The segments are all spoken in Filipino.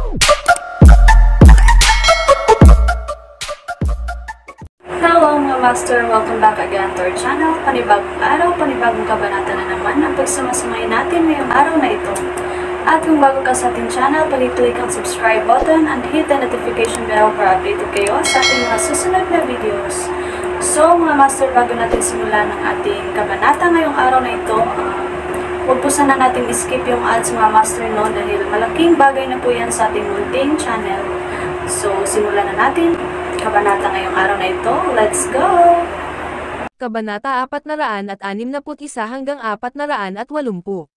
Hello mga master! Welcome back again to our channel. Panibagong araw, panibagong kabanata na naman ang pagsumasumay natin ngayong araw na ito. At kung bago ka sa ating channel, pag-click ang subscribe button and hit the notification bell para updated kayo sa ating mga susunod na videos. So mga master, bago natin simulan ang ating kabanata ngayong araw na ito, huwag po sana natin skip yung ads mga master, no, dahil malaking bagay na po yan sa ating munting channel. So simulan na natin kabanata ngayong araw na ito. Let's go! Kabanata 461 hanggang 480.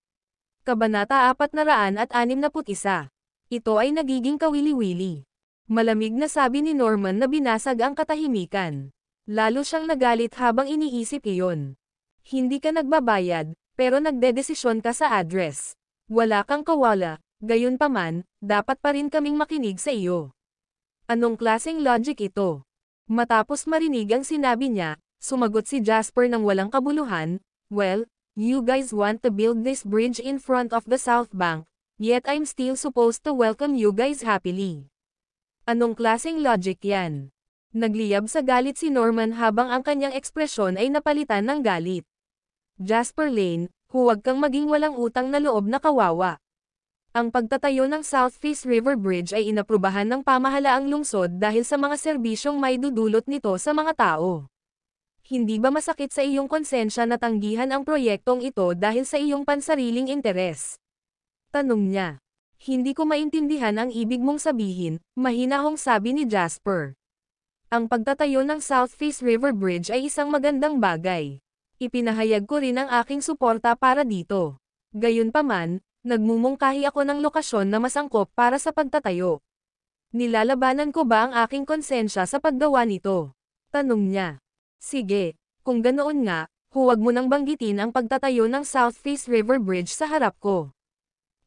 Kabanata 461. Ito ay nagiging kawili-wili. Malamig na sabi ni Norman na binasag ang katahimikan. Lalo siyang nagalit habang iniisip iyon. Hindi ka nagbabayad, pero nagdedesisyon ka sa address. Wala kang kawala, gayunpaman, dapat pa rin kaming makinig sa iyo. Anong klaseng logic ito? Matapos marinig ang sinabi niya, sumagot si Jasper ng walang kabuluhan, "Well, you guys want to build this bridge in front of the South Bank, yet I'm still supposed to welcome you guys happily." Anong klaseng logic yan? Nagliyab sa galit si Norman habang ang kanyang ekspresyon ay napalitan ng galit. Jasper Lane, huwag kang maging walang utang na loob na kawawa. Ang pagtatayo ng South Face River Bridge ay inaprubahan ng pamahalaang lungsod dahil sa mga serbisyong may dudulot nito sa mga tao. Hindi ba masakit sa iyong konsensya na tanggihan ang proyektong ito dahil sa iyong pansariling interes? Tanong niya. Hindi ko maintindihan ang ibig mong sabihin, mahinahong sabi ni Jasper. Ang pagtatayo ng South Face River Bridge ay isang magandang bagay. Ipinahayag ko rin ang aking suporta para dito. Gayunpaman, nagmumungkahi ako ng lokasyon na mas angkop para sa pagtatayo. Nilalabanan ko ba ang aking konsensya sa paggawa nito? Tanong niya. Sige, kung ganoon nga, huwag mo nang banggitin ang pagtatayo ng South Face River Bridge sa harap ko.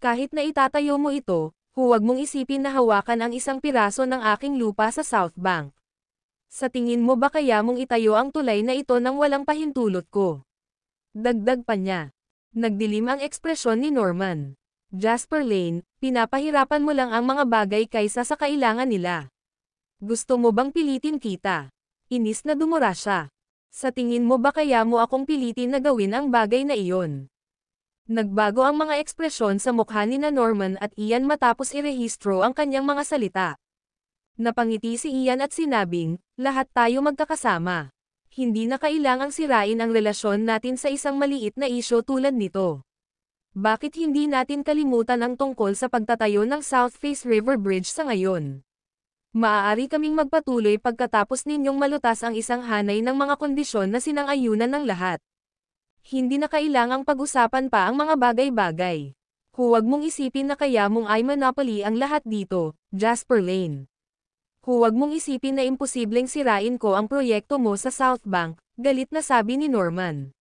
Kahit na itatayo mo ito, huwag mong isipin na hawakan ang isang piraso ng aking lupa sa South Bank. Sa tingin mo ba kaya mong itayo ang tulay na ito nang walang pahintulot ko? Dagdag pa niya. Nagdilim ang ekspresyon ni Norman. Jasper Lane, pinapahirapan mo lang ang mga bagay kaysa sa kailangan nila. Gusto mo bang pilitin kita? Inis na dumura siya. Sa tingin mo ba kaya mo akong pilitin na gawin ang bagay na iyon? Nagbago ang mga ekspresyon sa mukha ni na Norman at Ian matapos irehistro ang kanyang mga salita. Napangiti si Ian at sinabing, lahat tayo magkakasama. Hindi na kailangang sirain ang relasyon natin sa isang maliit na isyo tulad nito. Bakit hindi natin kalimutan ang tungkol sa pagtatayo ng South Face River Bridge sa ngayon? Maaari kaming magpatuloy pagkatapos ninyong malutas ang isang hanay ng mga kondisyon na sinang-ayunan ng lahat. Hindi na kailangang pag-usapan pa ang mga bagay-bagay. Huwag mong isipin na kaya mong ay monopoly ang lahat dito, Jasper Lane. Huwag mong isipin na imposibleng sirain ko ang proyekto mo sa South Bank, galit na sabi ni Norman.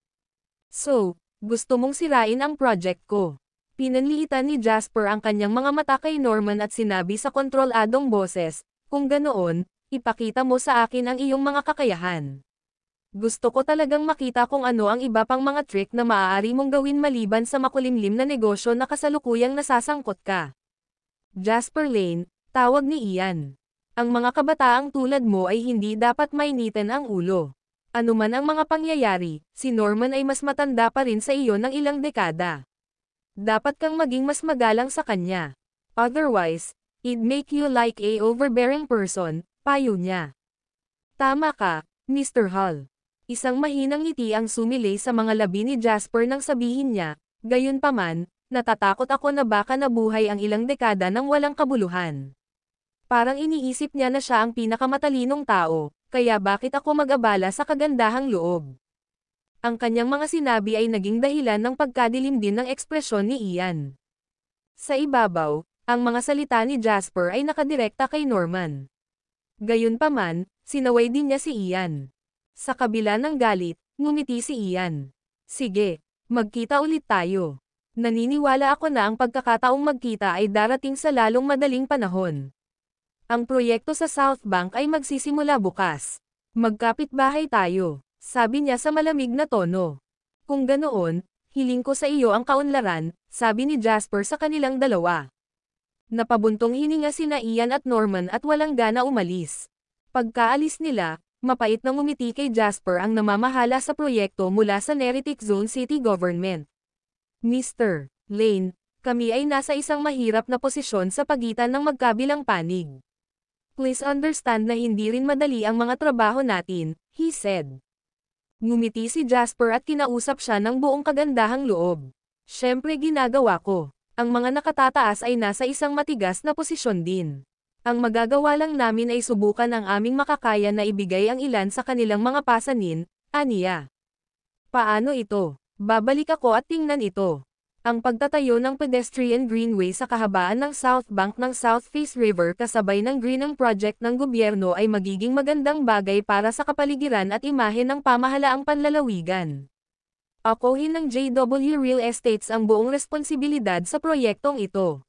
So, gusto mong sirain ang project ko? Pinanliitan ni Jasper ang kanyang mga mata kay Norman at sinabi sa kontroladong boses, kung ganoon, ipakita mo sa akin ang iyong mga kakayahan. Gusto ko talagang makita kung ano ang iba pang mga trick na maaari mong gawin maliban sa makulimlim na negosyo na kasalukuyang nasasangkot ka. Jasper Lane, tawag ni Ian. Ang mga kabataang tulad mo ay hindi dapat mainitin ang ulo. Ano man ang mga pangyayari, si Norman ay mas matanda pa rin sa iyo ng ilang dekada. Dapat kang maging mas magalang sa kanya. Otherwise, it'd make you like a overbearing person, payo niya. Tama ka, Mr. Hall. Isang mahinang ngiti ang sumilay sa mga labi ni Jasper nang sabihin niya, gayunpaman, natatakot ako na baka nabuhay ang ilang dekada ng walang kabuluhan. Parang iniisip niya na siya ang pinakamatalinong tao, kaya bakit ako mag-abala sa kagandahang loob? Ang kanyang mga sinabi ay naging dahilan ng pagkadilim din ng ekspresyon ni Ian. Sa ibabaw, ang mga salita ni Jasper ay nakadirekta kay Norman. Gayunpaman, sinaway din niya si Ian. Sa kabila ng galit, ngumiti si Ian. Sige, magkita ulit tayo. Naniniwala ako na ang pagkakataong magkita ay darating sa lalong madaling panahon. Ang proyekto sa South Bank ay magsisimula bukas. Magkapit-bahay tayo, sabi niya sa malamig na tono. Kung ganoon, hiling ko sa iyo ang kaunlaran, sabi ni Jasper sa kanilang dalawa. Napabuntong hininga sina Ian at Norman at walang gana umalis. Pagkaalis nila, mapait na ngumiti kay Jasper ang namamahala sa proyekto mula sa Neritic Zone City Government. Mr. Lane, kami ay nasa isang mahirap na posisyon sa pagitan ng magkabilang panig. Please understand na hindi rin madali ang mga trabaho natin, he said. Ngumiti si Jasper at kinausap siya ng buong kagandahang loob. Siyempre ginagawa ko. Ang mga nakatataas ay nasa isang matigas na posisyon din. Ang magagawa lang namin ay subukan ang aming makakaya na ibigay ang ilan sa kanilang mga pasanin, aniya. Paano ito? Babalik ako at tingnan ito. Ang pagtatayo ng pedestrian greenway sa kahabaan ng South Bank ng South Face River kasabay ng greening project ng gobyerno ay magiging magandang bagay para sa kapaligiran at imahe ng pamahalaang panlalawigan. Akuhin ng JW Real Estates ang buong responsibilidad sa proyektong ito.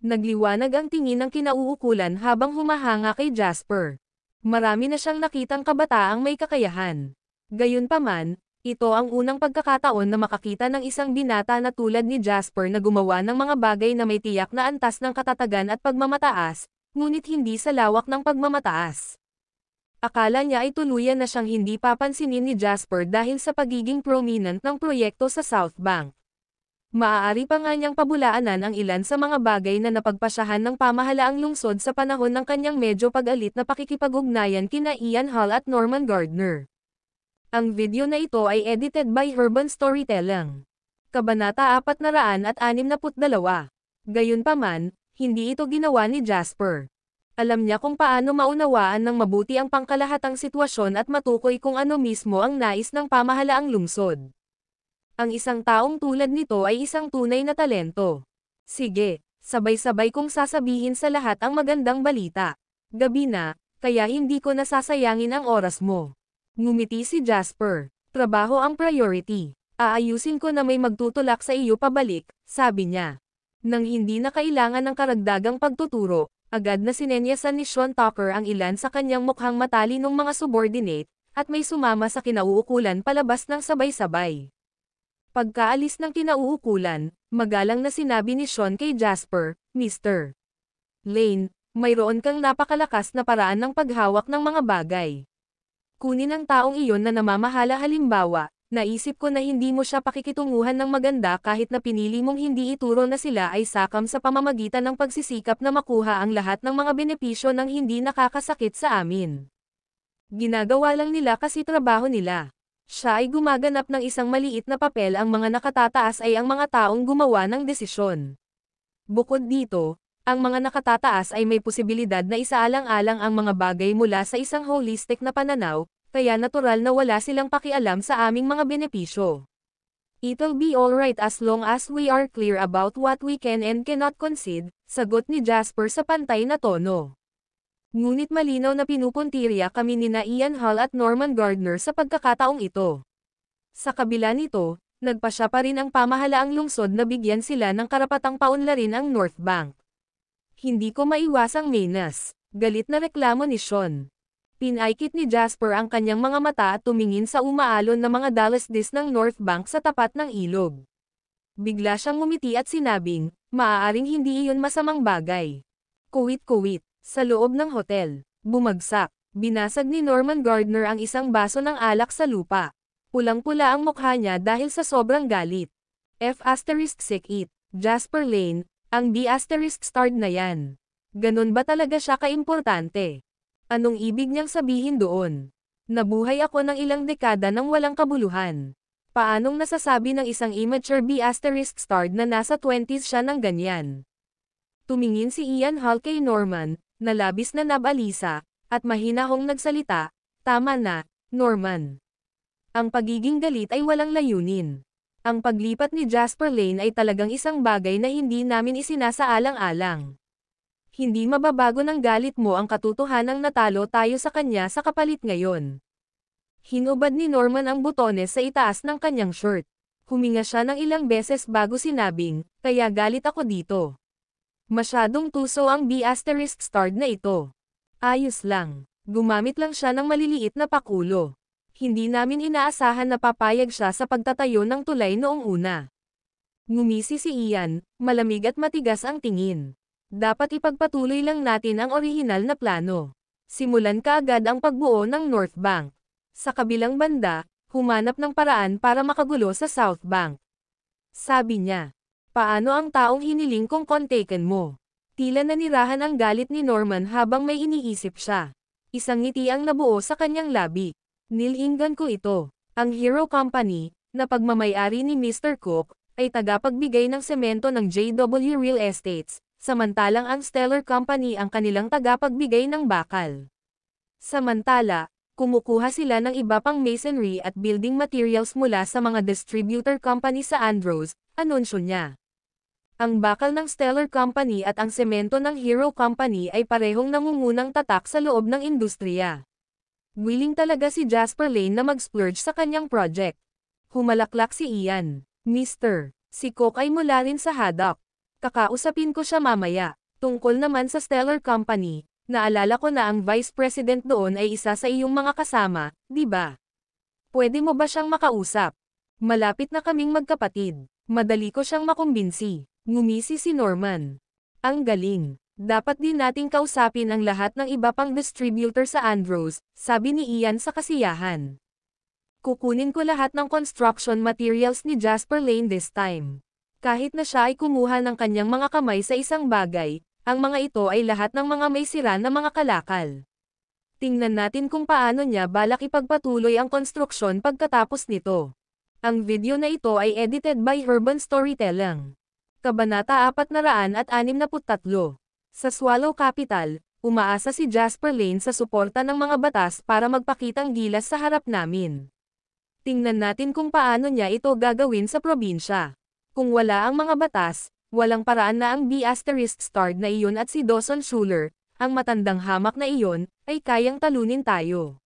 Nagliwanag ang tingin ng kinauukulan habang humahanga kay Jasper. Marami na siyang nakitang kabataang may kakayahan. Gayunpaman, ito ang unang pagkakataon na makakita ng isang binata na tulad ni Jasper na gumawa ng mga bagay na may tiyak na antas ng katatagan at pagmamataas, ngunit hindi sa lawak ng pagmamataas. Akala niya ay tuluyan na siyang hindi papansinin ni Jasper dahil sa pagiging prominent ng proyekto sa South Bank. Maaari pa nga niyang pabulaanan ang ilan sa mga bagay na napagpasyahan ng pamahalaang lungsod sa panahon ng kanyang medyo pag-alit na pakikipag-ugnayan kina Ian Hall at Norman Gardner. Ang video na ito ay edited by Urban Storytelling. Kabanata 462. Gayunpaman, hindi ito ginawa ni Jasper. Alam niya kung paano maunawaan ng mabuti ang pangkalahatang sitwasyon at matukoy kung ano mismo ang nais ng pamahalaang lungsod. Ang isang taong tulad nito ay isang tunay na talento. Sige, sabay-sabay kong sasabihin sa lahat ang magandang balita. Gabi na, kaya hindi ko nasasayangin ang oras mo. Ngumiti si Jasper. Trabaho ang priority. Aayusin ko na may magtutulak sa iyo pabalik, sabi niya. Nang hindi na kailangan ng karagdagang pagtuturo, agad na sinenyasan ni Sean Tucker ang ilan sa kanyang mukhang matalinong mga subordinate, at may sumama sa kinauukulan palabas ng sabay-sabay. Pagkaalis ng kinauukulan, magalang na sinabi ni Sean kay Jasper, Mr. Lane, mayroon kang napakalakas na paraan ng paghawak ng mga bagay. Kunin ang taong iyon na namamahala halimbawa, naisip ko na hindi mo siya pakikitunguhan ng maganda kahit na pinili mong hindi ituro na sila ay sakam sa pamamagitan ng pagsisikap na makuha ang lahat ng mga benepisyo ng hindi nakakasakit sa amin. Ginagawa lang nila kasi trabaho nila. Siya ay gumaganap ng isang maliit na papel, ang mga nakatataas ay ang mga taong gumawa ng desisyon. Bukod dito, ang mga nakatataas ay may posibilidad na isaalang-alang ang mga bagay mula sa isang holistic na pananaw, kaya natural na wala silang pakialam sa aming mga benepisyo. It'll be alright as long as we are clear about what we can and cannot concede, sagot ni Jasper sa pantay na tono. Ngunit malinaw na pinupuntirya kami nina Ian Hall at Norman Gardner sa pagkakataong ito. Sa kabila nito, nagpasya pa rin ang pamahalaang lungsod na bigyan sila ng karapatang paunlarin ang North Bank. Hindi ko maiwasang menas, galit na reklamo ni Sean. Pinaikit ni Jasper ang kanyang mga mata at tumingin sa umaalon na mga dalasdis ng North Bank sa tapat ng ilog. Bigla siyang ngumiti at sinabing, maaaring hindi iyon masamang bagay. Kuwit-kuwit, sa loob ng hotel, bumagsak, binasag ni Norman Gardner ang isang baso ng alak sa lupa. Pulang-pula ang mukha niya dahil sa sobrang galit. F***it, Jasper Lane, ang B***starred na yan. Ganun ba talaga siya kaimportante? Anong ibig niyang sabihin doon? Nabuhay ako ng ilang dekada ng walang kabuluhan. Paanong nasasabi ng isang immature B***starred na nasa 20s siya ng ganyan? Tumingin si Ian Hall kay Norman, na labis na nabalisa, at mahinahong nagsalita, tama na, Norman. Ang pagiging galit ay walang layunin. Ang paglipat ni Jasper Lane ay talagang isang bagay na hindi namin isinasaalang-alang. Hindi mababago ng galit mo ang katotohanang natalo tayo sa kanya sa kapalit ngayon. Hinubad ni Norman ang butones sa itaas ng kanyang shirt. Huminga siya ng ilang beses bago sinabing, kaya galit ako dito. Masyadong tuso ang B***starred na ito. Ayos lang. Gumamit lang siya ng maliliit na pakulo. Hindi namin inaasahan na papayag siya sa pagtatayo ng tulay noong una. Ngumisi si Ian, malamig at matigas ang tingin. Dapat ipagpatuloy lang natin ang orihinal na plano. Simulan kaagad ang pagbuo ng North Bank. Sa kabilang banda, humanap ng paraan para makagulo sa South Bank. Sabi niya. Paano ang taong hiniling kong kontaken mo? Tila nanirahan ang galit ni Norman habang may iniisip siya. Isang ngiti ang nabuo sa kanyang labi. Nilinggan ko ito. Ang Hero Company, na pagmamayari ni Mr. Cook, ay tagapagbigay ng semento ng JW Real Estates, samantalang ang Stellar Company ang kanilang tagapagbigay ng bakal. Samantala, kumukuha sila ng iba pang masonry at building materials mula sa mga distributor company sa Andros, anunsyo niya. Ang bakal ng Stellar Company at ang semento ng Hero Company ay parehong nangungunang tatak sa loob ng industriya. Willing talaga si Jasper Lane na mag-splurge sa kanyang project. Humalaklak si Ian. Mr. Si Cook ay mula rin sa Haddock. Kakausapin ko siya mamaya. Tungkol naman sa Stellar Company, naalala ko na ang Vice President doon ay isa sa iyong mga kasama, di ba? Pwede mo ba siyang makausap? Malapit na kaming magkapatid. Madali ko siyang makumbinsi. Ngumisi si Norman. Ang galing. Dapat din nating kausapin ang lahat ng iba pang distributor sa Andros, sabi ni Ian sa kasiyahan. Kukunin ko lahat ng construction materials ni Jasper Lane this time. Kahit na siya ay kumuha ng kanyang mga kamay sa isang bagay, ang mga ito ay lahat ng mga may sira na mga kalakal. Tingnan natin kung paano niya balak ipagpatuloy ang konstruksyon pagkatapos nito. Ang video na ito ay edited by Urban Storytelling. Kabanata 463. Sa Swallow Capital, umaasa si Jasper Lane sa suporta ng mga batas para magpakitang gilas sa harap namin. Tingnan natin kung paano niya ito gagawin sa probinsya. Kung wala ang mga batas, walang paraan na ang B***starred na iyon at si Dawson Schuler, ang matandang hamak na iyon, ay kayang talunin tayo.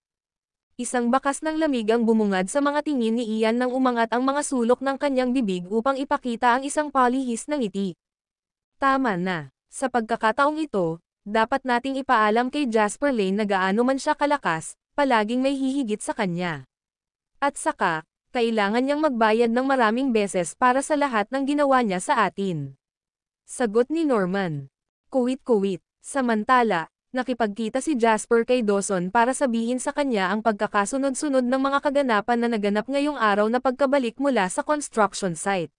Isang bakas ng lamig ang bumungad sa mga tingin ni Ian nang umangat ang mga sulok ng kanyang bibig upang ipakita ang isang palihis na ngiti. Tama na. Sa pagkakataong ito, dapat nating ipaalam kay Jasper Lane na gaano man siya kalakas, palaging may hihigit sa kanya. At saka, kailangan niyang magbayad ng maraming beses para sa lahat ng ginawa niya sa atin. Sagot ni Norman. Kuwit-kuwit. Samantala, nakipagkita si Jasper kay Dawson para sabihin sa kanya ang pagkakasunod-sunod ng mga kaganapan na naganap ngayong araw na pagkabalik mula sa construction site.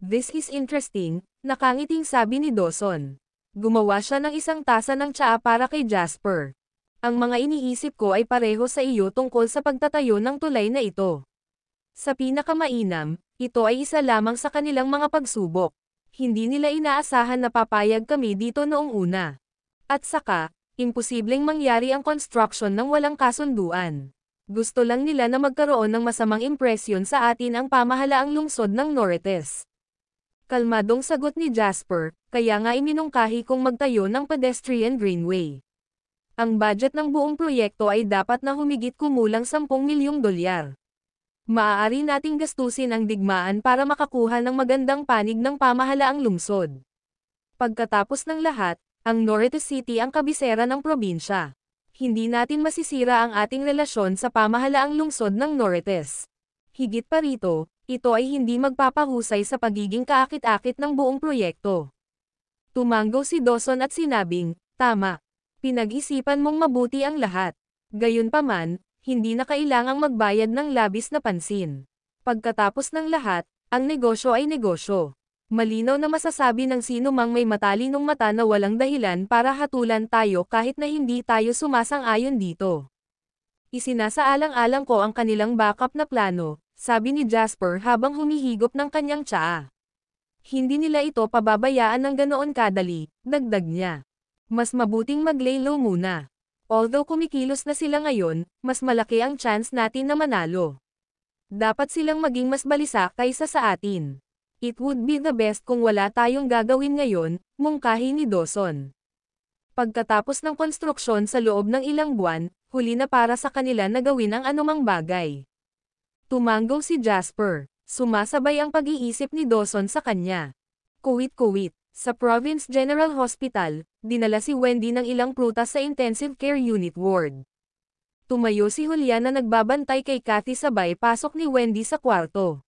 This is interesting, nakangiting sabi ni Dawson. Gumawa siya ng isang tasa ng tsaa para kay Jasper. Ang mga iniisip ko ay pareho sa iyo tungkol sa pagtatayo ng tulay na ito. Sa pinakamainam, ito ay isa lamang sa kanilang mga pagsubok. Hindi nila inaasahan na papayag kami dito noong una. At saka, imposibleng mangyari ang construction ng walang kasunduan. Gusto lang nila na magkaroon ng masamang impresyon sa atin ang pamahalaang lungsod ng Norites. Kalmadong sagot ni Jasper, kaya nga iminungkahi kong magtayo ng pedestrian greenway. Ang budget ng buong proyekto ay dapat na humigit kumulang 10 milyong dolyar. Maaari nating gastusin ang digmaan para makakuha ng magandang panig ng pamahalaang lungsod. Pagkatapos ng lahat, ang Norites City ang kabisera ng probinsya. Hindi natin masisira ang ating relasyon sa pamahalaang lungsod ng Norites. Higit pa rito, ito ay hindi magpapahusay sa pagiging kaakit-akit ng buong proyekto. Tumango si Dawson at sinabing, tama. Pinag-isipan mong mabuti ang lahat. Gayunpaman, hindi na kailangang magbayad ng labis na pansin. Pagkatapos ng lahat, ang negosyo ay negosyo. Malinaw na masasabi ng sino mang may matalinong mata na walang dahilan para hatulan tayo kahit na hindi tayo sumasang-ayon dito. Isinasaalang-alang ko ang kanilang backup na plano, sabi ni Jasper habang humihigop ng kanyang tsaa. Hindi nila ito pababayaan ng ganoon kadali, dagdag niya. Mas mabuting mag-lay low muna. Although kumikilos na sila ngayon, mas malaki ang chance natin na manalo. Dapat silang maging mas balisa kaysa sa atin. It would be the best kung wala tayong gagawin ngayon, mungkahi ni Dawson. Pagkatapos ng konstruksyon sa loob ng ilang buwan, huli na para sa kanila na gawin ang anumang bagay. Tumango si Jasper. Sumasabay ang pag-iisip ni Dawson sa kanya. Kuwit-kuwit. Sa Province General Hospital, dinala si Wendy ng ilang prutas sa intensive care unit ward. Tumayo si Julian na nagbabantay kay Kathy sabay pasok ni Wendy sa kwarto.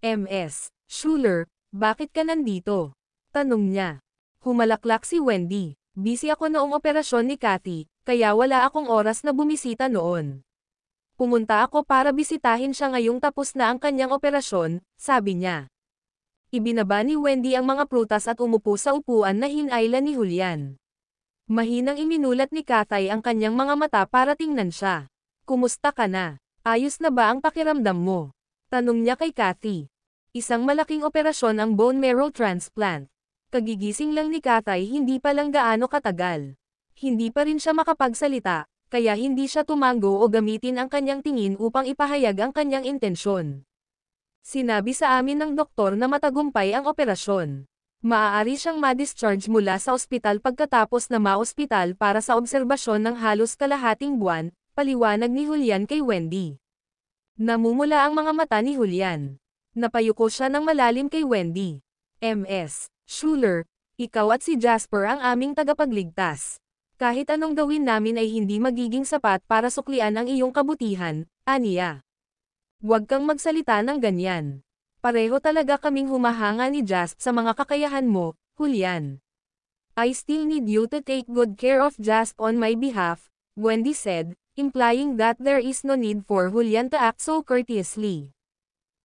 Ms. Schuler, bakit ka nandito? Tanong niya. Humalaklak si Wendy. Busy ako noong operasyon ni Kathy, kaya wala akong oras na bumisita noon. Pumunta ako para bisitahin siya ngayong tapos na ang kanyang operasyon, sabi niya. Ibinaba ni Wendy ang mga prutas at umupo sa upuan na hinayla ni Julian. Mahinang iminulat ni Kathy ang kanyang mga mata para tingnan siya. Kumusta ka na? Ayos na ba ang pakiramdam mo? Tanong niya kay Kathy. Isang malaking operasyon ang bone marrow transplant. Kagigising lang ni Kathy hindi pa lang gaano katagal. Hindi pa rin siya makapagsalita, kaya hindi siya tumango o gamitin ang kanyang tingin upang ipahayag ang kanyang intensyon. Sinabi sa amin ng doktor na matagumpay ang operasyon. Maaari siyang ma-discharge mula sa ospital pagkatapos na ma-ospital para sa obserbasyon ng halos kalahating buwan, paliwanag ni Julian kay Wendy. Namumula ang mga mata ni Julian. Napayuko siya ng malalim kay Wendy. Ms. Schuler, ikaw at si Jasper ang aming tagapagligtas. Kahit anong gawin namin ay hindi magiging sapat para suklian ang iyong kabutihan, aniya. Huwag kang magsalita ng ganyan. Pareho talaga kaming humahanga ni Jasp sa mga kakayahan mo, Julian. I still need you to take good care of Jasp on my behalf, Wendy said, implying that there is no need for Julian to act so courteously.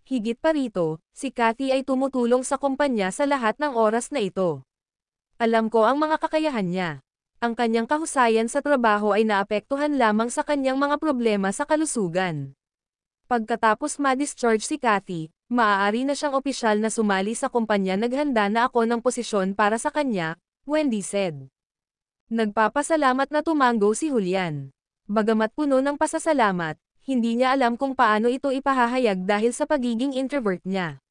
Higit pa rito, si Kathy ay tumutulong sa kumpanya sa lahat ng oras na ito. Alam ko ang mga kakayahan niya. Ang kanyang kahusayan sa trabaho ay naapektuhan lamang sa kanyang mga problema sa kalusugan. Pagkatapos ma-discharge si Kathy, maaari na siyang opisyal na sumali sa kumpanya. Naghanda na ako ng posisyon para sa kanya, Wendy said. Nagpapasalamat na tumango si Julian. Bagamat puno ng pasasalamat, hindi niya alam kung paano ito ipahahayag dahil sa pagiging introvert niya.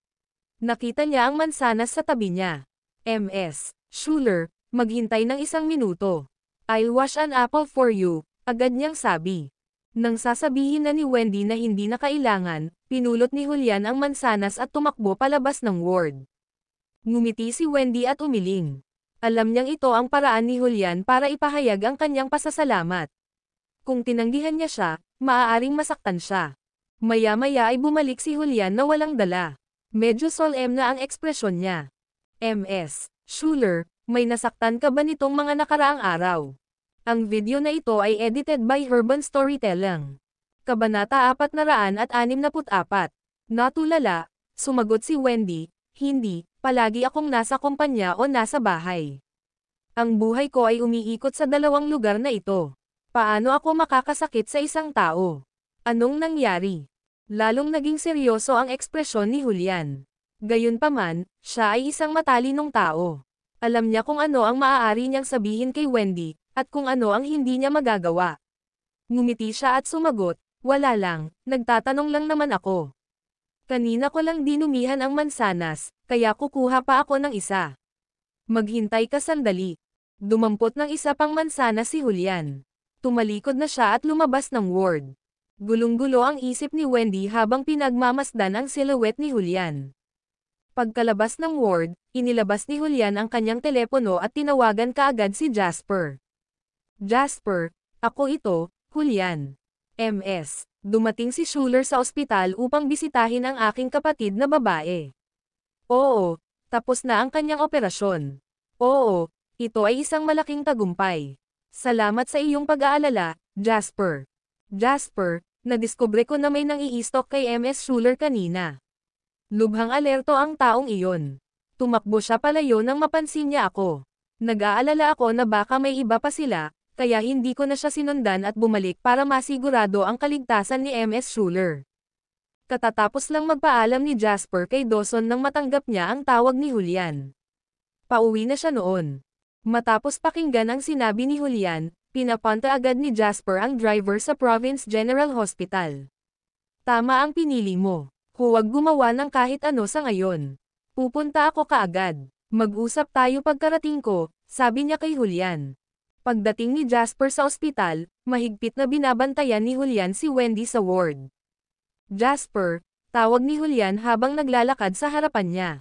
Nakita niya ang mansanas sa tabi niya. Ms. Schuler, maghintay ng 1 minuto. I'll wash an apple for you, agad niyang sabi. Nang sasabihin na ni Wendy na hindi na kailangan, pinulot ni Julian ang mansanas at tumakbo palabas ng ward. Ngumiti si Wendy at umiling. Alam niyang ito ang paraan ni Julian para ipahayag ang kanyang pasasalamat. Kung tinanggihan niya siya, maaaring masaktan siya. Maya-maya ay bumalik si Julian na walang dala. Medyo solemn na ang ekspresyon niya. Ms. Schuler, may nasaktan ka ba nitong mga nakaraang araw? Ang video na ito ay edited by Urban Storytelling. Kabanata 464. Natulala, sumagot si Wendy, hindi, palagi akong nasa kumpanya o nasa bahay. Ang buhay ko ay umiikot sa 2 lugar na ito. Paano ako makakasakit sa isang tao? Anong nangyari? Lalong naging seryoso ang ekspresyon ni Julian. Gayunpaman, siya ay isang matalinong tao. Alam niya kung ano ang maaari niyang sabihin kay Wendy, at kung ano ang hindi niya magagawa. Ngumiti siya at sumagot, wala lang, nagtatanong lang naman ako. Kanina ko lang dinumihan ang mansanas, kaya kukuha pa ako ng isa. Maghintay ka sandali. Dumampot ng isa pang mansanas si Julian. Tumalikod na siya at lumabas ng ward. Gulong-gulo ang isip ni Wendy habang pinagmamasdan ang silhouette ni Julian. Pagkalabas ng ward, inilabas ni Julian ang kanyang telepono at tinawagan kaagad si Jasper. Jasper, ako ito, Julian. Ms. Dumating si Schuler sa ospital upang bisitahin ang aking kapatid na babae. Oo, tapos na ang kanyang operasyon. Oo, ito ay isang malaking tagumpay. Salamat sa iyong pag-aalala, Jasper. Jasper, nadiskubre ko na may nang-i-stock kay Ms. Schuler kanina. Lubhang alerto ang taong iyon. Tumakbo siya palayo nang mapansin niya ako. Nag-aalala ako na baka may iba pa sila, kaya hindi ko na siya sinundan at bumalik para masigurado ang kaligtasan ni Ms. Schuler. Katatapos lang magpaalam ni Jasper kay Dawson nang matanggap niya ang tawag ni Julian. Pauwi na siya noon. Matapos pakinggan ang sinabi ni Julian, pinapunta agad ni Jasper ang driver sa Province General Hospital. Tama ang pinili mo. Huwag gumawa ng kahit ano sa ngayon. Pupunta ako kaagad. Mag-usap tayo pagkarating ko, sabi niya kay Julian. Pagdating ni Jasper sa ospital, mahigpit na binabantayan ni Julian si Wendy sa ward. Jasper, tawag ni Julian habang naglalakad sa harapan niya.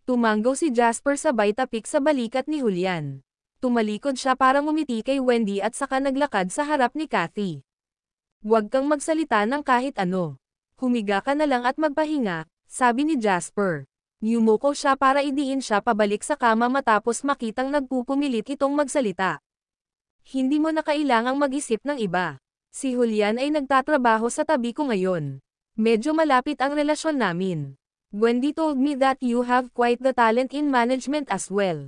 Tumango si Jasper sabay tapik sa balikat ni Julian. Tumalikod siya para ngumiti kay Wendy at saka naglakad sa harap ni Kathy. Huwag kang magsalita ng kahit ano. Humiga ka na lang at magpahinga, sabi ni Jasper. Yumuko siya para idiin siya pabalik sa kama matapos makitang nagpupumilit itong magsalita. Hindi mo na kailangang mag-isip ng iba. Si Julian ay nagtatrabaho sa tabi ko ngayon. Medyo malapit ang relasyon namin. Wendy told me that you have quite the talent in management as well.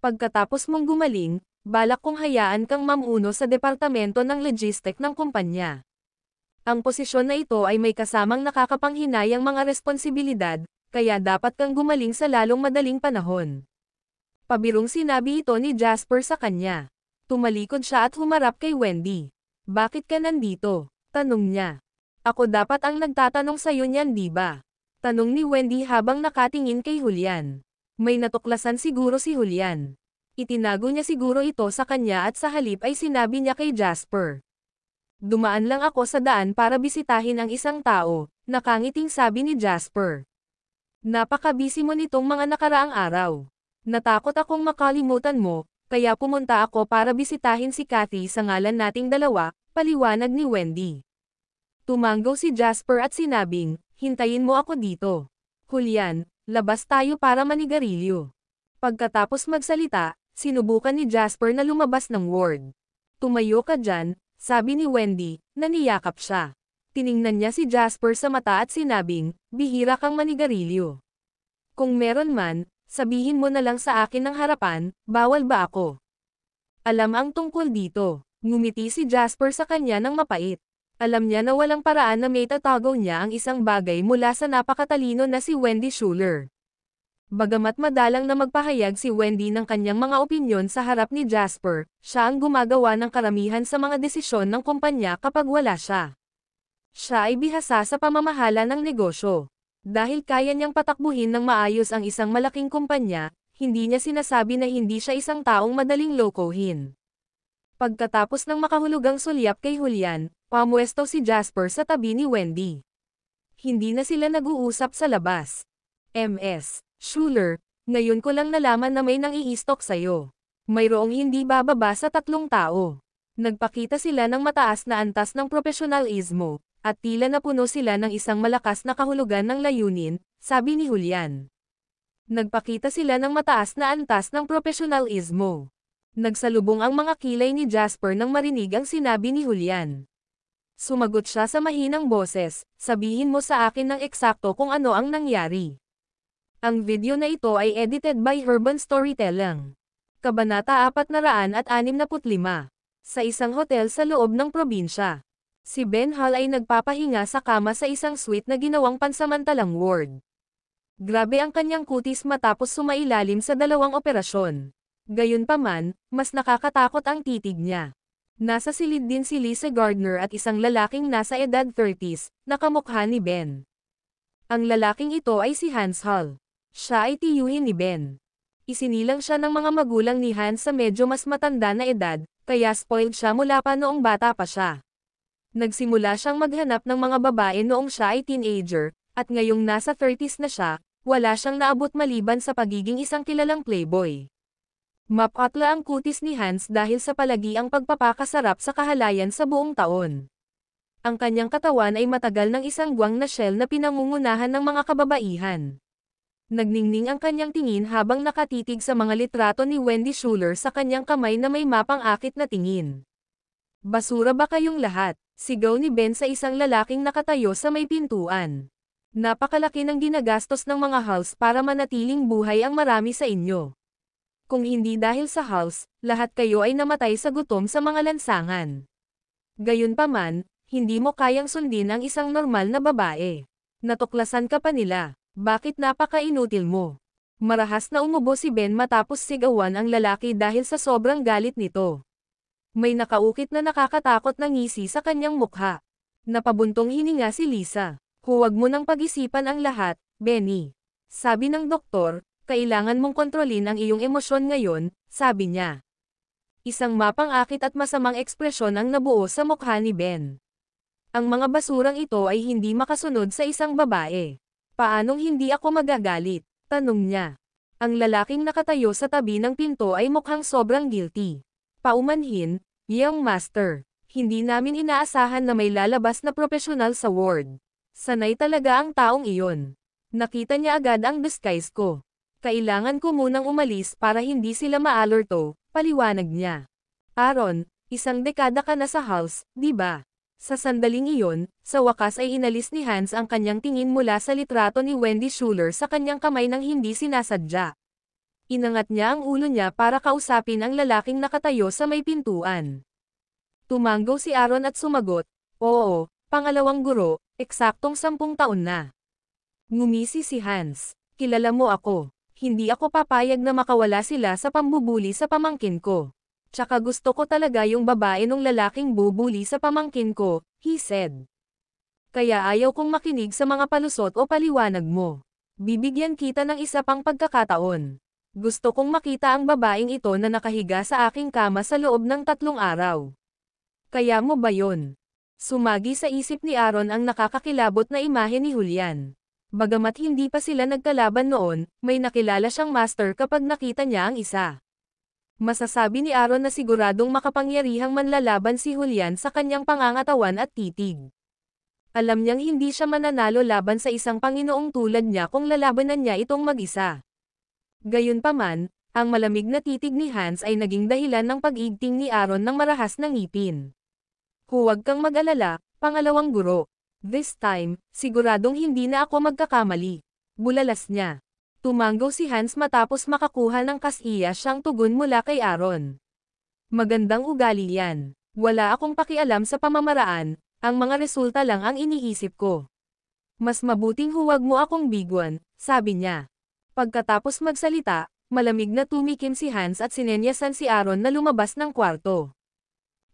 Pagkatapos mong gumaling, balak kong hayaan kang mamuno sa departamento ng logistic ng kumpanya. Ang posisyon na ito ay may kasamang nakakapanghinayang mga responsibilidad, kaya dapat kang gumaling sa lalong madaling panahon. Pabirong sinabi ito ni Jasper sa kanya. Tumalikod siya at humarap kay Wendy. Bakit ka nandito? Tanong niya. Ako dapat ang nagtatanong sa'yo niyan, di ba? Tanong ni Wendy habang nakatingin kay Julian. May natuklasan siguro si Julian. Itinago niya siguro ito sa kanya at sa halip ay sinabi niya kay Jasper. Dumaan lang ako sa daan para bisitahin ang isang tao, nakangiting sabi ni Jasper. Napaka-busy mo nitong mga nakaraang araw. Natakot akong makalimutan mo, kaya pumunta ako para bisitahin si Kathy sa ngalan nating dalawa, paliwanag ni Wendy. Tumanggaw si Jasper at sinabing, hintayin mo ako dito. Julian, labas tayo para manigarilyo. Pagkatapos magsalita, sinubukan ni Jasper na lumabas ng ward. Tumayo ka dyan, sabi ni Wendy, na niyakap siya. Tiningnan niya si Jasper sa mata at sinabing, bihira kang manigarilyo. Kung meron man, sabihin mo na lang sa akin ng harapan, bawal ba ako? Alam ang tungkol dito. Ngumiti si Jasper sa kanya ng mapait. Alam niya na walang paraan na may tatagaw niya ang isang bagay mula sa napakatalino na si Wendy Schuler. Bagamat madalang na magpahayag si Wendy ng kanyang mga opinyon sa harap ni Jasper, siya ang gumagawa ng karamihan sa mga desisyon ng kumpanya kapag wala siya. Siya ay bihasa sa pamamahala ng negosyo. Dahil kaya niyang patakbuhin ng maayos ang isang malaking kumpanya, hindi niya sinasabi na hindi siya isang taong madaling lokohin. Pagkatapos ng makahulugang sulyap kay Julian, pamwesto si Jasper sa tabi ni Wendy. Hindi na sila nag-uusap sa labas. Ms. Schuler, ngayon ko lang nalaman na may nang-i-stock sa'yo. Mayroong hindi bababa sa 3 tao. Nagpakita sila ng mataas na antas ng profesionalismo, at tila napuno sila ng isang malakas na kahulugan ng layunin, sabi ni Julian. Nagpakita sila ng mataas na antas ng profesionalismo. Nagsalubong ang mga kilay ni Jasper nang marinig ang sinabi ni Julian. Sumagot siya sa mahinang boses, sabihin mo sa akin ng eksakto kung ano ang nangyari. Ang video na ito ay edited by Urban Storytelling. Kabanata 465. Sa isang hotel sa loob ng probinsya. Si Ben Hall ay nagpapahinga sa kama sa isang suite na ginawang pansamantalang ward. Grabe ang kanyang kutis matapos sumailalim sa 2 operasyon. Gayunpaman, mas nakakatakot ang titig niya. Nasa silid din si Lisa Gardner at isang lalaking nasa edad 30s, na kamukha ni Ben. Ang lalaking ito ay si Hans Hall. Siya ay tiyuhin ni Ben. Isinilang siya ng mga magulang ni Hans sa medyo mas matanda na edad, kaya spoiled siya mula pa noong bata pa siya. Nagsimula siyang maghanap ng mga babae noong siya ay teenager, at ngayong nasa 30s na siya, wala siyang naabot maliban sa pagiging isang kilalang playboy. Mapatla ang kutis ni Hans dahil sa palagiang pagpapakasarap sa kahalayan sa buong taon. Ang kanyang katawan ay matagal ng isang guwang na shell na pinangungunahan ng mga kababaihan. Nagningning ang kanyang tingin habang nakatitig sa mga litrato ni Wendy Schuler sa kanyang kamay na may mapang-akit na tingin. Basura ba kayong lahat? Sigaw ni Ben sa isang lalaking nakatayo sa may pintuan. Napakalaki ng ginagastos ng mga halls para manatiling buhay ang marami sa inyo. Kung hindi dahil sa halls, lahat kayo ay namatay sa gutom sa mga lansangan. Gayunpaman, hindi mo kayang sundin ang isang normal na babae. Natuklasan ka pa nila. Bakit napaka-inutil mo? Marahas na umubo si Ben matapos sigawan ang lalaki dahil sa sobrang galit nito. May nakaukit na nakakatakot na ngisi sa kanyang mukha. Napabuntong hininga si Lisa. Huwag mo nang pag-isipan ang lahat, Benny. Sabi ng doktor, kailangan mong kontrolin ang iyong emosyon ngayon, sabi niya. Isang mapang-akit at masamang ekspresyon ang nabuo sa mukha ni Ben. Ang mga basurang ito ay hindi makasunod sa isang babae. Paanong hindi ako magagalit? Tanong niya. Ang lalaking nakatayo sa tabi ng pinto ay mukhang sobrang guilty. Paumanhin, young master. Hindi namin inaasahan na may lalabas na profesional sa ward. Sanay talaga ang taong iyon. Nakita niya agad ang disguise ko. Kailangan ko munang umalis para hindi sila maalerto, paliwanag niya. Aaron, isang dekada ka na sa house, di ba? Sa sandaling iyon, sa wakas ay inalis ni Hans ang kanyang tingin mula sa litrato ni Wendy Schuler sa kanyang kamay nang hindi sinasadya. Inangat niya ang ulo niya para kausapin ang lalaking nakatayo sa may pintuan. Tumanggo si Aaron at sumagot, "Oo, pangalawang guro, eksaktong 10 taon na." Ngumisi si Hans, "Kilala mo ako. Hindi ako papayag na makawala sila sa pambubuli sa pamangkin ko. Tsaka gusto ko talaga yung babae nung lalaking bubuli sa pamangkin ko," he said. "Kaya ayaw kong makinig sa mga palusot o paliwanag mo. Bibigyan kita ng isa pang pagkakataon. Gusto kong makita ang babaeng ito na nakahiga sa aking kama sa loob ng 3 araw. Kaya mo ba yon?" Sumagi sa isip ni Aaron ang nakakakilabot na imahe ni Julian. Bagamat hindi pa sila nagkalaban noon, may nakilala siyang master kapag nakita niya ang isa. Masasabi ni Aaron na siguradong makapangyarihang manlalaban si Julian sa kanyang pangangatawan at titig. Alam niyang hindi siya mananalo laban sa isang Panginoong tulad niya kung lalabanan niya itong mag-isa. Gayunpaman, ang malamig na titig ni Hans ay naging dahilan ng pag-igting ni Aaron ng marahas na ngipin. "Huwag kang mag-alala, pangalawang guro. This time, siguradong hindi na ako magkakamali." Bulalas niya. Tumanggo si Hans matapos makakuha ng kasiya siyang tugon mula kay Aaron. "Magandang ugali yan. Wala akong pakialam sa pamamaraan, ang mga resulta lang ang iniisip ko. Mas mabuting huwag mo akong biguan," sabi niya. Pagkatapos magsalita, malamig na tumikim si Hans at sinenyasan si Aaron na lumabas ng kwarto.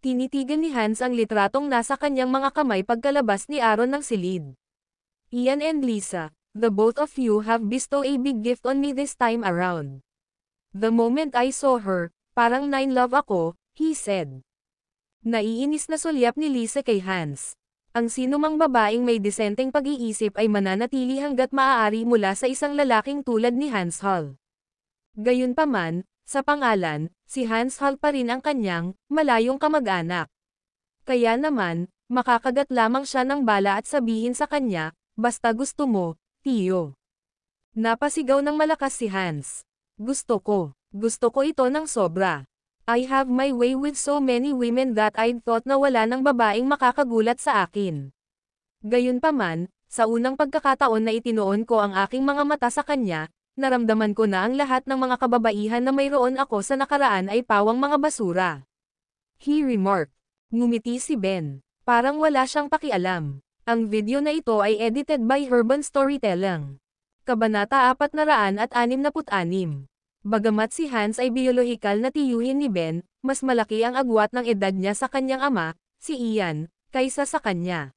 Tinitigan ni Hans ang litratong nasa kanyang mga kamay pagkalabas ni Aaron ng silid. "Ian and Lisa, the both of you have bestowed a big gift on me this time around. The moment I saw her, parang nine-love ako," he said. Naiinis na sulyap ni Lisa kay Hans. Ang sinumang babaeng may disenteng pag-iisip ay mananatili hanggat maaari mula sa isang lalaking tulad ni Hans Hall. Gayunpaman, sa pangalan, si Hans Hall pa rin ang kanyang malayong kamag-anak. Kaya naman, makakagat lamang siya ng bala at sabihin sa kanya, "Basta gusto mo, tiyo." Napasigaw ng malakas si Hans. Gusto ko ito ng sobra. I have my way with so many women that I'd thought na wala ng babaeng makakagulat sa akin. Gayunpaman, sa unang pagkakataon na itinoon ko ang aking mga mata sa kanya, naramdaman ko na ang lahat ng mga kababaihan na mayroon ako sa nakaraan ay pawang mga basura. He remarked. Ngumiti si Ben. Parang wala siyang pakialam. Ang video na ito ay edited by Urban Storytelling. Kabanata 466. Bagamat si Hans ay biolohikal na tiyuhin ni Ben, mas malaki ang agwat ng edad niya sa kanyang ama, si Ian, kaysa sa kanya.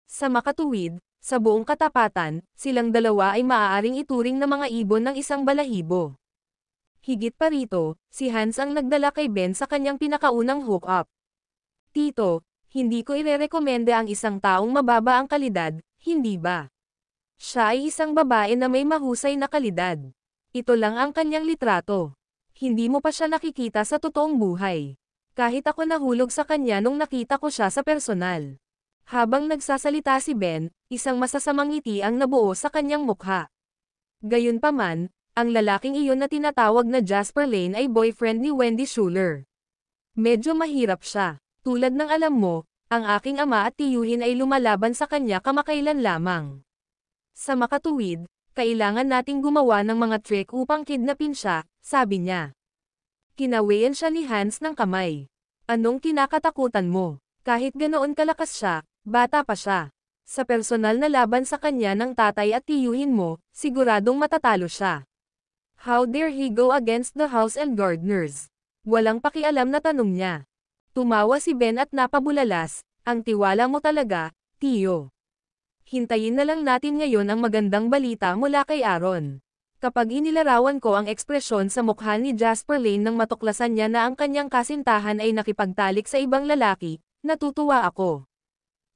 Sa makatuwid, sa buong katapatan, silang dalawa ay maaaring ituring na mga ibon ng isang balahibo. Higit pa rito, si Hans ang nagdala kay Ben sa kanyang pinakaunang hook-up. "Tito, hindi ko irerekomenda ang isang taong mababa ang kalidad, hindi ba? Siya ay isang babae na may mahusay na kalidad. Ito lang ang kanyang litrato. Hindi mo pa siya nakikita sa totoong buhay. Kahit ako nahulog sa kanya nung nakita ko siya sa personal." Habang nagsasalita si Ben, isang masasamang ngiti ang nabuo sa kanyang mukha. Gayunpaman, ang lalaking iyon na tinatawag na Jasper Lane ay boyfriend ni Wendy Schuler. Medyo mahirap siya. Tulad ng alam mo, ang aking ama at tiyuhin ay lumalaban sa kanya kamakailan lamang. Sa makatuwid, kailangan nating gumawa ng mga trick upang kidnapin siya, sabi niya. Kinawayan siya ni Hans ng kamay. "Anong kinakatakutan mo? Kahit ganoon kalakas siya, bata pa siya. Sa personal na laban sa kanya ng tatay at tiyuhin mo, siguradong matatalo siya. How dare he go against the house and gardeners?" Walang pakialam na tanong niya. Tumawa si Ben at napabulalas, "Ang tiwala mo talaga, tiyo. Hintayin na lang natin ngayon ang magandang balita mula kay Aaron." Kapag inilarawan ko ang ekspresyon sa mukha ni Jasper Lane nang matuklasan niya na ang kanyang kasintahan ay nakipagtalik sa ibang lalaki, natutuwa ako.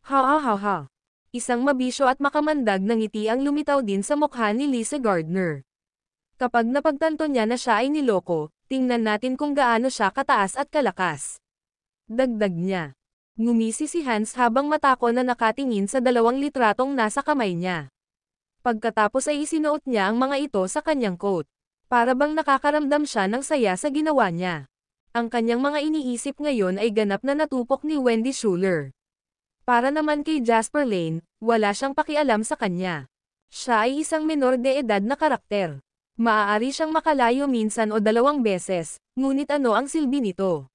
Ha. Isang mabisyo at makamandag na ngiti ang lumitaw din sa mukha ni Lisa Gardner. Kapag napagtanto niya na siya ay niloko, tingnan natin kung gaano siya kataas at kalakas. Dagdag niya. Ngumisi si Hans habang matako na nakatingin sa 2 litratong nasa kamay niya. Pagkatapos ay isinuot niya ang mga ito sa kanyang coat. Para bang nakakaramdam siya ng saya sa ginawa niya. Ang kanyang mga iniisip ngayon ay ganap na natupok ni Wendy Schuler. Para naman kay Jasper Lane, wala siyang pakialam sa kanya. Siya ay isang menor de edad na karakter. Maaari siyang makalayo minsan o 2 beses, ngunit ano ang silbi nito?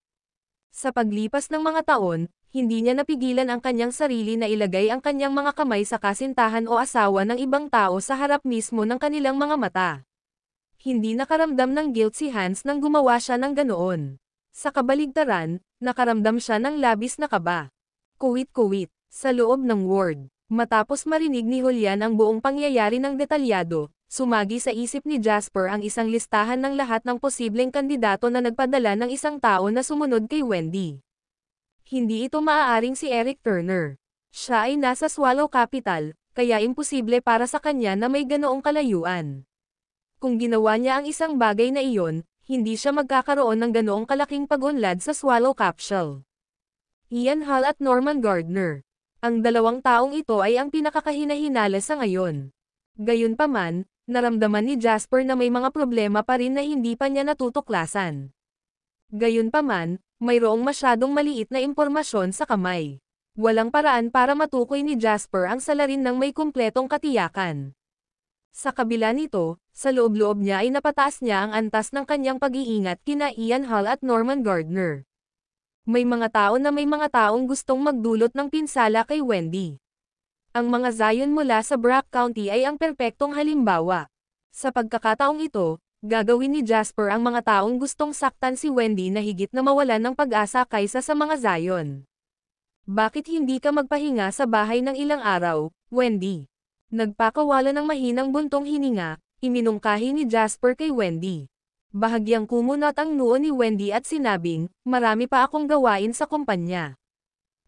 Sa paglipas ng mga taon, hindi niya napigilan ang kanyang sarili na ilagay ang kanyang mga kamay sa kasintahan o asawa ng ibang tao sa harap mismo ng kanilang mga mata. Hindi nakaramdam ng guilt si Hans nang gumawa siya ng ganoon. Sa kabaligtaran, nakaramdam siya ng labis na kaba. Kuwit-kuwit, sa loob ng ward. Matapos marinig ni Julian ang buong pangyayari ng detalyado, sumagi sa isip ni Jasper ang isang listahan ng lahat ng posibleng kandidato na nagpadala ng isang tao na sumunod kay Wendy. Hindi ito maaaring si Eric Turner. Siya ay nasa Swallow Capital, kaya imposible para sa kanya na may ganoong kalayuan. Kung ginawa niya ang isang bagay na iyon, hindi siya magkakaroon ng ganoong kalaking pag-unlad sa Swallow Capsule. Ian Hall at Norman Gardner. Ang dalawang taong ito ay ang pinakakahina-hinala sa ngayon. Gayunpaman, naramdaman ni Jasper na may mga problema pa rin na hindi pa niya natutuklasan. Gayunpaman, mayroong masyadong maliit na impormasyon sa kamay. Walang paraan para matukoy ni Jasper ang salarin ng may kumpletong katiyakan. Sa kabila nito, sa loob-loob niya ay napataas niya ang antas ng kanyang pag-iingat kina Ian Hall at Norman Gardner. May mga tao na may mga taong gustong magdulot ng pinsala kay Wendy. Ang mga Zion mula sa Brock County ay ang perpektong halimbawa. Sa pagkakataong ito, gagawin ni Jasper ang mga taong gustong saktan si Wendy na higit na mawalan ng pag-asa kaysa sa mga Zion. Bakit hindi ka magpahinga sa bahay ng ilang araw, Wendy? Nagpakawala ng mahinang buntong hininga, iminungkahi ni Jasper kay Wendy. Bahagyang kumunot ang noo ni Wendy at sinabing, marami pa akong gawain sa kumpanya.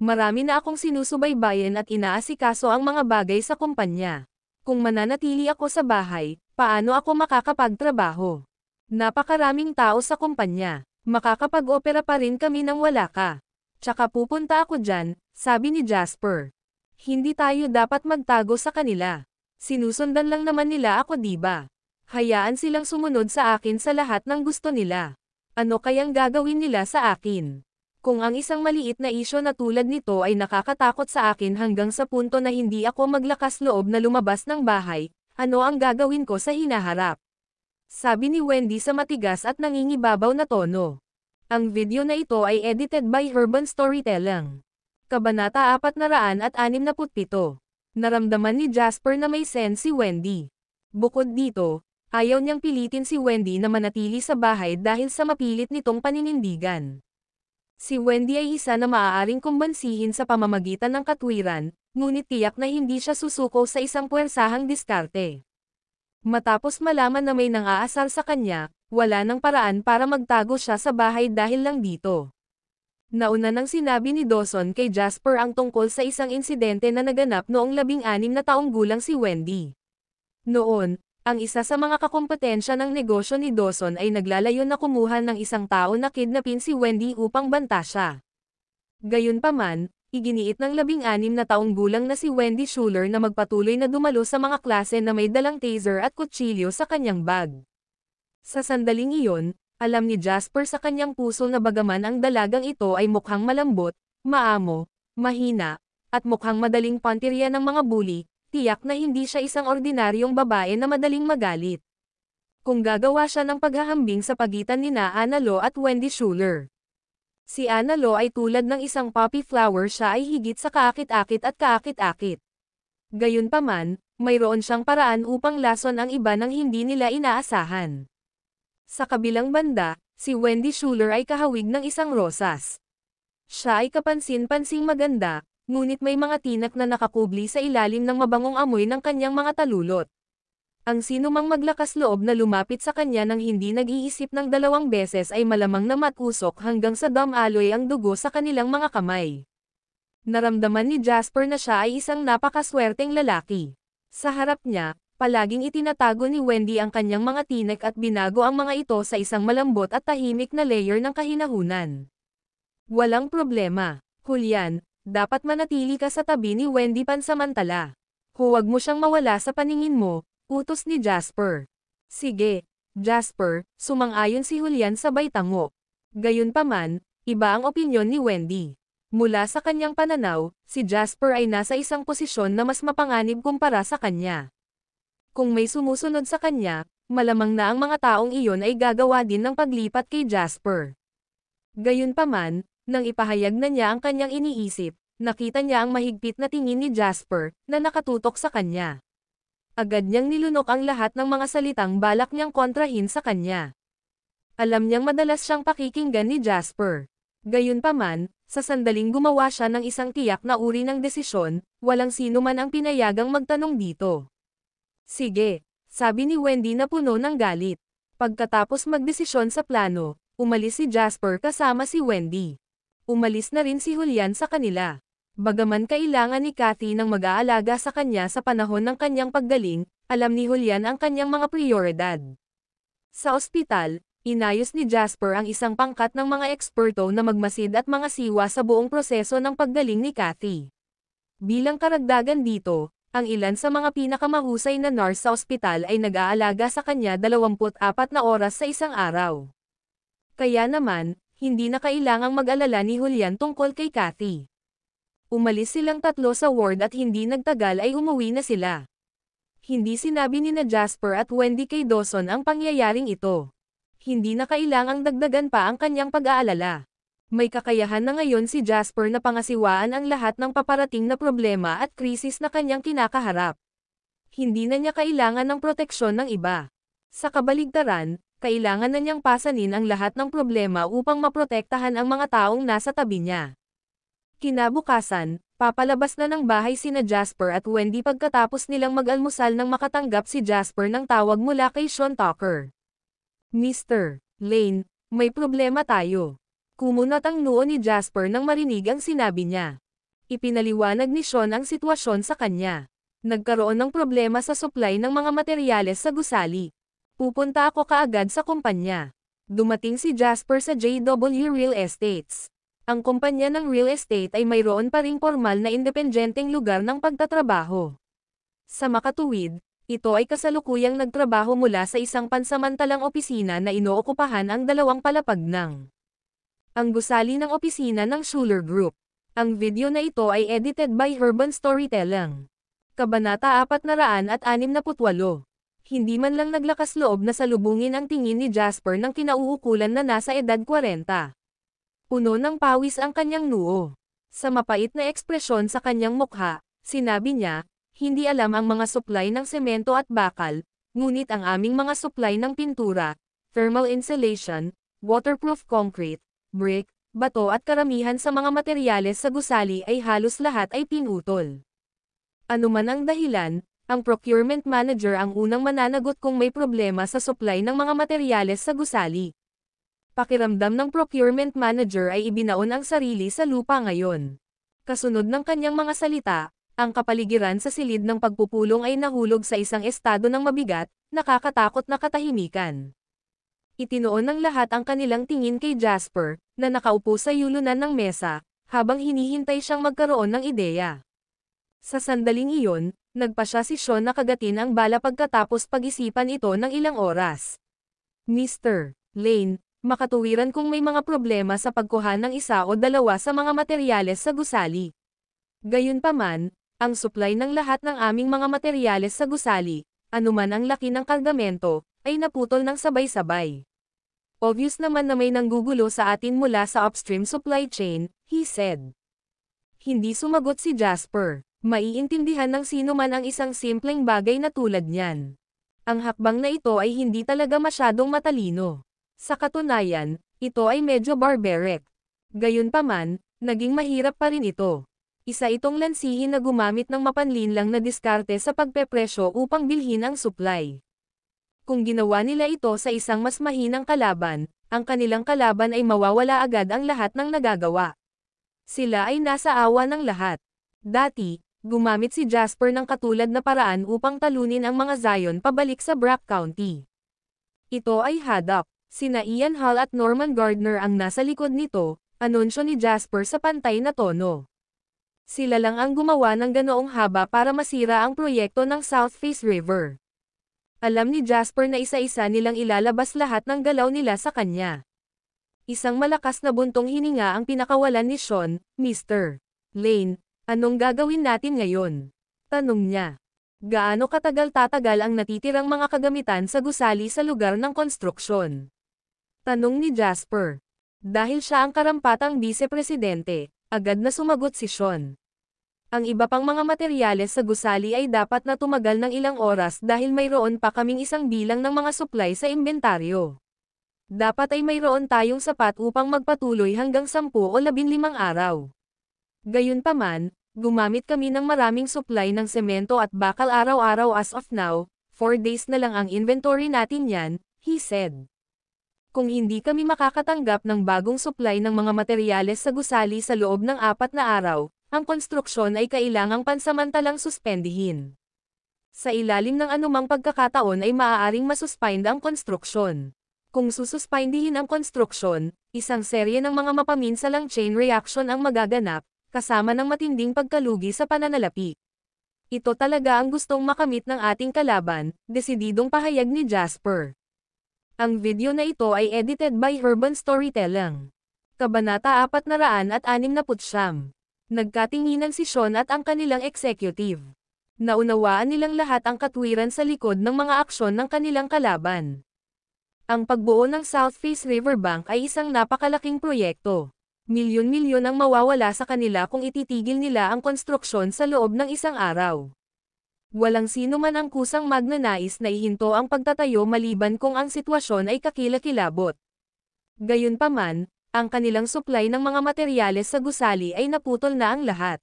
Marami na akong sinusubaybayan at inaasikaso ang mga bagay sa kumpanya. Kung mananatili ako sa bahay, paano ako makakapagtrabaho? Napakaraming tao sa kumpanya. Makakapag-opera pa rin kami nang wala ka. Tsaka pupunta ako dyan, sabi ni Jasper. Hindi tayo dapat magtago sa kanila. Sinusundan lang naman nila ako, diba? Hayaan silang sumunod sa akin sa lahat ng gusto nila. Ano kayang gagawin nila sa akin? Kung ang isang maliit na isyo na tulad nito ay nakakatakot sa akin hanggang sa punto na hindi ako maglakas loob na lumabas ng bahay, ano ang gagawin ko sa hinaharap? Sabi ni Wendy sa matigas at nangingibabaw na tono. Ang video na ito ay edited by Urban Storytelling. Kabanata 467. Naramdaman ni Jasper na may sense si Wendy. Bukod dito, ayaw niyang pilitin si Wendy na manatili sa bahay dahil sa mapilit nitong paninindigan. Si Wendy ay isa na maaaring kumbansihin sa pamamagitan ng katwiran, ngunit tiyak na hindi siya susuko sa isang puwersahang diskarte. Matapos malaman na may nang-aasar sa kanya, wala nang paraan para magtago siya sa bahay dahil lang dito. Nauna nang sinabi ni Dawson kay Jasper ang tungkol sa isang insidente na naganap noong 16 na taong gulang si Wendy. Noon, ang isa sa mga kakompetensya ng negosyo ni Dawson ay naglalayon na kumuha ng isang tao na kidnapin si Wendy upang banta siya. Gayunpaman, iginiit ng 16 na taong gulang na si Wendy Schuler na magpatuloy na dumalo sa mga klase na may dalang taser at kutsilyo sa kanyang bag. Sa sandaling iyon, alam ni Jasper sa kanyang puso na bagaman ang dalagang ito ay mukhang malambot, maamo, mahina, at mukhang madaling pantirya ng mga bully, tiyak na hindi siya isang ordinaryong babae na madaling magalit. Kung gagawa siya ng paghahambing sa pagitan nina Anna Lo at Wendy Schuler. Si Anna Lo ay tulad ng isang poppy flower, siya ay higit sa kaakit-akit at kaakit-akit. Gayunpaman, mayroon siyang paraan upang lason ang iba nang hindi nila inaasahan. Sa kabilang banda, si Wendy Schuler ay kahawig ng isang rosas. Siya ay kapansin-pansing maganda, ngunit may mga tinak na nakakubli sa ilalim ng mabangong amoy ng kanyang mga talulot. Ang sinumang maglakas loob na lumapit sa kanya nang hindi nag-iisip ng 2 beses ay malamang na matusok hanggang sa damaloy ang dugo sa kanilang mga kamay. Naramdaman ni Jasper na siya ay isang napakaswerteng lalaki. Sa harap niya, palaging itinatago ni Wendy ang kanyang mga tinik at binago ang mga ito sa isang malambot at tahimik na layer ng kahinahunan. Walang problema, Julian. Dapat manatili ka sa tabi ni Wendy pansamantala. Huwag mo siyang mawala sa paningin mo, utos ni Jasper. Sige, Jasper, sumang-ayon si Julian sabay tango. Gayunpaman, iba ang opinyon ni Wendy. Mula sa kanyang pananaw, si Jasper ay nasa isang posisyon na mas mapanganib kumpara sa kanya. Kung may sumusunod sa kanya, malamang na ang mga taong iyon ay gagawa din ng paglipat kay Jasper. Gayunpaman, nang ipahayag na niya ang kanyang iniisip, nakita niya ang mahigpit na tingin ni Jasper, na nakatutok sa kanya. Agad niyang nilunok ang lahat ng mga salitang balak niyang kontrahin sa kanya. Alam niyang madalas siyang pakikinggan ni Jasper. Gayunpaman, sa sandaling gumawa siya ng isang tiyak na uri ng desisyon, walang sino man ang pinayagang magtanong dito. Sige, sabi ni Wendy na puno ng galit. Pagkatapos magdesisyon sa plano, umalis si Jasper kasama si Wendy. Umalis na rin si Julian sa kanila. Bagaman kailangan ni Kathy ng mag-aalaga sa kanya sa panahon ng kanyang paggaling, alam ni Julian ang kanyang mga prioridad. Sa ospital, inayos ni Jasper ang isang pangkat ng mga eksperto na magmasid at mga siwa sa buong proseso ng paggaling ni Kathy. Bilang karagdagan dito, ang ilan sa mga pinakamahusay na nurse sa ospital ay nag-aalaga sa kanya 24 na oras sa isang araw. Kaya naman, hindi na kailangang mag-alala ni Julian tungkol kay Kathy. Umalis silang tatlo sa ward at hindi nagtagal ay umuwi na sila. Hindi sinabi ni na Jasper at Wendy kay Dawson ang pangyayaring ito. Hindi na kailangang dagdagan pa ang kanyang pag-aalala. May kakayahan na ngayon si Jasper na pangasiwaan ang lahat ng paparating na problema at krisis na kanyang kinakaharap. Hindi na niya kailangan ng proteksyon ng iba. Sa kabaligtaran, kailangan na niyang pasanin ang lahat ng problema upang maprotektahan ang mga taong nasa tabi niya. Kinabukasan, papalabas na ng bahay sina Jasper at Wendy pagkatapos nilang mag-almusal nang makatanggap si Jasper ng tawag mula kay Sean Tucker. Mr. Lane, may problema tayo. Kumunat ang noo ni Jasper nang marinig ang sinabi niya. Ipinaliwanag ni Sean ang sitwasyon sa kanya. Nagkaroon ng problema sa supply ng mga materyales sa gusali. Pupunta ako kaagad sa kumpanya. Dumating si Jasper sa JW Real Estates. Ang kumpanya ng real estate ay mayroon pa ring formal na independenteng lugar ng pagtatrabaho. Sa makatuwid, ito ay kasalukuyang nagtrabaho mula sa isang pansamantalang opisina na inookupahan ang dalawang palapag ng ang gusali ng opisina ng Schuler Group. Ang video na ito ay edited by Urban Storytelling. Kabanata 468. Hindi man lang naglakas loob na salubungin ang tingin ni Jasper ng kinauukulan na nasa edad 40. Puno ng pawis ang kanyang noo. Sa mapait na ekspresyon sa kanyang mukha, sinabi niya, hindi alam ang mga supply ng semento at bakal, ngunit ang aming mga supply ng pintura, thermal insulation, waterproof concrete, brick, bato at karamihan sa mga materyales sa gusali ay halos lahat ay pinutol. Ano man ang dahilan, ang procurement manager ang unang mananagot kung may problema sa supply ng mga materyales sa gusali. Pakiramdam ng procurement manager ay ibinaon ang sarili sa lupa ngayon. Kasunod ng kanyang mga salita, ang kapaligiran sa silid ng pagpupulong ay nahulog sa isang estado ng mabigat, nakakatakot na katahimikan. Itinoon ng lahat ang kanilang tingin kay Jasper, na nakaupo sa yulunan ng mesa, habang hinihintay siyang magkaroon ng ideya. Sa sandaling iyon, nagpa siya si Sean na kagatin ang bala pagkatapos pag-isipan ito ng ilang oras. Mr. Lane, makatuwiran kung may mga problema sa pagkuha ng isa o dalawa sa mga materyales sa gusali. Gayunpaman, ang supply ng lahat ng aming mga materyales sa gusali, anuman ang laki ng kargamento, ay naputol ng sabay-sabay. Obvious naman na may nanggugulo sa atin mula sa upstream supply chain, he said. Hindi sumagot si Jasper. Maiintindihan ng sino man ang isang simpleng bagay na tulad niyan. Ang hakbang na ito ay hindi talaga masyadong matalino. Sa katunayan, ito ay medyo barbaric. Gayunpaman, naging mahirap pa rin ito. Isa itong lansihin na gumamit ng mapanlinlang na diskarte sa pagpepresyo upang bilhin ang supply. Kung ginawa nila ito sa isang mas mahinang kalaban, ang kanilang kalaban ay mawawala agad ang lahat ng nagagawa. Sila ay nasa awa ng lahat. Dati, gumamit si Jasper ng katulad na paraan upang talunin ang mga Zion pabalik sa Brack County. Ito ay hadap. Sina Ian Hall at Norman Gardner ang nasa likod nito, anunsyo ni Jasper sa pantay na tono. Sila lang ang gumawa ng ganoong haba para masira ang proyekto ng South Face River. Alam ni Jasper na isa-isa nilang ilalabas lahat ng galaw nila sa kanya. Isang malakas na buntong hininga ang pinakawalan ni Sean. Mr. Lane, anong gagawin natin ngayon? Tanong niya. Gaano katagal tatagal ang natitirang mga kagamitan sa gusali sa lugar ng konstruksyon? Tanong ni Jasper. Dahil siya ang karampatang vice-presidente, agad na sumagot si Sean. Ang iba pang mga materyales sa gusali ay dapat na tumagal ng ilang oras dahil mayroon pa kaming isang bilang ng mga supply sa inventaryo. Dapat ay mayroon tayong sapat upang magpatuloy hanggang 10 o 15 araw. Gayunpaman, gumamit kami ng maraming supply ng semento at bakal araw-araw as of now, 4 days na lang ang inventory natin yan, he said. Kung hindi kami makakatanggap ng bagong supply ng mga materyales sa gusali sa loob ng 4 na araw, ang konstruksyon ay kailangang pansamantalang suspendihin. Sa ilalim ng anumang pagkakataon ay maaaring masuspend ang konstruksyon. Kung sususpindihin ang konstruksyon, isang serye ng mga mapaminsalang chain reaction ang magaganap, kasama ng matinding pagkalugi sa pananalapi. Ito talaga ang gustong makamit ng ating kalaban, desididong pahayag ni Jasper. Ang video na ito ay edited by Urban Storytelling. Kabanata 469. Nagkatinginan si Sean at ang kanilang executive. Naunawaan nilang lahat ang katwiran sa likod ng mga aksyon ng kanilang kalaban. Ang pagbuo ng South Face Riverbank ay isang napakalaking proyekto. Milyon-milyon ang mawawala sa kanila kung ititigil nila ang konstruksyon sa loob ng isang araw. Walang sino man ang kusang magnanais na ihinto ang pagtatayo maliban kung ang sitwasyon ay kakilakilabot. Gayunpaman, ang kanilang supply ng mga materyales sa gusali ay naputol na ang lahat.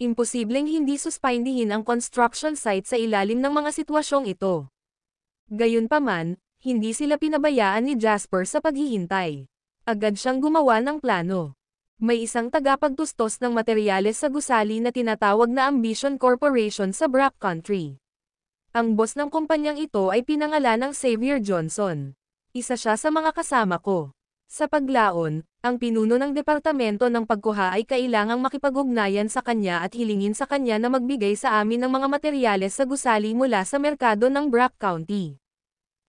Imposibleng hindi suspindihin ang construction site sa ilalim ng mga sitwasyong ito. Gayunpaman, hindi sila pinabayaan ni Jasper sa paghihintay. Agad siyang gumawa ng plano. May isang tagapagtustos ng materyales sa gusali na tinatawag na Ambition Corporation sa Brack Country. Ang boss ng kumpanyang ito ay pinangalan ng Xavier Johnson. Isa siya sa mga kasama ko. Sa paglaon, ang pinuno ng departamento ng pagkuha ay kailangang makipag-ugnayan sa kanya at hilingin sa kanya na magbigay sa amin ng mga materyales sa gusali mula sa merkado ng Brack County.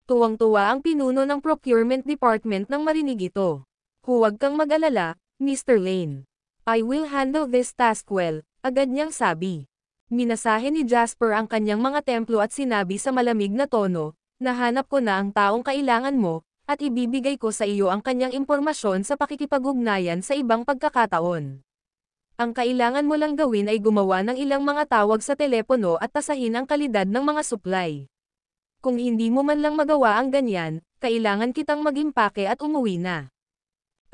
Tuwang-tuwa ang pinuno ng procurement department nang marinig ito. Huwag kang mag-alala, Mr. Lane. I will handle this task well, agad niyang sabi. Minasahe ni Jasper ang kanyang mga templo at sinabi sa malamig na tono, nahanap ko na ang taong kailangan mo, at ibibigay ko sa iyo ang kanyang impormasyon sa pakikipag-ugnayan sa ibang pagkakataon. Ang kailangan mo lang gawin ay gumawa ng ilang mga tawag sa telepono at tasahin ang kalidad ng mga supply. Kung hindi mo man lang magawa ang ganyan, kailangan kitang mag-impake at umuwi na.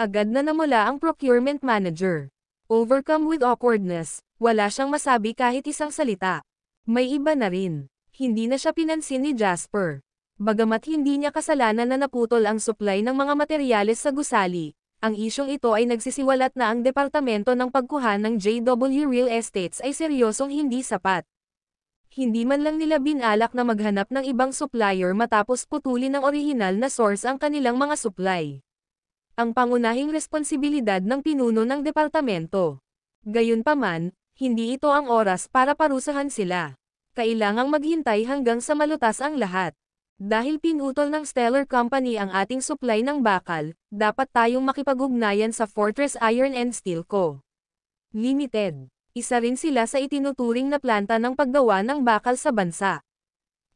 Agad na namula ang procurement manager. Overcome with awkwardness, wala siyang masabi kahit isang salita. May iba na rin. Hindi na siya pinansin ni Jasper. Bagamat hindi niya kasalanan na naputol ang supply ng mga materyales sa gusali, ang isyong ito ay nagsisiwalat na ang departamento ng pagkuha ng JW Real Estates ay seryosong hindi sapat. Hindi man lang nila binalak na maghanap ng ibang supplier matapos putulin ng orihinal na source ang kanilang mga supply. Ang pangunahing responsibilidad ng pinuno ng departamento. Gayunpaman, hindi ito ang oras para parusahan sila. Kailangang maghintay hanggang sa malutas ang lahat. Dahil pinutol ng Stellar Company ang ating supply ng bakal, dapat tayong makipag-ugnayan sa Fortress Iron and Steel Co. Limited. Isa rin sila sa itinuturing na planta ng paggawa ng bakal sa bansa.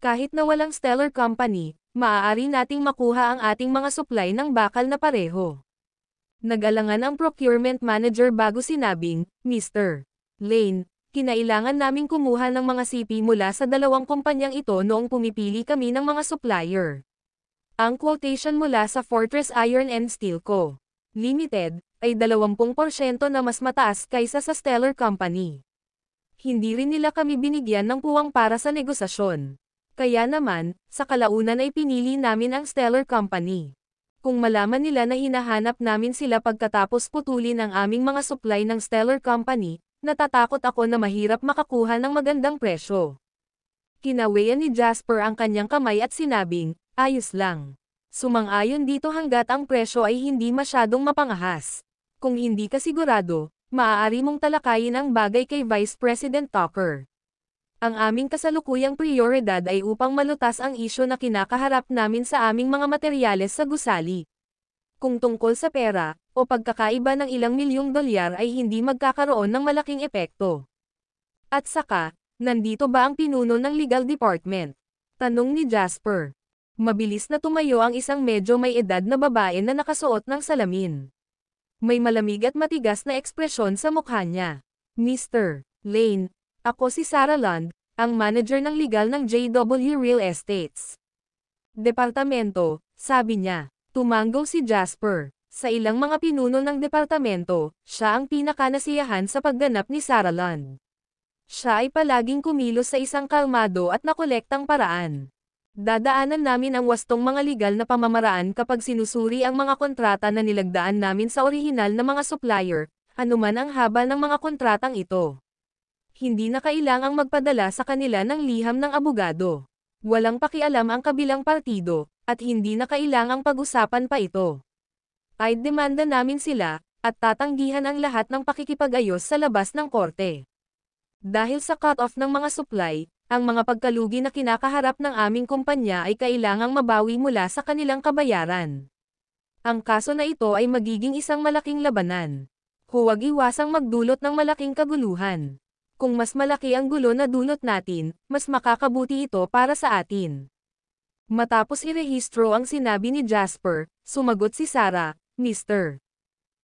Kahit na walang Stellar Company, maaari nating makuha ang ating mga supply ng bakal na pareho. Nag-alangan ang procurement manager bago sinabing, Mr. Lane, kinailangan naming kumuha ng mga CP mula sa dalawang kumpanyang ito noong pumipili kami ng mga supplier. Ang quotation mula sa Fortress Iron and Steel Co. Limited, ay 20% na mas mataas kaysa sa Stellar Company. Hindi rin nila kami binigyan ng puwang para sa negosasyon. Kaya naman, sa kalaunan ay pinili namin ang Stellar Company. Kung malaman nila na hinahanap namin sila pagkatapos putulin ang aming mga supply ng Stellar Company, natatakot ako na mahirap makakuha ng magandang presyo. Kinawayan ni Jasper ang kanyang kamay at sinabing, ayos lang. Sumang-ayon dito hanggat ang presyo ay hindi masyadong mapangahas. Kung hindi ka sigurado, Maaari mong talakayin ang bagay kay Vice President Tucker. Ang aming kasalukuyang prioridad ay upang malutas ang isyu na kinakaharap namin sa aming mga materyales sa gusali. Kung tungkol sa pera, o pagkakaiba ng ilang milyong dolyar ay hindi magkakaroon ng malaking epekto. At saka, nandito ba ang pinuno ng Legal Department? Tanong ni Jasper. Mabilis na tumayo ang isang medyo may edad na babae na nakasuot ng salamin. May malamig at matigas na ekspresyon sa mukha niya. Mr. Lane, ako si Sarah Lund, ang manager ng legal ng JW Real Estates Departamento, sabi niya. Tumanggo si Jasper. Sa ilang mga pinuno ng departamento, siya ang pinakanasiyahan sa pagganap ni Sarah Lund. Siya ay palaging kumilos sa isang kalmado at nakolektang paraan. Dadaanan namin ang wastong mga legal na pamamaraan kapag sinusuri ang mga kontrata na nilagdaan namin sa orihinal na mga supplier, anuman ang haba ng mga kontratang ito. Hindi na kailangang magpadala sa kanila ng liham ng abogado. Walang pakialam ang kabilang partido, at hindi na kailangang pag-usapan pa ito. Ay demanda namin sila, at tatanggihan ang lahat ng pakikipag-ayos sa labas ng korte. Dahil sa cut-off ng mga supply, ang mga pagkalugi na kinakaharap ng aming kumpanya ay kailangang mabawi mula sa kanilang kabayaran. Ang kaso na ito ay magiging isang malaking labanan. Huwag iwasang magdulot ng malaking kaguluhan. Kung mas malaki ang gulo na dulot natin, mas makakabuti ito para sa atin. Matapos irehistro ang sinabi ni Jasper, sumagot si Sarah, Mr.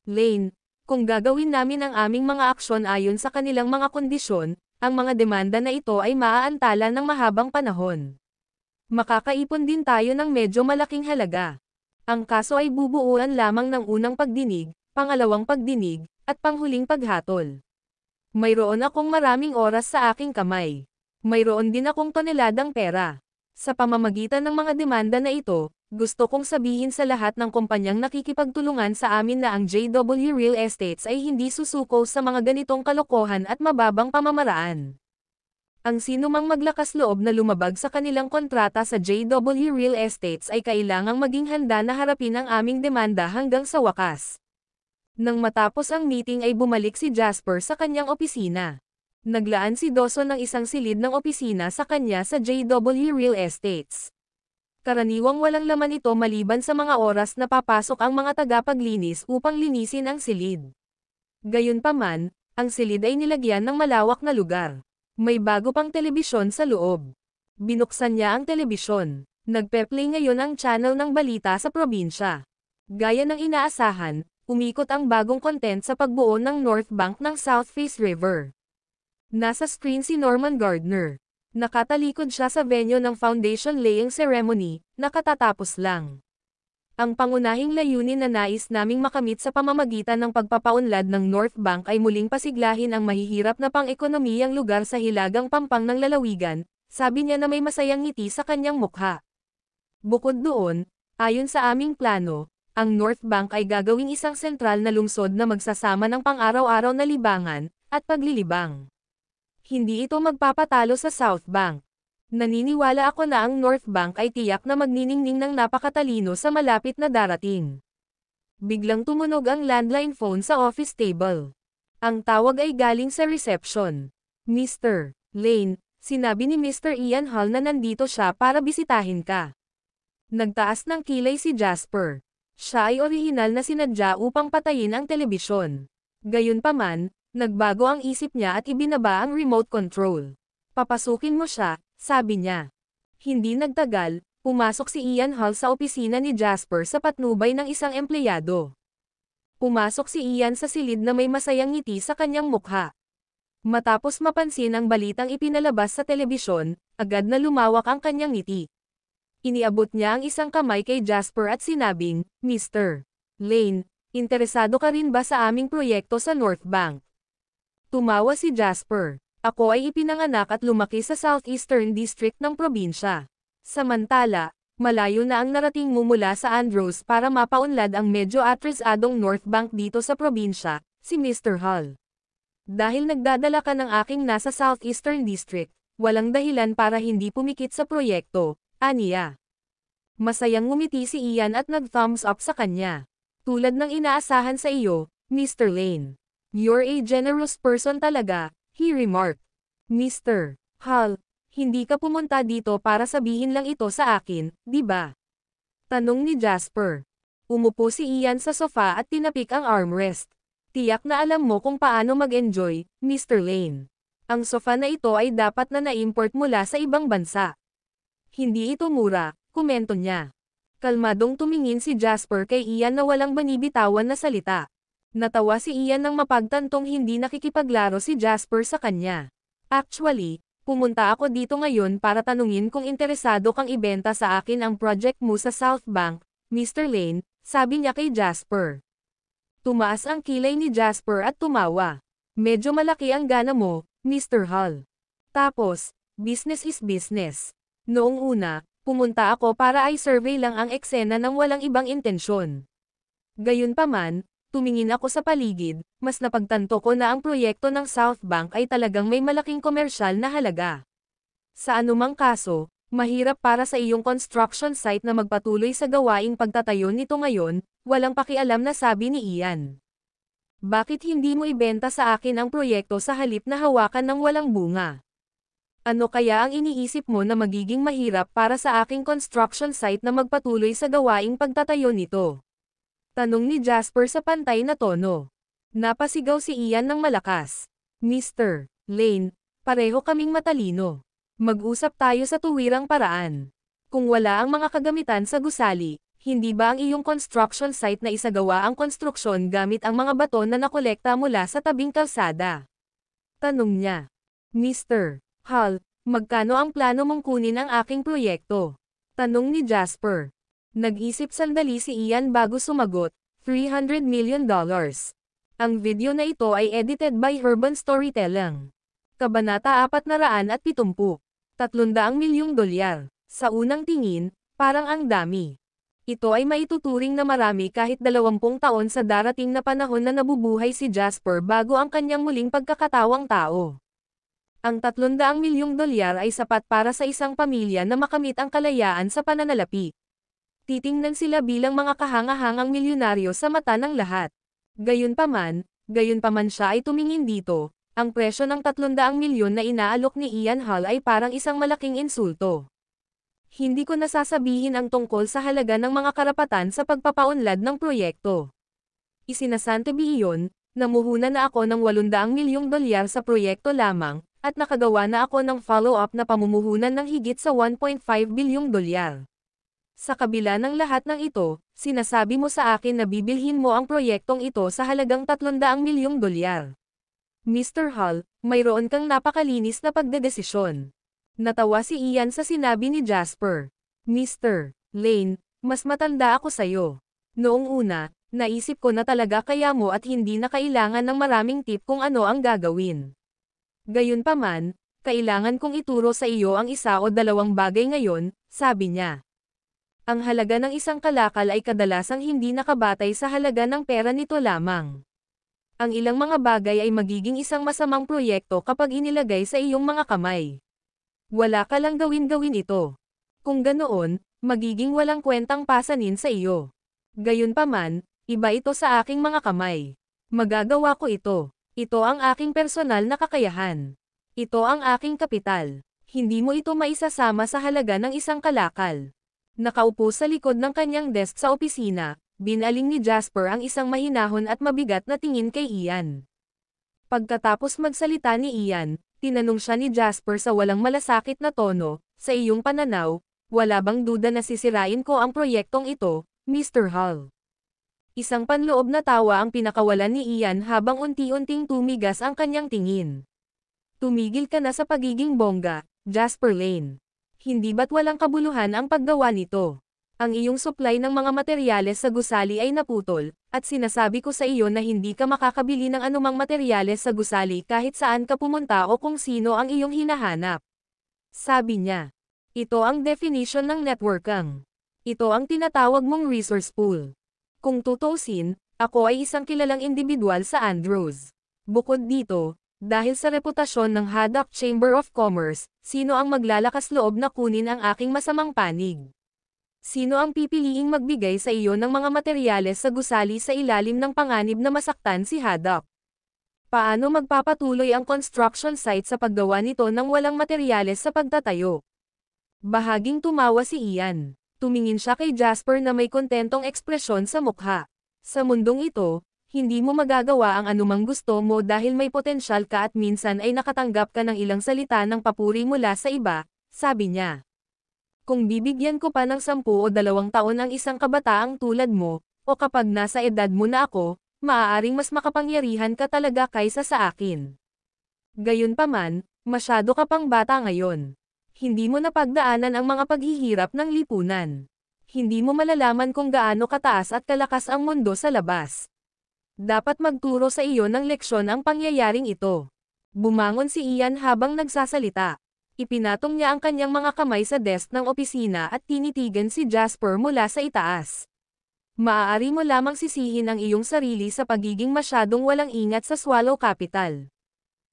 Lane, kung gagawin namin ang aming mga aksyon ayon sa kanilang mga kondisyon, ang mga demanda na ito ay maaantala ng mahabang panahon. Makakaipon din tayo ng medyo malaking halaga. Ang kaso ay bubuuan lamang ng unang pagdinig, pangalawang pagdinig, at panghuling paghatol. Mayroon akong maraming oras sa aking kamay. Mayroon din akong toneladang pera. Sa pamamagitan ng mga demanda na ito, gusto kong sabihin sa lahat ng kumpanyang nakikipagtulungan sa amin na ang JW Real Estates ay hindi susuko sa mga ganitong kalokohan at mababang pamamaraan. Ang sinumang maglakas loob na lumabag sa kanilang kontrata sa JW Real Estates ay kailangang maging handa na harapin ang aming demanda hanggang sa wakas. Nang matapos ang meeting ay bumalik si Jasper sa kanyang opisina. Naglaan si Dawson ng isang silid ng opisina sa kanya sa JW Real Estates. Karaniwang walang laman ito maliban sa mga oras na papasok ang mga tagapaglinis upang linisin ang silid. Gayunpaman, ang silid ay nilagyan ng malawak na lugar. May bago pang telebisyon sa loob. Binuksan niya ang telebisyon. Nagpe-play ngayon ang channel ng balita sa probinsya. Gaya ng inaasahan, umikot ang bagong content sa pagbuo ng North Bank ng South Face River. Nasa screen si Norman Gardner. Nakatalikod siya sa venue ng foundation laying ceremony, nakatatapos lang. Ang pangunahing layunin na nais naming makamit sa pamamagitan ng pagpapaunlad ng North Bank ay muling pasiglahin ang mahihirap na pang-ekonomiyang lugar sa hilagang pampang ng lalawigan, sabi niya na may masayang ngiti sa kanyang mukha. Bukod doon, ayon sa aming plano, ang North Bank ay gagawing isang sentral na lungsod na magsasama ng pang-araw-araw na libangan, at paglilibang. Hindi ito magpapatalo sa South Bank. Naniniwala ako na ang North Bank ay tiyak na magniningning ng napakatalino sa malapit na darating. Biglang tumunog ang landline phone sa office table. Ang tawag ay galing sa reception. Mr. Lane, sinabi ni Mr. Ian Hall na nandito siya para bisitahin ka. Nagtaas ng kilay si Jasper. Siya ay orihinal na sinadya upang patayin ang telebisyon. Gayunpaman, nagbago ang isip niya at ibinaba ang remote control. Papasukin mo siya, sabi niya. Hindi nagtagal, pumasok si Ian Hall sa opisina ni Jasper sa patnubay ng isang empleyado. Pumasok si Ian sa silid na may masayang ngiti sa kanyang mukha. Matapos mapansin ang balitang ipinalabas sa telebisyon, agad na lumawak ang kanyang ngiti. Iniabot niya ang isang kamay kay Jasper at sinabing, Mr. Lane, interesado ka rin ba sa aming proyekto sa North Bank? Tumawa si Jasper. Ako ay ipinanganak at lumaki sa Southeastern District ng probinsya. Samantala, malayo na ang narating mo mula sa Andros para mapaunlad ang medyo atrasadong North Bank dito sa probinsya, si Mr. Hall. Dahil nagdadala ka ng aking nasa Southeastern District, walang dahilan para hindi pumikit sa proyekto, aniya. Masayang ngumiti si Ian at nag-thumbs up sa kanya. Tulad ng inaasahan sa iyo, Mr. Lane. You're a generous person talaga, he remarked. Mr. Hall, hindi ka pumunta dito para sabihin lang ito sa akin, di ba? Tanong ni Jasper. Umupo si Ian sa sofa at tinapik ang armrest. Tiyak na alam mo kung paano mag-enjoy, Mr. Lane. Ang sofa na ito ay dapat na na-import mula sa ibang bansa. Hindi ito mura, komento niya. Kalmadong tumingin si Jasper kay Ian na walang banibitawan na salita. Natawa si Ian nang mapagtantong hindi nakikipaglaro si Jasper sa kanya. Actually, pumunta ako dito ngayon para tanungin kung interesado kang ibenta sa akin ang project mo sa South Bank, Mr. Lane, sabi niya kay Jasper. Tumaas ang kilay ni Jasper at tumawa. Medyo malaki ang gana mo, Mr. Hall. Tapos, business is business. Noong una, pumunta ako para ay survey lang ang eksena ng walang ibang intensyon. Gayunpaman, tumingin ako sa paligid, mas napagtanto ko na ang proyekto ng South Bank ay talagang may malaking komersyal na halaga. Sa anumang kaso, mahirap para sa iyong construction site na magpatuloy sa gawaing pagtatayo nito ngayon, walang pakialam na sabi ni Ian. Bakit hindi mo ibenta sa akin ang proyekto sa halip na hawakan ng walang bunga? Ano kaya ang iniisip mo na magiging mahirap para sa aking construction site na magpatuloy sa gawaing pagtatayo nito? Tanong ni Jasper sa pantay na tono. Napasigaw si Ian ng malakas. Mr. Lane, pareho kaming matalino. Mag-usap tayo sa tuwirang paraan. Kung wala ang mga kagamitan sa gusali, hindi ba ang iyong construction site na isagawa ang konstruksyon gamit ang mga bato na nakolekta mula sa tabing kalsada? Tanong niya. Mr. Hall, magkano ang plano mong kunin ang aking proyekto? Tanong ni Jasper. Nag-isip sandali si Ian bago sumagot, $300 million. Ang video na ito ay edited by Urban Storytelling. Kabanata 470. $300 milyong. Sa unang tingin, parang ang dami. Ito ay maituturing na marami kahit 20 taon sa darating na panahon na nabubuhay si Jasper bago ang kanyang muling pagkakatawang tao. Ang $300 milyong ay sapat para sa isang pamilya na makamit ang kalayaan sa pananalapi. Titingnan sila bilang mga kahanga-hangang milyonaryo sa mata ng lahat. Gayunpaman siya ay tumingin dito, ang presyo ng 300 milyon na inaalok ni Ian Hall ay parang isang malaking insulto. Hindi ko nasasabihin ang tungkol sa halaga ng mga karapatan sa pagpapaunlad ng proyekto. Isinasantabi iyon, namuhunan na ako ng $800 milyong sa proyekto lamang, at nakagawa na ako ng follow-up na pamumuhunan ng higit sa $1.5 bilyong. Sa kabila ng lahat ng ito, sinasabi mo sa akin na bibilhin mo ang proyektong ito sa halagang $300 milyong. Mr. Hall, mayroon kang napakalinis na pagdedesisyon. Natawa si Ian sa sinabi ni Jasper. Mr. Lane, mas matanda ako sayo. Noong una, naisip ko na talaga kaya mo at hindi na kailangan ng maraming tip kung ano ang gagawin. Gayunpaman, kailangan kong ituro sa iyo ang isa o dalawang bagay ngayon, sabi niya. Ang halaga ng isang kalakal ay kadalasang hindi nakabatay sa halaga ng pera nito lamang. Ang ilang mga bagay ay magiging isang masamang proyekto kapag inilagay sa iyong mga kamay. Wala ka lang gawin ito. Kung ganoon, magiging walang kwentang pasanin sa iyo. Gayunpaman, iba ito sa aking mga kamay. Magagawa ko ito. Ito ang aking personal na kakayahan. Ito ang aking kapital. Hindi mo ito maisasama sa halaga ng isang kalakal. Nakaupo sa likod ng kanyang desk sa opisina, binaling ni Jasper ang isang mahinahon at mabigat na tingin kay Ian. Pagkatapos magsalita ni Ian, tinanong siya ni Jasper sa walang malasakit na tono, sa iyong pananaw, wala bang duda na sisirain ko ang proyektong ito, Mr. Hall? Isang panloob na tawa ang pinakawalan ni Ian habang unti-unting tumigas ang kanyang tingin. Tumigil ka na sa pagiging bongga, Jasper Lane. Hindi ba't walang kabuluhan ang paggawa nito? Ang iyong supply ng mga materyales sa gusali ay naputol, at sinasabi ko sa iyo na hindi ka makakabili ng anumang materyales sa gusali kahit saan ka pumunta o kung sino ang iyong hinahanap. Sabi niya. Ito ang definition ng networking. Ito ang tinatawag mong resource pool. Kung tutusin, ako ay isang kilalang individual sa Andros. Bukod dito, dahil sa reputasyon ng Haddock Chamber of Commerce, sino ang maglalakas loob na kunin ang aking masamang panig? Sino ang pipiliing magbigay sa iyo ng mga materyales sa gusali sa ilalim ng panganib na masaktan si Haddock? Paano magpapatuloy ang construction site sa paggawa nito nang walang materyales sa pagtatayo? Bahaging tumawa si Ian. Tumingin siya kay Jasper na may kontentong ekspresyon sa mukha. Sa mundong ito, hindi mo magagawa ang anumang gusto mo dahil may potensyal ka at minsan ay nakatanggap ka ng ilang salita ng papuri mula sa iba, sabi niya. Kung bibigyan ko pa ng 10 o 2 taon ang isang kabataang tulad mo, o kapag nasa edad mo na ako, maaaring mas makapangyarihan ka talaga kaysa sa akin. Gayunpaman, masyado ka pang bata ngayon. Hindi mo napagdaanan ang mga paghihirap ng lipunan. Hindi mo malalaman kung gaano kataas at kalakas ang mundo sa labas. Dapat magturo sa iyo ng leksyon ang pangyayaring ito. Bumangon si Ian habang nagsasalita. Ipinatong niya ang kanyang mga kamay sa desk ng opisina at tinitigan si Jasper mula sa itaas. Maaari mo lamang sisihin ang iyong sarili sa pagiging masyadong walang ingat sa Swallow Capital.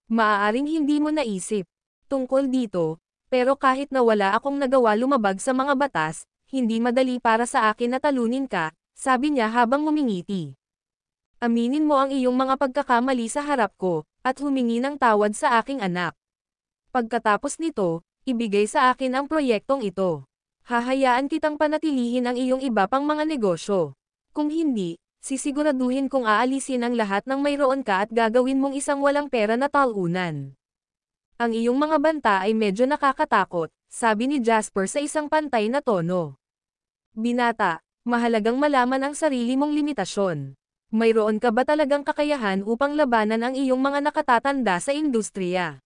Maaaring hindi mo naisip tungkol dito, pero kahit na wala akong nagawa lumabag sa mga batas, hindi madali para sa akin na talunin ka, sabi niya habang ngumingiti. Aminin mo ang iyong mga pagkakamali sa harap ko, at humingi ng tawad sa aking anak. Pagkatapos nito, ibigay sa akin ang proyektong ito. Hahayaan kitang panatilihin ang iyong iba pang mga negosyo. Kung hindi, sisiguraduhin kong aalisin ang lahat ng mayroon ka at gagawin mong isang walang pera na talunan. Ang iyong mga banta ay medyo nakakatakot, sabi ni Jasper sa isang pantay na tono. Binata, mahalagang malaman ang sarili mong limitasyon. Mayroon ka ba talagang kakayahan upang labanan ang iyong mga nakatatanda sa industriya?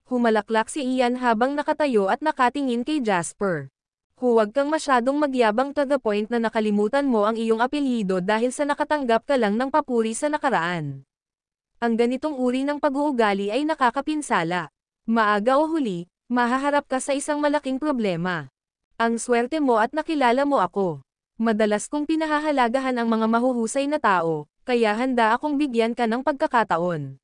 Humalaklak si Ian habang nakatayo at nakatingin kay Jasper. Huwag kang masyadong magyabang to the point na nakalimutan mo ang iyong apelyido dahil sa nakatanggap ka lang ng papuri sa nakaraan. Ang ganitong uri ng pag-uugali ay nakakapinsala. Maaga o huli, mahaharap ka sa isang malaking problema. Ang swerte mo at nakilala mo ako. Madalas kong pinahahalagahan ang mga mahuhusay na tao, kaya handa akong bigyan ka ng pagkakataon.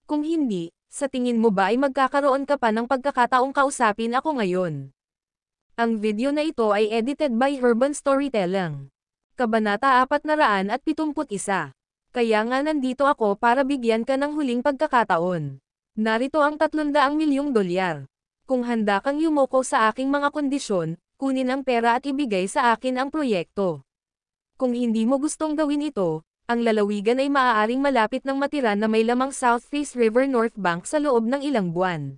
Kung hindi, sa tingin mo ba ay magkakaroon ka pa ng pagkakataong kausapin ako ngayon? Ang video na ito ay edited by Urban Storytelling. Kabanata 471. Kaya nga nandito ako para bigyan ka ng huling pagkakataon. Narito ang 300 milyong dolyar. Kung handa kang yumoko sa aking mga kondisyon, kunin ang pera at ibigay sa akin ang proyekto. Kung hindi mo gustong gawin ito, ang lalawigan ay maaaring malapit ng matira na may lamang South Face River North Bank sa loob ng ilang buwan.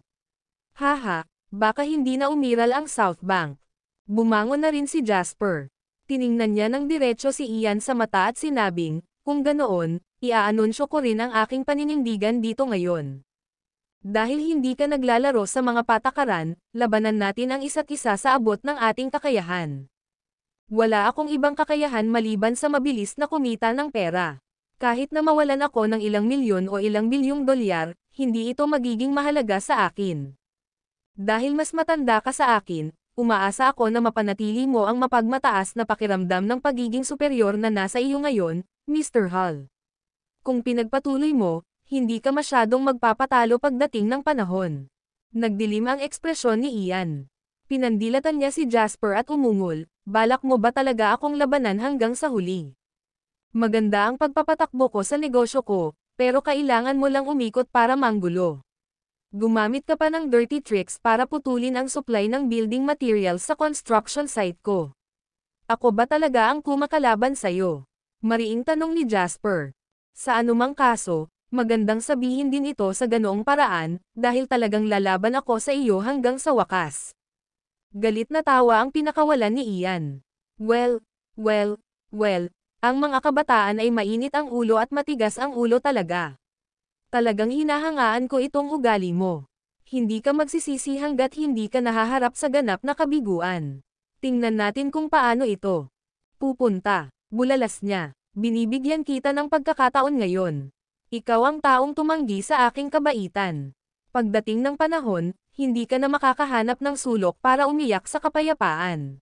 Haha. Baka hindi na umiral ang South Bank. Bumangon na rin si Jasper. Tiningnan niya ng diretso si Ian sa mata at sinabing, kung ganoon, iaanunsyo ko rin ang aking paninindigan dito ngayon. Dahil hindi ka naglalaro sa mga patakaran, labanan natin ang isa't isa sa abot ng ating kakayahan. Wala akong ibang kakayahan maliban sa mabilis na kumita ng pera. Kahit na mawalan ako ng ilang milyon o ilang bilyong dolyar, hindi ito magiging mahalaga sa akin. Dahil mas matanda ka sa akin, umaasa ako na mapanatili mo ang mapagmataas na pakiramdam ng pagiging superior na nasa iyo ngayon, Mr. Hall. Kung pinagpatuloy mo, hindi ka masyadong magpapatalo pagdating ng panahon. Nagdilim ang ekspresyon ni Ian. Pinandilatan niya si Jasper at umungol, balak mo ba talaga akong labanan hanggang sa huli? Maganda ang pagpapatakbo ko sa negosyo ko, pero kailangan mo lang umikot para manggulo. Gumamit ka pa ng dirty tricks para putulin ang supply ng building materials sa construction site ko. Ako ba talaga ang kumakalaban sa'yo? Mariing tanong ni Jasper. Sa anumang kaso, magandang sabihin din ito sa ganoong paraan, dahil talagang lalaban ako sa iyo hanggang sa wakas. Galit na tawa ang pinakawalan ni Ian. Well, ang mga kabataan ay mainit ang ulo at matigas ang ulo talaga. Talagang hinahangaan ko itong ugali mo. Hindi ka magsisisi hanggat hindi ka nahaharap sa ganap na kabiguan. Tingnan natin kung paano ito pupunta. Bulalas niya. Binibigyan kita ng pagkakataon ngayon. Ikaw ang taong tumanggi sa aking kabaitan. Pagdating ng panahon, hindi ka na makakahanap ng sulok para umiyak sa kapayapaan.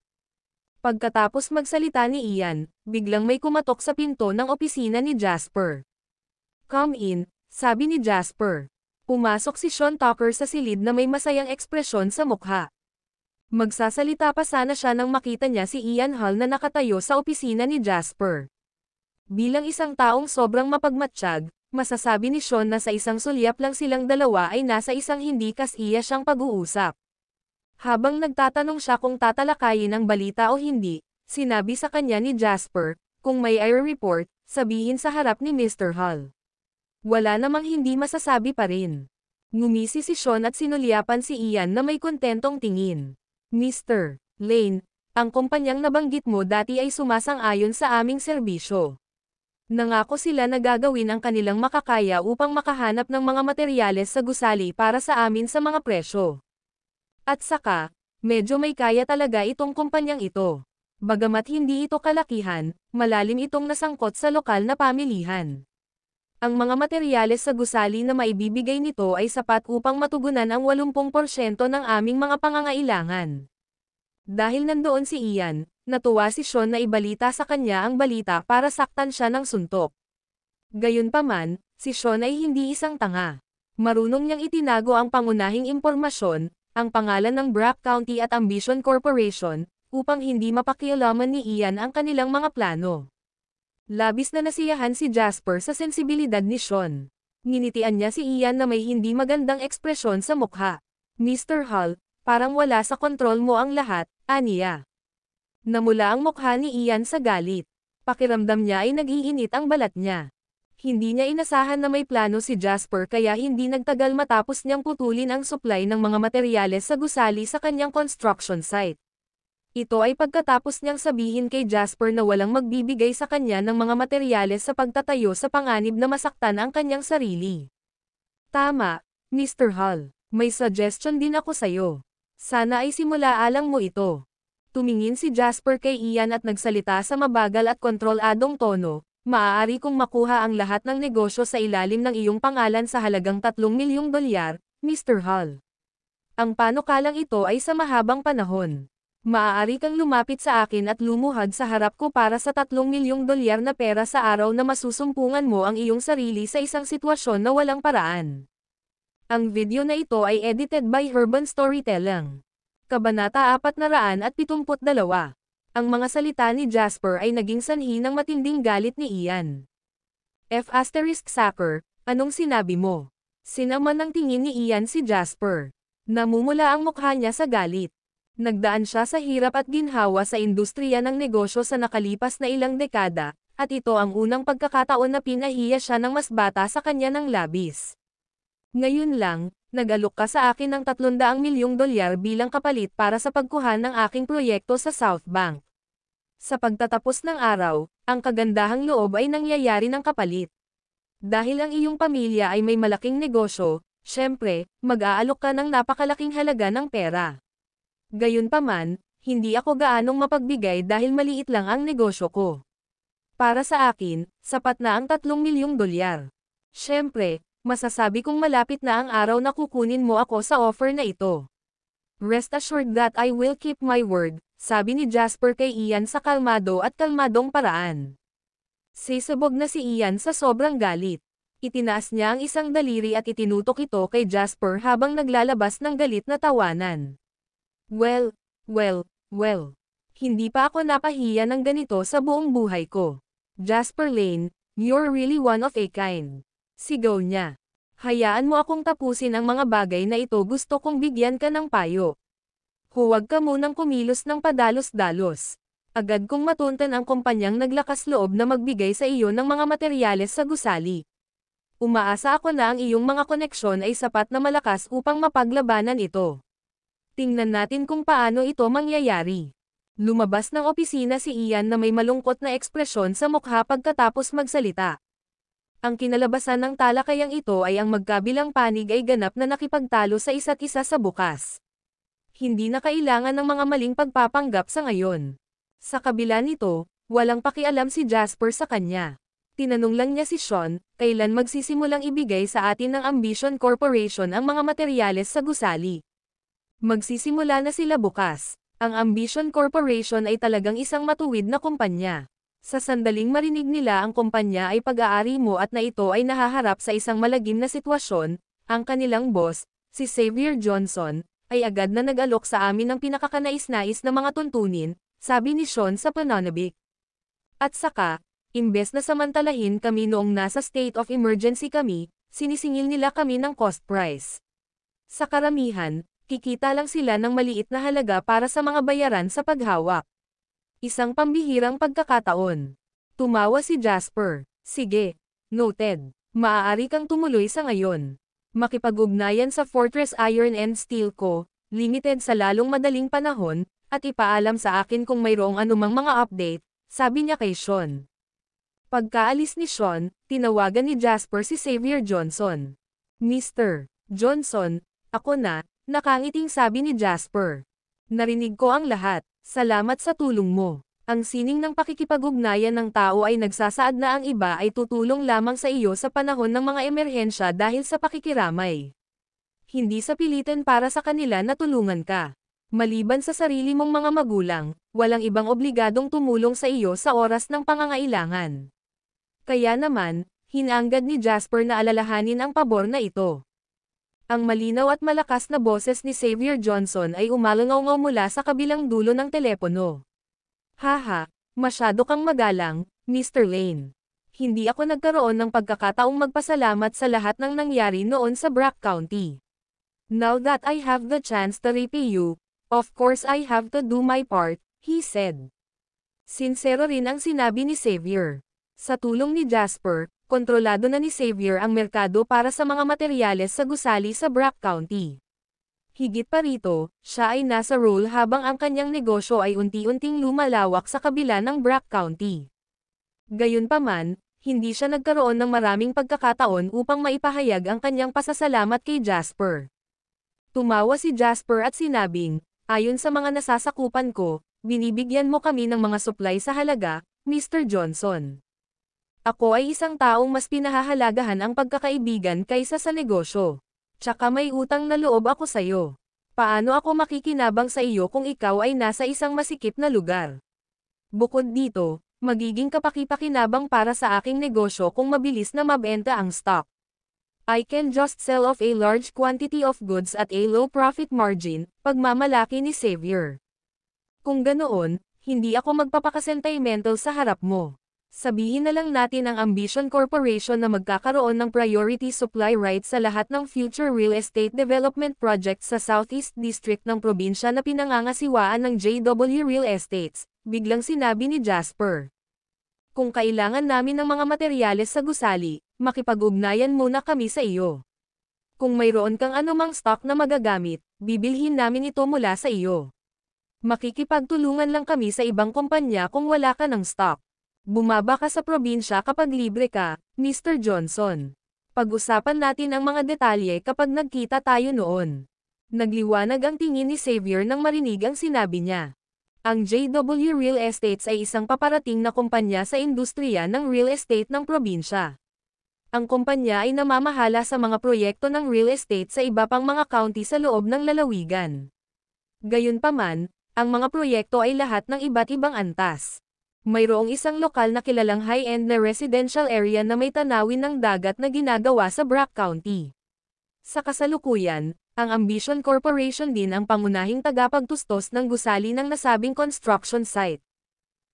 Pagkatapos magsalita ni Ian, biglang may kumatok sa pinto ng opisina ni Jasper. Come in, sabi ni Jasper. Pumasok si Sean Tucker sa silid na may masayang ekspresyon sa mukha. Magsasalita pa sana siya nang makita niya si Ian Hall na nakatayo sa opisina ni Jasper. Bilang isang taong sobrang mapagmatsyag, Masasabi ni Sean na sa isang sulyap lang silang dalawa ay nasa isang hindi kasiya siyang pag-uusap. Habang nagtatanong siya kung tatalakayin ang balita o hindi, sinabi sa kanya ni Jasper, kung may i-report, sabihin sa harap ni Mr. Hall. Wala namang hindi masasabi pa rin. Ngumisi si Sean at sinulyapan si Ian na may kontentong tingin. Mr. Lane, ang kumpanyang nabanggit mo dati ay sumasang-ayon sa aming serbisyo. Nangako sila na gagawin ang kanilang makakaya upang makahanap ng mga materyales sa gusali para sa amin sa mga presyo. At saka, medyo may kaya talaga itong kumpanyang ito. Bagamat hindi ito kalakihan, malalim itong nasangkot sa lokal na pamilihan. Ang mga materyales sa gusali na maibibigay nito ay sapat upang matugunan ang 80% ng aming mga pangangailangan. Dahil nandoon si Ian, natuwa si Sean na ibalita sa kanya ang balita para saktan siya ng suntok. Gayunpaman, si Sean ay hindi isang tanga. Marunong niyang itinago ang pangunahing impormasyon, ang pangalan ng Brack County at Ambition Corporation, upang hindi mapakialaman ni Ian ang kanilang mga plano. Labis na nasiyahan si Jasper sa sensibilidad ni Sean. Nginitian niya si Ian na may hindi magandang ekspresyon sa mukha. Mr. Hall, parang wala sa kontrol mo ang lahat, aniya. Namula ang mukha ni Ian sa galit. Pakiramdam niya ay nag-iinit ang balat niya. Hindi niya inasahan na may plano si Jasper kaya hindi nagtagal matapos niyang putulin ang supply ng mga materyales sa gusali sa kanyang construction site. Ito ay pagkatapos niyang sabihin kay Jasper na walang magbibigay sa kanya ng mga materyales sa pagtatayo sa panganib na masaktan ang kanyang sarili. Tama, Mr. Hall. May suggestion din ako sa'yo. Sana ay simula-alang mo ito. Tumingin si Jasper kay Ian at nagsalita sa mabagal at kontroladong tono, maaari kong makuha ang lahat ng negosyo sa ilalim ng iyong pangalan sa halagang $3 milyong, Mr. Hall. Ang panukalang ito ay sa mahabang panahon. Maaari kang lumapit sa akin at lumuhad sa harap ko para sa $3 milyong na pera sa araw na masusumpungan mo ang iyong sarili sa isang sitwasyon na walang paraan. Ang video na ito ay edited by Urban Storytelling. Kabanata 472. Ang mga salita ni Jasper ay naging sanhi ng matinding galit ni Ian. F***Sacker, anong sinabi mo? Sinaman ng tingin ni Ian si Jasper. Namumula ang mukha niya sa galit. Nagdaan siya sa hirap at ginhawa sa industriya ng negosyo sa nakalipas na ilang dekada, at ito ang unang pagkakataon na pinahiya siya ng mas bata sa kanya ng labis. Ngayon lang, nag-alok ka sa akin ng $300 milyong bilang kapalit para sa pagkuha ng aking proyekto sa South Bank. Sa pagtatapos ng araw, ang kagandahang loob ay nangyayari ng kapalit. Dahil ang iyong pamilya ay may malaking negosyo, syempre, mag-aalok ka ng napakalaking halaga ng pera. Gayunpaman, hindi ako gaanong mapagbigay dahil maliit lang ang negosyo ko. Para sa akin, sapat na ang $3 milyong. Syempre, masasabi kong malapit na ang araw na kukunin mo ako sa offer na ito. Rest assured that I will keep my word, sabi ni Jasper kay Ian sa kalmado at kalmadong paraan. Sisabog na si Ian sa sobrang galit. Itinaas niya ang isang daliri at itinutok ito kay Jasper habang naglalabas ng galit na tawanan. Well. Hindi pa ako napahiya ng ganito sa buong buhay ko. Jasper Lane, you're really one of a kind. Sigaw niya. Hayaan mo akong tapusin ang mga bagay na ito, gusto kong bigyan ka ng payo. Huwag ka munang kumilos ng padalos-dalos. Agad kong matuntan ang kumpanyang naglakas loob na magbigay sa iyo ng mga materyales sa gusali. Umaasa ako na ang iyong mga koneksyon ay sapat na malakas upang mapaglabanan ito. Tingnan natin kung paano ito mangyayari. Lumabas ng opisina si Ian na may malungkot na ekspresyon sa mukha pagkatapos magsalita. Ang kinalabasan ng talakayang ito ay ang magkabilang panig ay ganap na nakipagtalo sa isa't isa sa bukas. Hindi na kailangan ng mga maling pagpapanggap sa ngayon. Sa kabila nito, walang pakialam si Jasper sa kanya. Tinanong lang niya si Sean, kailan magsisimulang ibigay sa atin ng Ambition Corporation ang mga materyales sa gusali. Magsisimula na sila bukas. Ang Ambition Corporation ay talagang isang matuwid na kumpanya. Sa sandaling marinig nila ang kumpanya ay pag-aari mo at na ito ay nahaharap sa isang malagim na sitwasyon, ang kanilang boss, si Xavier Johnson, ay agad na nag-alok sa amin ng pinakakanais-nais na mga tuntunin, sabi ni Sean sa pananabik. At saka, Imbes na samantalahin kami noong nasa state of emergency kami, sinisingil nila kami ng cost price. Sa karamihan, kikita lang sila ng maliit na halaga para sa mga bayaran sa paghawak. Isang pambihirang pagkakataon. Tumawa si Jasper. Sige. Noted. Maaari kang tumuloy sa ngayon. Makipag-ugnayan sa Fortress Iron and Steel Co., Limited sa lalong madaling panahon, at ipaalam sa akin kung mayroong anumang mga update, sabi niya kay Sean. Pagkaalis ni Sean, tinawagan ni Jasper si Xavier Johnson. Mr. Johnson, ako na, nakangiting sabi ni Jasper. Narinig ko ang lahat, salamat sa tulong mo. Ang sining ng pakikipag-ugnayan ng tao ay nagsasaad na ang iba ay tutulong lamang sa iyo sa panahon ng mga emerhensya dahil sa pakikiramay. Hindi sa pilitin para sa kanila na tulungan ka. Maliban sa sarili mong mga magulang, walang ibang obligadong tumulong sa iyo sa oras ng pangangailangan. Kaya naman, hinanggad ni Jasper na alalahanin ang pabor na ito. Ang malinaw at malakas na boses ni Xavier Johnson ay umalangaw mula sa kabilang dulo ng telepono. Haha, masyado kang magalang, Mr. Lane. Hindi ako nagkaroon ng pagkakataong magpasalamat sa lahat ng nangyari noon sa Brack County. Now that I have the chance to repay you, of course I have to do my part, he said. Sinsero rin ang sinabi ni Xavier. Sa tulong ni Jasper, kontrolado na ni Xavier ang merkado para sa mga materyales sa gusali sa Brack County. Higit pa rito, siya ay nasa role habang ang kanyang negosyo ay unti-unting lumalawak sa kabila ng Brack County. Gayunpaman, hindi siya nagkaroon ng maraming pagkakataon upang maipahayag ang kanyang pasasalamat kay Jasper. Tumawa si Jasper at sinabing, ayon sa mga nasasakupan ko, binibigyan mo kami ng mga supply sa halaga, Mr. Johnson. Ako ay isang taong mas pinahahalagahan ang pagkakaibigan kaysa sa negosyo. Tsaka may utang na loob ako sa'yo. Paano ako makikinabang sa iyo kung ikaw ay nasa isang masikip na lugar? Bukod dito, magiging kapaki-pakinabang para sa aking negosyo kung mabilis na mabenta ang stock. I can just sell off a large quantity of goods at a low profit margin, pagmamalaki ni Xavier. Kung ganoon, hindi ako magpapakasentimental sa harap mo. Sabihin na lang natin ang Ambition Corporation na magkakaroon ng priority supply rights sa lahat ng future real estate development projects sa Southeast District ng probinsya na pinangangasiwaan ng JW Real Estates, biglang sinabi ni Jasper. Kung kailangan namin ng mga materyales sa gusali, makipag-ugnayan muna kami sa iyo. Kung mayroon kang anumang stock na magagamit, bibilhin namin ito mula sa iyo. Makikipagtulungan lang kami sa ibang kumpanya kung wala ka ng stock. Bumaba ka sa probinsya kapag libre ka, Mr. Johnson. Pag-usapan natin ang mga detalye kapag nagkita tayo noon. Nagliwanag ang tingin ni Xavier nang marinig ang sinabi niya. Ang JW Real Estates ay isang paparating na kumpanya sa industriya ng real estate ng probinsya. Ang kumpanya ay namamahala sa mga proyekto ng real estate sa iba pang mga county sa loob ng lalawigan. Gayunpaman, ang mga proyekto ay lahat ng iba't ibang antas. Mayroong isang lokal na kilalang high-end na residential area na may tanawin ng dagat na ginagawa sa Brack County. Sa kasalukuyan, ang Ambition Corporation din ang pangunahing tagapagtustos ng gusali ng nasabing construction site.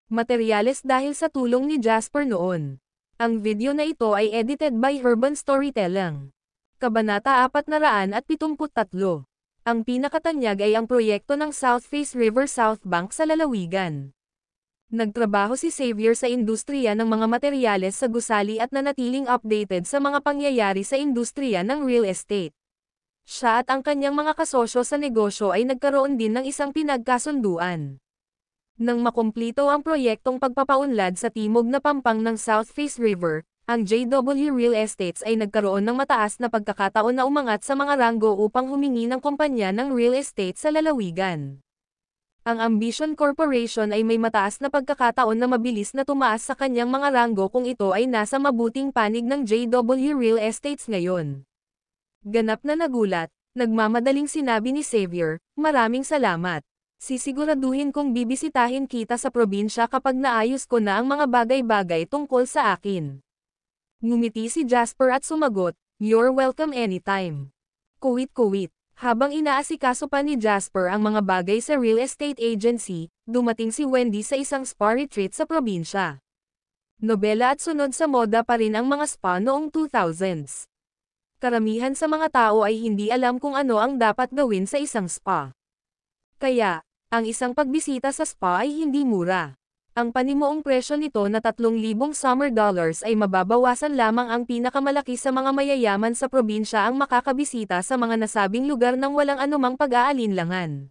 Materyales dahil sa tulong ni Jasper noon. Ang video na ito ay edited by Urban Storytelling. Kabanata 473. Ang pinakatanyag ay ang proyekto ng South Face River South Bank sa lalawigan. Nagtrabaho si Xavier sa industriya ng mga materyales sa gusali at nanatiling updated sa mga pangyayari sa industriya ng real estate. Siya at ang kanyang mga kasosyo sa negosyo ay nagkaroon din ng isang pinagkasunduan. Nang makumplito ang proyektong pagpapaunlad sa timog na pampang ng South Face River, ang JW Real Estates ay nagkaroon ng mataas na pagkakataon na umangat sa mga ranggo upang humingi ng kumpanya ng real estate sa lalawigan. Ang Ambition Corporation ay may mataas na pagkakataon na mabilis na tumaas sa kanyang mga ranggo kung ito ay nasa mabuting panig ng JW Real Estates ngayon. Ganap na nagulat, nagmamadaling sinabi ni Xavier, maraming salamat. Sisiguraduhin kong bibisitahin kita sa probinsya kapag naayos ko na ang mga bagay-bagay tungkol sa akin. Ngumiti si Jasper at sumagot, you're welcome anytime. Kuwit-kuwit. Habang inaasikaso pa ni Jasper ang mga bagay sa real estate agency, dumating si Wendy sa isang spa retreat sa probinsya. Nobela at sunod sa moda pa rin ang mga spa noong 2000s. Karamihan sa mga tao ay hindi alam kung ano ang dapat gawin sa isang spa. Kaya, ang isang pagbisita sa spa ay hindi mura. Ang panimuong presyo nito na 3,000 summer dollars ay mababawasan lamang ang pinakamalaki sa mga mayayaman sa probinsya ang makakabisita sa mga nasabing lugar nang walang anumang pag-aalinlangan.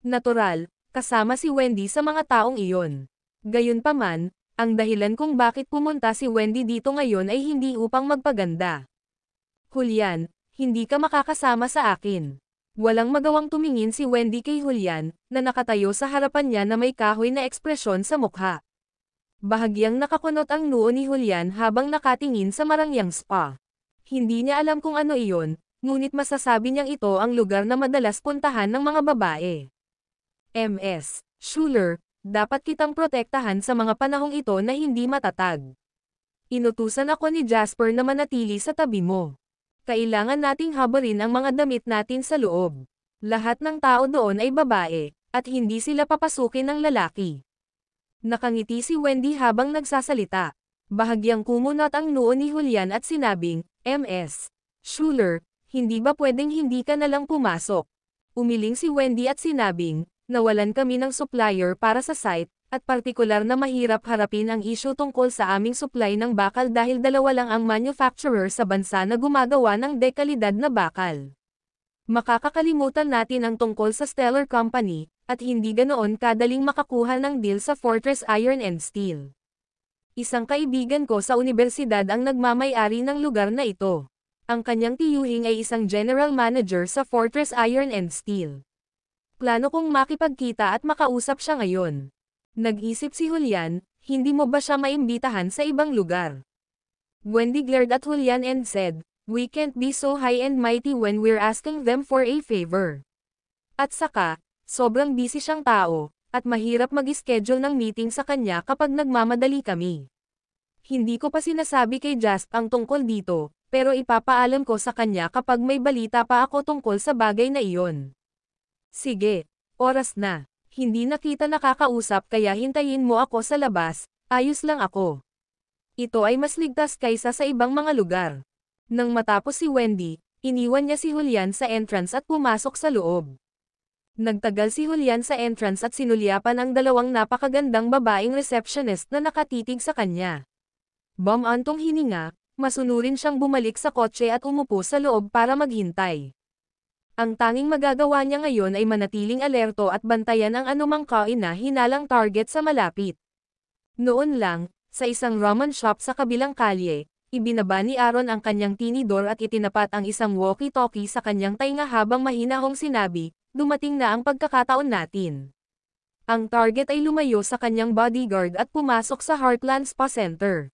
Natural, kasama si Wendy sa mga taong iyon. Gayunpaman, ang dahilan kung bakit pumunta si Wendy dito ngayon ay hindi upang magpaganda. Julian, hindi ka makakasama sa akin. Walang magawang tumingin si Wendy kay Julian, na nakatayo sa harapan niya na may kahoy na ekspresyon sa mukha. Bahagyang nakakunot ang noo ni Julian habang nakatingin sa marangyang spa. Hindi niya alam kung ano iyon, ngunit masasabi niyang ito ang lugar na madalas puntahan ng mga babae. Ms. Schuler, dapat kitang protektahan sa mga panahong ito na hindi matatag. Inutusan ako ni Jasper na manatili sa tabi mo. Kailangan nating habarin ang mga damit natin sa loob. Lahat ng tao doon ay babae, at hindi sila papasukin ng lalaki. Nakangiti si Wendy habang nagsasalita. Bahagyang kumunot ang noo ni Julian at sinabing, Ms. Schuler, hindi ba pwedeng hindi ka nalang pumasok? Umiling si Wendy at sinabing, nawalan kami ng supplier para sa site, at partikular na mahirap harapin ang issue tungkol sa aming supply ng bakal dahil dalawa lang ang manufacturer sa bansa na gumagawa ng dekalidad na bakal. Makakakalimutan natin ang tungkol sa Stellar Company, at hindi ganoon kadaling makakuha ng deal sa Fortress Iron and Steel. Isang kaibigan ko sa universidad ang nagmamay-ari ng lugar na ito. Ang kanyang tiyuhing ay isang general manager sa Fortress Iron and Steel. Plano kong makipagkita at makausap siya ngayon. Nag-isip si Julian, hindi mo ba siya maimbitahan sa ibang lugar? Wendy glared at Julian and said, we can't be so high and mighty when we're asking them for a favor. At saka, sobrang busy siyang tao, at mahirap mag-schedule ng meeting sa kanya kapag nagmamadali kami. Hindi ko pa sinasabi kay Jasp ang tungkol dito, pero ipapaalam ko sa kanya kapag may balita pa ako tungkol sa bagay na iyon. Sige, oras na. Hindi na kita nakakausap kaya hintayin mo ako sa labas, ayos lang ako. Ito ay mas ligtas kaysa sa ibang mga lugar. Nang matapos si Wendy, iniwan niya si Julian sa entrance at pumasok sa loob. Nagtagal si Julian sa entrance at sinulyapan ang dalawang napakagandang babaeng receptionist na nakatitig sa kanya. Bumantong hininga, masunurin siyang bumalik sa kotse at umupo sa loob para maghintay. Ang tanging magagawa niya ngayon ay manatiling alerto at bantayan ang anumang kain na hinalang target sa malapit. Noon lang, sa isang ramen shop sa kabilang kalye, ibinaba ni Aaron ang kanyang tinidor at itinapat ang isang walkie-talkie sa kanyang tainga habang mahinahong sinabi, dumating na ang pagkakataon natin. Ang target ay lumayo sa kanyang bodyguard at pumasok sa Heartland Spa Center.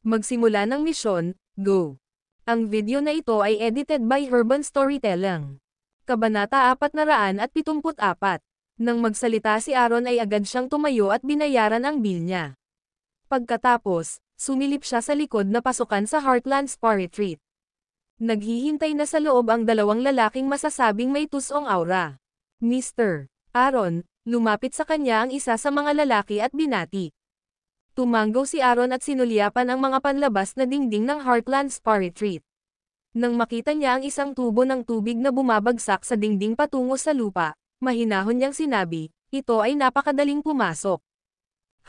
Magsimula ng misyon, go! Ang video na ito ay edited by Urban Storytelling. Kabanata 474. Nang magsalita si Aaron ay agad siyang tumayo at binayaran ang bill niya. Pagkatapos, sumilip siya sa likod na pasukan sa Heartland Spa Retreat. Naghihintay na sa loob ang dalawang lalaking masasabing may tusong aura. Mr. Aaron, lumapit sa kanya ang isa sa mga lalaki at binati. Tumanggaw si Aaron at sinulyapan ang mga panlabas na dingding ng Heartland Spa Retreat. Nang makita niya ang isang tubo ng tubig na bumabagsak sa dingding patungo sa lupa, mahinahon niyang sinabi, ito ay napakadaling pumasok.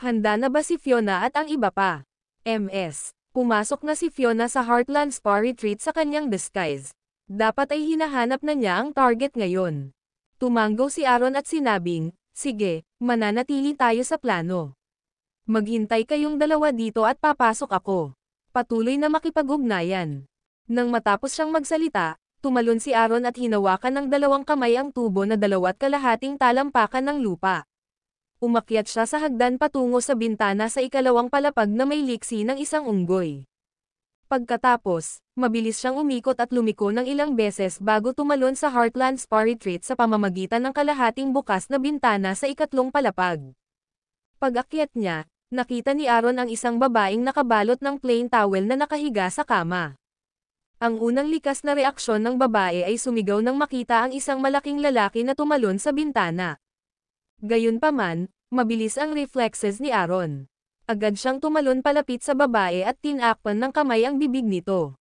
Handa na ba si Fiona at ang iba pa? Ms. Pumasok na si Fiona sa Heartland Spa Retreat sa kanyang disguise. Dapat ay hinahanap na niya ang target ngayon. Tumanggaw si Aaron at sinabing, sige, mananatili tayo sa plano. Maghintay kayong dalawa dito at papasok ako. Patuloy na makipag-ugnayan. Nang matapos siyang magsalita, tumalon si Aaron at hinawakan ng dalawang kamay ang tubo na 2.5 talampakan ng lupa. Umakyat siya sa hagdan patungo sa bintana sa ikalawang palapag na may liksi ng isang unggoy. Pagkatapos, mabilis siyang umikot at lumiko ng ilang beses bago tumalon sa Heartland Spa Retreat sa pamamagitan ng kalahating bukas na bintana sa ikatlong palapag. Pag-akyat niya, nakita ni Aaron ang isang babaeng nakabalot ng plain towel na nakahiga sa kama. Ang unang likas na reaksyon ng babae ay sumigaw nang makita ang isang malaking lalaki na tumalon sa bintana. Gayunpaman, mabilis ang reflexes ni Aaron. Agad siyang tumalon palapit sa babae at tinakpan ng kamay ang bibig nito.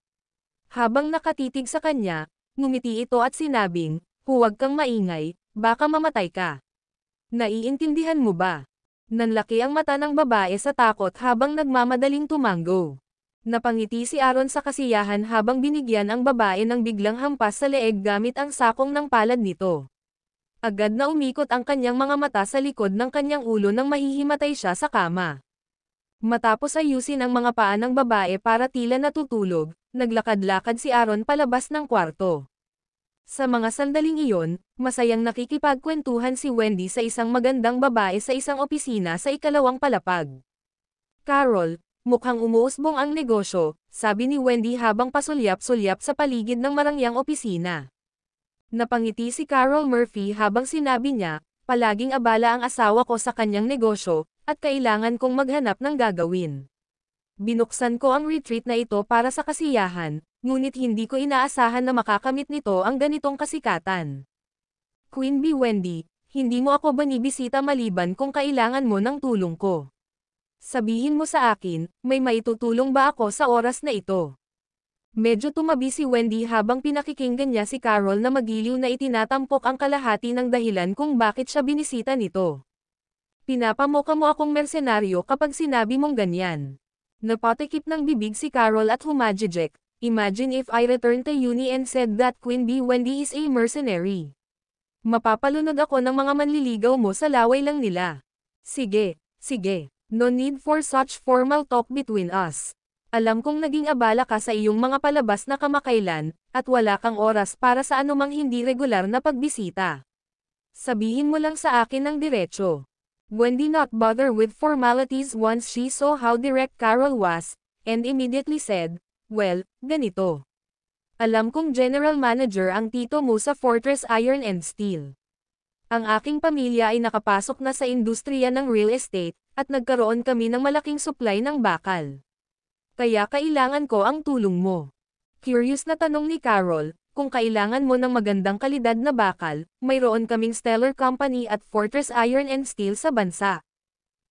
Habang nakatitig sa kanya, ngumiti ito at sinabing, "Huwag kang maingay, baka mamatay ka." Naiintindihan mo ba? Nanlaki ang mata ng babae sa takot habang nagmamadaling tumango. Napangiti si Aaron sa kasiyahan habang binigyan ang babae ng biglang hampas sa leeg gamit ang sakong ng palad nito. Agad na umikot ang kanyang mga mata sa likod ng kanyang ulo nang mahihimatay siya sa kama. Matapos ayusin ang mga paa ng babae para tila natutulog, naglakad-lakad si Aaron palabas ng kwarto. Sa mga sandaling iyon, masayang nakikipagkwentuhan si Wendy sa isang magandang babae sa isang opisina sa ikalawang palapag. "Carol, mukhang umuusbong ang negosyo," sabi ni Wendy habang pasulyap-sulyap sa paligid ng marangyang opisina. Napangiti si Carol Murphy habang sinabi niya, "Palaging abala ang asawa ko sa kanyang negosyo, at kailangan kong maghanap ng gagawin. Binuksan ko ang retreat na ito para sa kasiyahan, ngunit hindi ko inaasahan na makakamit nito ang ganitong kasikatan. Queen Bee Wendy, hindi mo ako binibisita maliban kung kailangan mo ng tulong ko. Sabihin mo sa akin, may maitutulong ba ako sa oras na ito?" Medyo tumabi si Wendy habang pinakikinggan niya si Carol na magiliw na itinatampok ang kalahati ng dahilan kung bakit siya binisita nito. "Pinapamukha mo akong mersenaryo kapag sinabi mong ganyan." Napatikip ng bibig si Carol at humajijek, "Imagine if I returned to uni and said that Queen Bee Wendy is a mercenary. Mapapalunod ako ng mga manliligaw mo sa laway lang nila." "Sige, sige. No need for such formal talk between us. Alam kong naging abala ka sa iyong mga palabas na kamakailan, at wala kang oras para sa anumang hindi regular na pagbisita. Sabihin mo lang sa akin ng diretso." Wendy not bother with formalities once she saw how direct Carol was, and immediately said, "Well, ganito. Alam kong general manager ang tito mo sa Fortress Iron and Steel. Ang aking pamilya ay nakapasok na sa industriya ng real estate, at nagkaroon kami ng malaking supply ng bakal. Kaya kailangan ko ang tulong mo." Curious na tanong ni Carol, "Kung kailangan mo ng magandang kalidad na bakal, mayroon kaming Stellar Company at Fortress Iron and Steel sa bansa.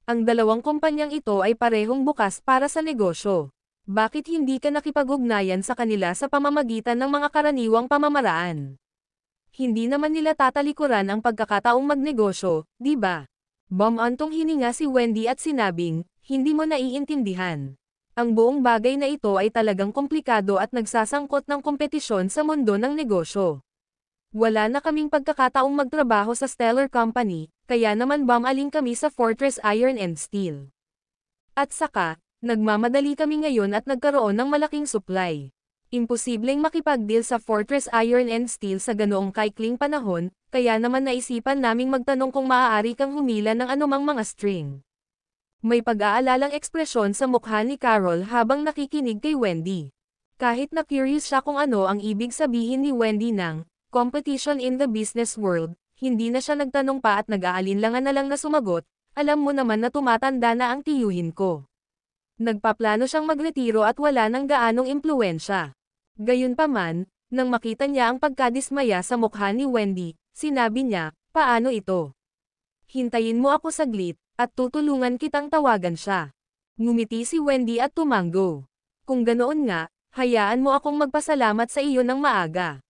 Ang dalawang kumpanyang ito ay parehong bukas para sa negosyo. Bakit hindi ka nakipag-ugnayan sa kanila sa pamamagitan ng mga karaniwang pamamaraan? Hindi naman nila tatalikuran ang pagkakataong magnegosyo, di ba?" Bumantong hininga si Wendy at sinabing, "Hindi mo naiintindihan. Ang buong bagay na ito ay talagang komplikado at nagsasangkot ng kompetisyon sa mundo ng negosyo. Wala na kaming pagkakataong magtrabaho sa Stellar Company, kaya naman bumaling kami sa Fortress Iron and Steel. At saka, nagmamadali kami ngayon at nagkaroon ng malaking supply. Imposibleng makipag-deal sa Fortress Iron and Steel sa ganoong kaikling panahon, kaya naman naisipan naming magtanong kung maaari kang humila ng anumang mga string." May pag-aalalang ekspresyon sa mukha ni Carol habang nakikinig kay Wendy. Kahit na curious siya kung ano ang ibig sabihin ni Wendy ng competition in the business world, hindi na siya nagtanong pa at nag-aalinlangan na lang na sumagot, "Alam mo naman na tumatanda na ang tiyuhin ko. Nagpaplano siyang magretiro at wala nang gaanong impluwensya." Gayunpaman, nang makita niya ang pagkadismaya sa mukha ni Wendy, sinabi niya, "Paano ito? Hintayin mo ako saglit, at tutulungan kitang tawagan siya." Ngumiti si Wendy at tumango. "Kung ganoon nga, hayaan mo akong magpasalamat sa iyo ng maaga."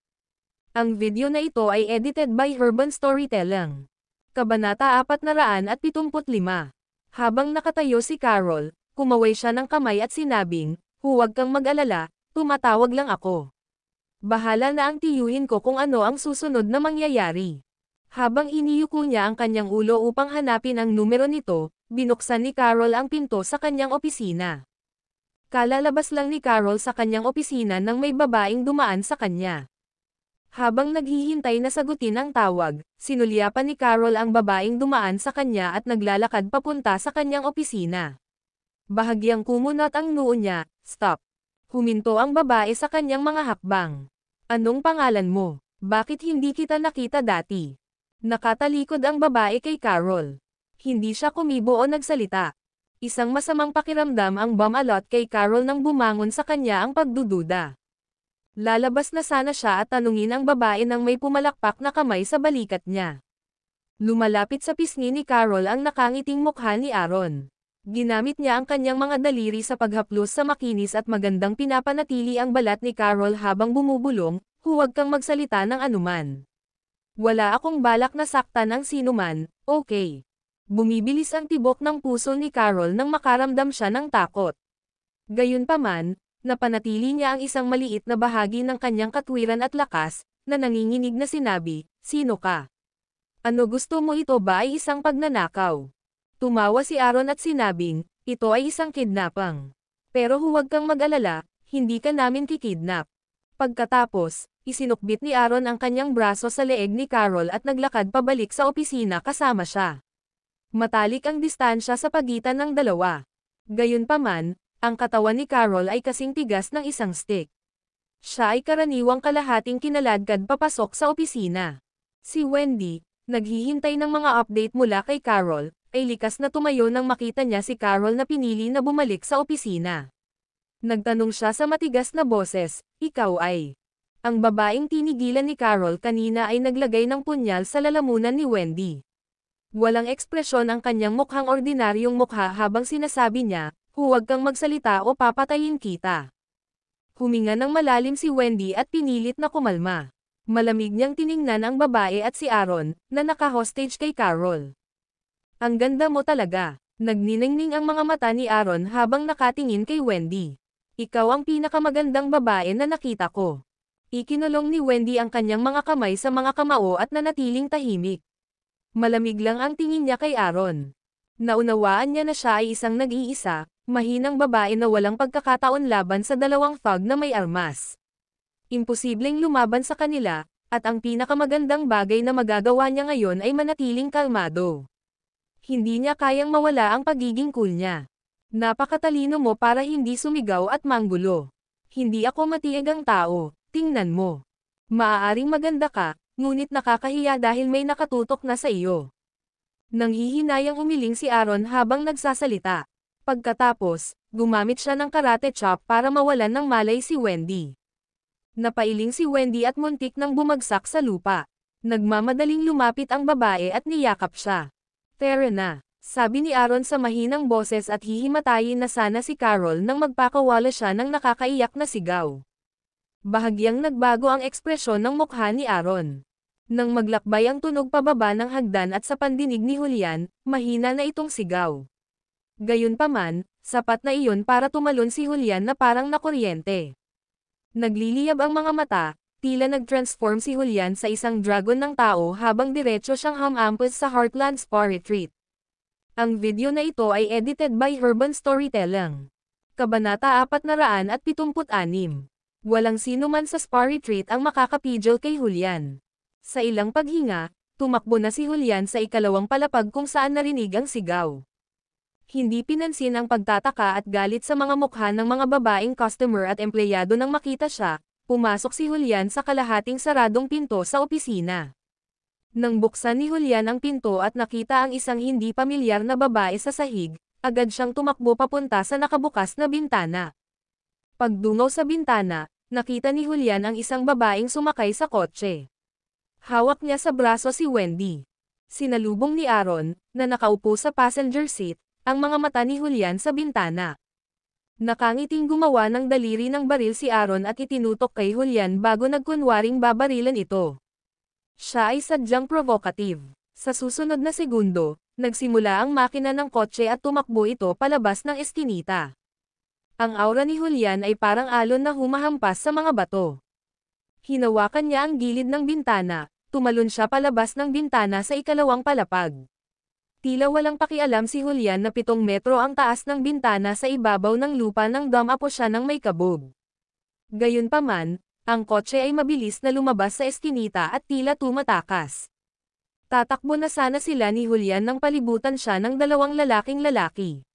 Ang video na ito ay edited by Urban Storytelling. Kabanata 475. Habang nakatayo si Carol, kumaway siya ng kamay at sinabing, "Huwag kang mag-alala, tumatawag lang ako. Bahala na ang tiyuhin ko kung ano ang susunod na mangyayari." Habang iniyuko niya ang kanyang ulo upang hanapin ang numero nito, binuksan ni Carol ang pinto sa kanyang opisina. Kalalabas lang ni Carol sa kanyang opisina nang may babaeng dumaan sa kanya. Habang naghihintay na sagutin ang tawag, sinulyapan ni Carol ang babaeng dumaan sa kanya at naglalakad papunta sa kanyang opisina. Bahagyang kumunat ang noo niya, "Stop." Huminto ang babae sa kanyang mga hakbang. "Anong pangalan mo? Bakit hindi kita nakita dati?" Nakatalikod ang babae kay Carol. Hindi siya kumibo o nagsalita. Isang masamang pakiramdam ang bumalot kay Carol nang bumangon sa kanya ang pagdududa. Lalabas na sana siya at tanungin ang babae nang may pumalakpak na kamay sa balikat niya. Lumalapit sa pisngi ni Carol ang nakangiting mukha ni Aaron. Ginamit niya ang kanyang mga daliri sa paghaplos sa makinis at magandang pinapanatili ang balat ni Carol habang bumubulong, huwag kang magsalita ng anuman. Wala akong balak na saktan ang sinuman, okay. Bumibilis ang tibok ng puso ni Carol nang makaramdam siya ng takot. Gayunpaman, napanatili niya ang isang maliit na bahagi ng kanyang katwiran at lakas, na nanginginig na sinabi, "Sino ka? Ano gusto mo, ito ba ay isang pagnanakaw?" Tumawa si Aaron at sinabing, "Ito ay isang kidnapang. Pero huwag kang mag-alala, hindi ka namin kikidnap." Pagkatapos, isinukbit ni Aaron ang kanyang braso sa leeg ni Carol at naglakad pabalik sa opisina kasama siya. Matalik ang distansya sa pagitan ng dalawa. Gayunpaman, ang katawan ni Carol ay kasing tigas ng isang stick. Siya ay karaniwang kalahating kinaladkad papasok sa opisina. Si Wendy, naghihintay ng mga update mula kay Carol, ay likas na tumayo nang makita niya si Carol na pinili na bumalik sa opisina. Nagtanong siya sa matigas na boses, "Ikaw ay?" Ang babaeng tinigilan ni Carol kanina ay naglagay ng punyal sa lalamunan ni Wendy. Walang ekspresyon ang kanyang mukhang ordinaryong mukha habang sinasabi niya, "Huwag kang magsalita o papatayin kita." Huminga ng malalim si Wendy at pinilit na kumalma. Malamig niyang tiningnan ang babae at si Aaron, na naka-hostage kay Carol. "Ang ganda mo talaga." Nagniningning ang mga mata ni Aaron habang nakatingin kay Wendy. "Ikaw ang pinakamagandang babae na nakita ko." Ikinulong ni Wendy ang kanyang mga kamay sa mga kamao at nanatiling tahimik. Malamig lang ang tingin niya kay Aaron. Naunawaan niya na siya ay isang nag-iisa, mahinang babae na walang pagkakataon laban sa dalawang thug na may armas. Imposibleng lumaban sa kanila, at ang pinakamagandang bagay na magagawa niya ngayon ay manatiling kalmado. Hindi niya kayang mawala ang pagiging cool niya. "Napakatalino mo para hindi sumigaw at manggulo. Hindi ako matiigang tao, tingnan mo. Maaaring maganda ka, ngunit nakakahiya dahil may nakatutok na sa iyo." Nanghihinayang umiling si Aaron habang nagsasalita. Pagkatapos, gumamit siya ng karate chop para mawalan ng malay si Wendy. Napailing si Wendy at muntik nang bumagsak sa lupa. Nagmamadaling lumapit ang babae at niyakap siya. "Tara na," sabi ni Aaron sa mahinang boses at hihimatayin na sana si Carol nang magpakawala siya ng nakakaiyak na sigaw. Bahagyang nagbago ang ekspresyon ng mukha ni Aaron. Nang maglakbay ang tunog pababa ng hagdan at sa pandinig ni Julian, mahina na itong sigaw. Gayunpaman, sapat na iyon para tumalon si Julian na parang nakuryente. Nagliliyab ang mga mata, tila nag-transform si Julian sa isang dragon ng tao habang diretso siyang humampos sa Heartland Spa Retreat. Ang video na ito ay edited by Urban Storytelling. Kabanata 476. Walang sino man sa Spa Retreat ang makakapigil kay Julian. Sa ilang paghinga, tumakbo na si Julian sa ikalawang palapag kung saan narinig ang sigaw. Hindi pinansin ang pagtataka at galit sa mga mukha ng mga babaeng customer at empleyado nang makita siya. Pumasok si Julian sa kalahating saradong pinto sa opisina. Nang buksan ni Julian ang pinto at nakita ang isang hindi pamilyar na babae sa sahig, agad siyang tumakbo papunta sa nakabukas na bintana. Pagdungaw sa bintana, nakita ni Julian ang isang babaeng sumakay sa kotse. Hawak niya sa braso si Wendy. Sinalubong ni Aaron, na nakaupo sa passenger seat, ang mga mata ni Julian sa bintana. Nakangiting gumawa ng daliri ng baril si Aaron at itinutok kay Julian bago nagkunwaring babarilan ito. Siya ay sadyang provocative. Sa susunod na segundo, nagsimula ang makina ng kotse at tumakbo ito palabas ng eskinita. Ang aura ni Julian ay parang alon na humahampas sa mga bato. Hinawakan niya ang gilid ng bintana, tumalon siya palabas ng bintana sa ikalawang palapag. Tila walang pakialam si Julian na 7 metro ang taas ng bintana sa ibabaw ng lupa nang dumapo siya ng may kabog. Gayunpaman, ang kotse ay mabilis na lumabas sa eskinita at tila tumatakas. Tatakbo na sana sila ni Julian nang palibutan siya ng 2 lalaking lalaki.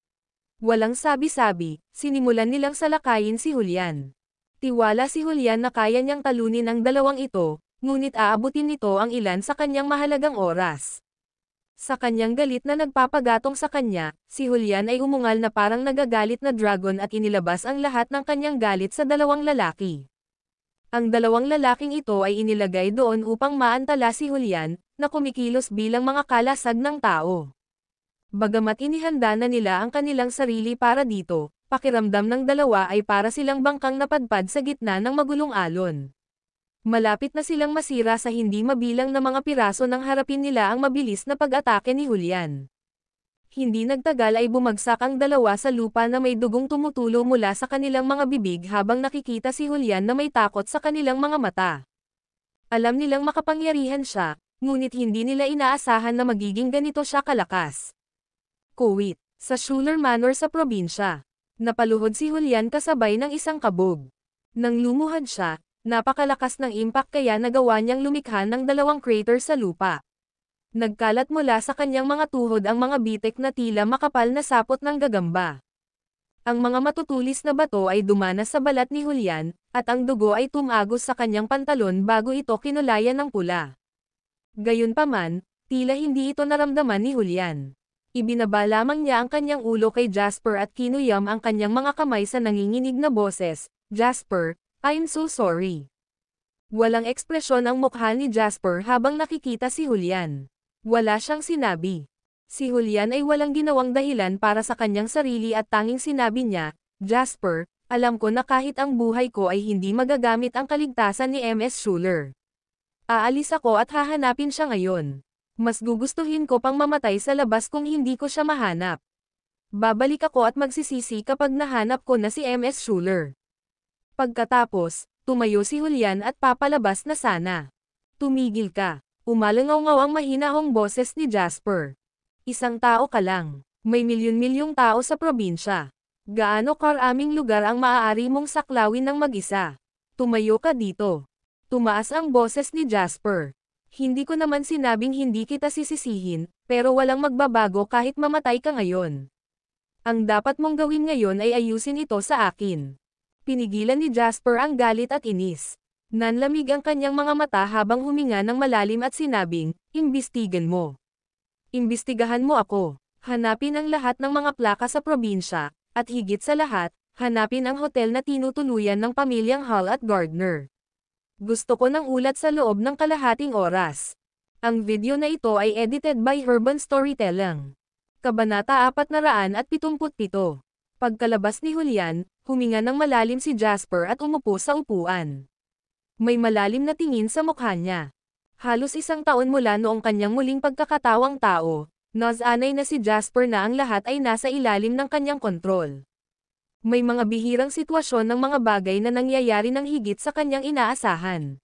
Walang sabi-sabi, sinimulan nilang salakayin si Julian. Tiwala si Julian na kaya niyang talunin ang 2 ito, ngunit aabutin nito ang ilan sa kanyang mahalagang oras. Sa kanyang galit na nagpapagatong sa kanya, si Julian ay umungal na parang nagagalit na dragon at inilabas ang lahat ng kanyang galit sa 2 lalaki. Ang 2 lalaking ito ay inilagay doon upang maantala si Julian, na kumikilos bilang mga kalasag ng tao. Bagamat inihanda na nila ang kanilang sarili para dito, pakiramdam ng dalawa ay para silang bangkang napadpad sa gitna ng magulong alon. Malapit na silang masira sa hindi mabilang na mga piraso nang harapin nila ang mabilis na pag-atake ni Julian. Hindi nagtagal ay bumagsak ang dalawa sa lupa na may dugong tumutulo mula sa kanilang mga bibig habang nakikita si Julian na may takot sa kanilang mga mata. Alam nilang makapangyarihan siya, ngunit hindi nila inaasahan na magiging ganito siya kalakas. Kuwait, sa Schuler Manor sa probinsya. Napaluhod si Julian kasabay ng isang kabog. Nang lumuhad siya, napakalakas ng impact kaya nagawa niyang lumikha ng 2 crater sa lupa. Nagkalat mula sa kanyang mga tuhod ang mga bitek na tila makapal na sapot ng gagamba. Ang mga matutulis na bato ay dumanas sa balat ni Julian, at ang dugo ay tumagos sa kanyang pantalon bago ito kinulayan ng pula. Gayunpaman, tila hindi ito naramdaman ni Julian. Ibinaba lamang niya ang kanyang ulo kay Jasper at kinuyam ang kanyang mga kamay sa nanginginig na boses, "Jasper, I'm so sorry." Walang ekspresyon ang mukha ni Jasper habang nakikita si Julian. Wala siyang sinabi. Si Julian ay walang ginawang dahilan para sa kanyang sarili at tanging sinabi niya, "Jasper, alam ko na kahit ang buhay ko ay hindi magagamit ang kaligtasan ni MS Schuler. Aalis ako at hahanapin siya ngayon. Mas gugustuhin ko pang mamatay sa labas kung hindi ko siya mahanap. Babalik ako at magsisisi kapag nahanap ko na si MS Schuler." Pagkatapos, tumayo si Julian at papalabas na sana. "Tumigil ka." Umalangaw-ngaw ang mahinahong boses ni Jasper. "Isang tao ka lang. May milyon-milyong tao sa probinsya. Gaano karaming lugar ang maaari mong saklawin ng mag-isa? Tumayo ka dito." Tumaas ang boses ni Jasper. "Hindi ko naman sinabing hindi kita sisisihin, pero walang magbabago kahit mamatay ka ngayon. Ang dapat mong gawin ngayon ay ayusin ito sa akin." Pinigilan ni Jasper ang galit at inis. Nanlamig ang kanyang mga mata habang huminga ng malalim at sinabing, "Imbestigan mo. Imbestigahan mo ako. Hanapin ang lahat ng mga plaka sa probinsya, at higit sa lahat, hanapin ang hotel na tinutuluyan ng pamilyang Hall at Gardner. Gusto ko ng ulat sa loob ng kalahating oras." Ang video na ito ay edited by Urban Storytelling. Kabanata 477. Pagkalabas ni Julian, huminga ng malalim si Jasper at umupo sa upuan. May malalim na tingin sa mukha niya. Halos 1 taon mula noong kanyang muling pagkakatawang tao, nasanay na si Jasper na ang lahat ay nasa ilalim ng kanyang kontrol. May mga bihirang sitwasyon ng mga bagay na nangyayari ng higit sa kanyang inaasahan.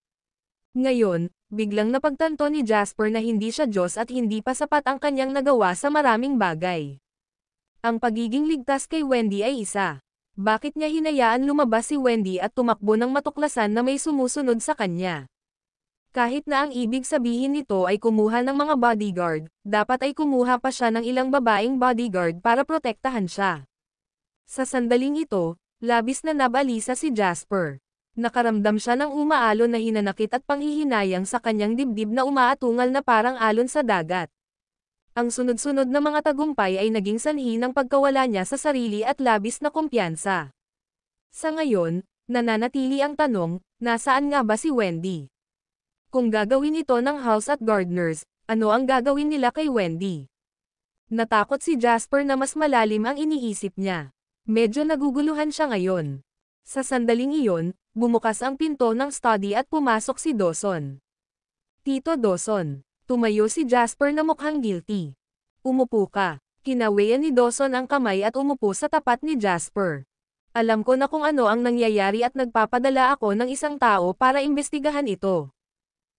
Ngayon, biglang napagtanto ni Jasper na hindi siya Diyos at hindi pa sapat ang kanyang nagawa sa maraming bagay. Ang pagiging ligtas kay Wendy ay isa. Bakit niya hinayaan lumabas si Wendy at tumakbo ng matuklasan na may sumusunod sa kanya? Kahit na ang ibig sabihin nito ay kumuha ng mga bodyguard, dapat ay kumuha pa siya ng ilang babaeng bodyguard para protektahan siya. Sa sandaling ito, labis na nabalisa si Jasper. Nakaramdam siya ng umaalon na hinanakit at panghihinayang sa kanyang dibdib na umaatungal na parang alon sa dagat. Ang sunod-sunod na mga tagumpay ay naging sanhi ng pagkawala niya sa sarili at labis na kumpiyansa. Sa ngayon, nananatili ang tanong, nasaan nga ba si Wendy? Kung gagawin ito ng House at Gardners, ano ang gagawin nila kay Wendy? Natakot si Jasper na mas malalim ang iniisip niya. Medyo naguguluhan siya ngayon. Sa sandaling iyon, bumukas ang pinto ng study at pumasok si Dawson. "Tito Dawson." Tumayo si Jasper na mukhang guilty. "Umupo ka." Kinawayan ni Dawson ang kamay at umupo sa tapat ni Jasper. "Alam ko na kung ano ang nangyayari at nagpapadala ako ng isang tao para imbestigahan ito.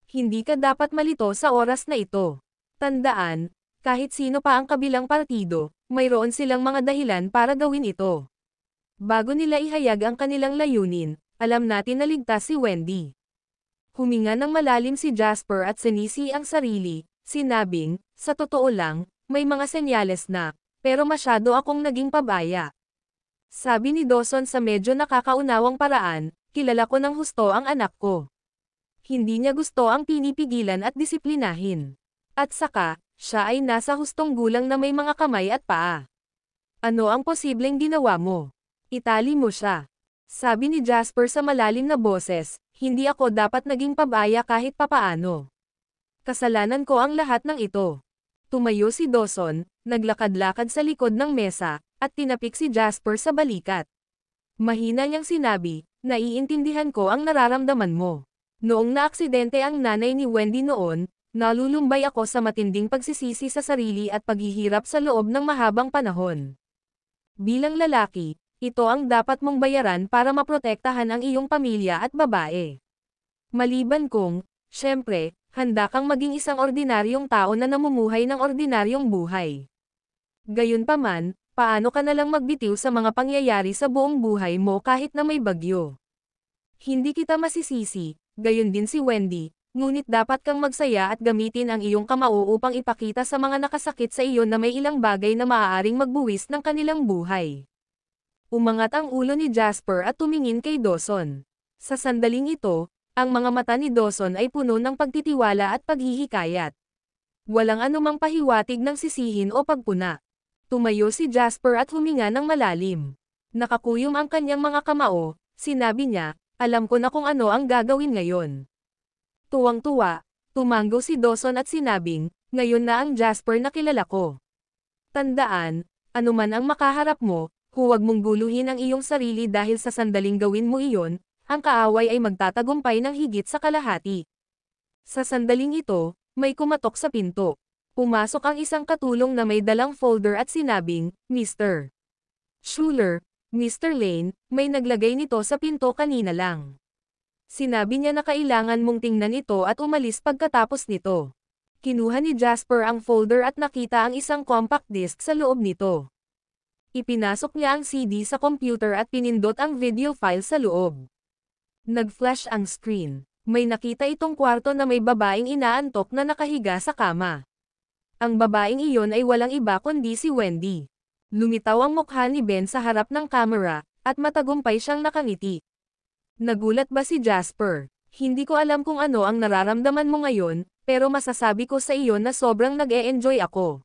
Hindi ka dapat malito sa oras na ito. Tandaan, kahit sino pa ang kabilang partido, mayroon silang mga dahilan para gawin ito. Bago nila ihayag ang kanilang layunin, alam natin na ligtas si Wendy." Huminga ng malalim si Jasper at sinisi ang sarili, sinabing, "Sa totoo lang, may mga senyales na, pero masyado akong naging pabaya." Sabi ni Dawson sa medyo nakakaunawang paraan, "Kilala ko ng husto ang anak ko. Hindi niya gusto ang pinipigilan at disiplinahin. At saka, siya ay nasa hustong gulang na may mga kamay at paa. Ano ang posibleng ginawa mo? Itali mo siya." Sabi ni Jasper sa malalim na boses, "Hindi ako dapat naging pabaya kahit papaano. Kasalanan ko ang lahat ng ito. Tumayo si Dawson, naglakad-lakad sa likod ng mesa, at tinapik si Jasper sa balikat. Mahina niyang sinabi, naiintindihan ko ang nararamdaman mo. Noong naaksidente ang nanay ni Wendy noon, nalulumbay ako sa matinding pagsisisi sa sarili at paghihirap sa loob ng mahabang panahon. Bilang lalaki, ito ang dapat mong bayaran para maprotektahan ang iyong pamilya at babae. Maliban kung, syempre, handa kang maging isang ordinaryong tao na namumuhay ng ordinaryong buhay. Gayunpaman, paano ka nalang magbitiw sa mga pangyayari sa buong buhay mo kahit na may bagyo? Hindi kita masisisi, gayon din si Wendy, ngunit dapat kang magsaya at gamitin ang iyong kamao upang ipakita sa mga nakasakit sa iyo na may ilang bagay na maaaring magbuwis ng kanilang buhay. Umangat ang ulo ni Jasper at tumingin kay Dawson. Sa sandaling ito, ang mga mata ni Dawson ay puno ng pagtitiwala at paghihikayat. Walang anumang pahiwatig ng sisihin o pagpuna. Tumayo si Jasper at huminga ng malalim. Nakakuyom ang kanyang mga kamao, sinabi niya, alam ko na kung ano ang gagawin ngayon. Tuwang-tuwa, tumanggo si Dawson at sinabing, ngayon na ang Jasper na kilala ko. Tandaan, anuman ang makaharap mo, huwag mong guluhin ang iyong sarili dahil sa sandaling gawin mo iyon, ang kaaway ay magtatagumpay ng higit sa kalahati. Sa sandaling ito, may kumatok sa pinto. Pumasok ang isang katulong na may dalang folder at sinabing, Mr. Schuler, Mr. Lane, may naglagay nito sa pinto kanina lang. Sinabi niya na kailangan mong tingnan ito at umalis pagkatapos nito. Kinuha ni Jasper ang folder at nakita ang isang compact disc sa loob nito. Ipinasok niya ang CD sa computer at pinindot ang video file sa loob. Nag-flash ang screen. May nakita itong kwarto na may babaeng inaantok na nakahiga sa kama. Ang babaeng iyon ay walang iba kundi si Wendy. Lumitaw ang mukha ni Ben sa harap ng camera, at matagumpay siyang nakangiti. Nagulat ba si Jasper? Hindi ko alam kung ano ang nararamdaman mo ngayon, pero masasabi ko sa iyo na sobrang nag-e-enjoy ako.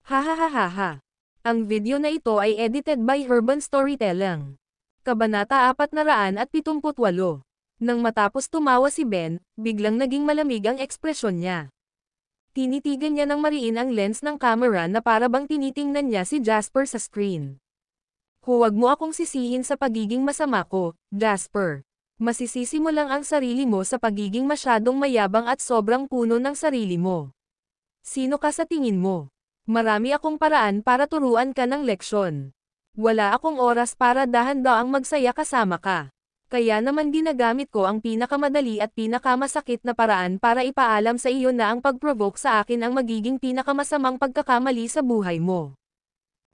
Hahaha. Ang video na ito ay edited by Urban Storytelling. Kabanata 478. Nang matapos tumawa si Ben, biglang naging malamig ang ekspresyon niya. Tinitigan niya ng mariin ang lens ng camera na para bang tinitingnan niya si Jasper sa screen. Huwag mo akong sisihin sa pagiging masama ko, Jasper. Masisisi mo lang ang sarili mo sa pagiging masyadong mayabang at sobrang puno ng sarili mo. Sino ka sa tingin mo? Marami akong paraan para turuan ka ng leksyon. Wala akong oras para dahan-daang magsaya kasama ka. Kaya naman ginagamit ko ang pinakamadali at pinakamasakit na paraan para ipaalam sa iyo na ang pag-provoke sa akin ang magiging pinakamasamang pagkakamali sa buhay mo.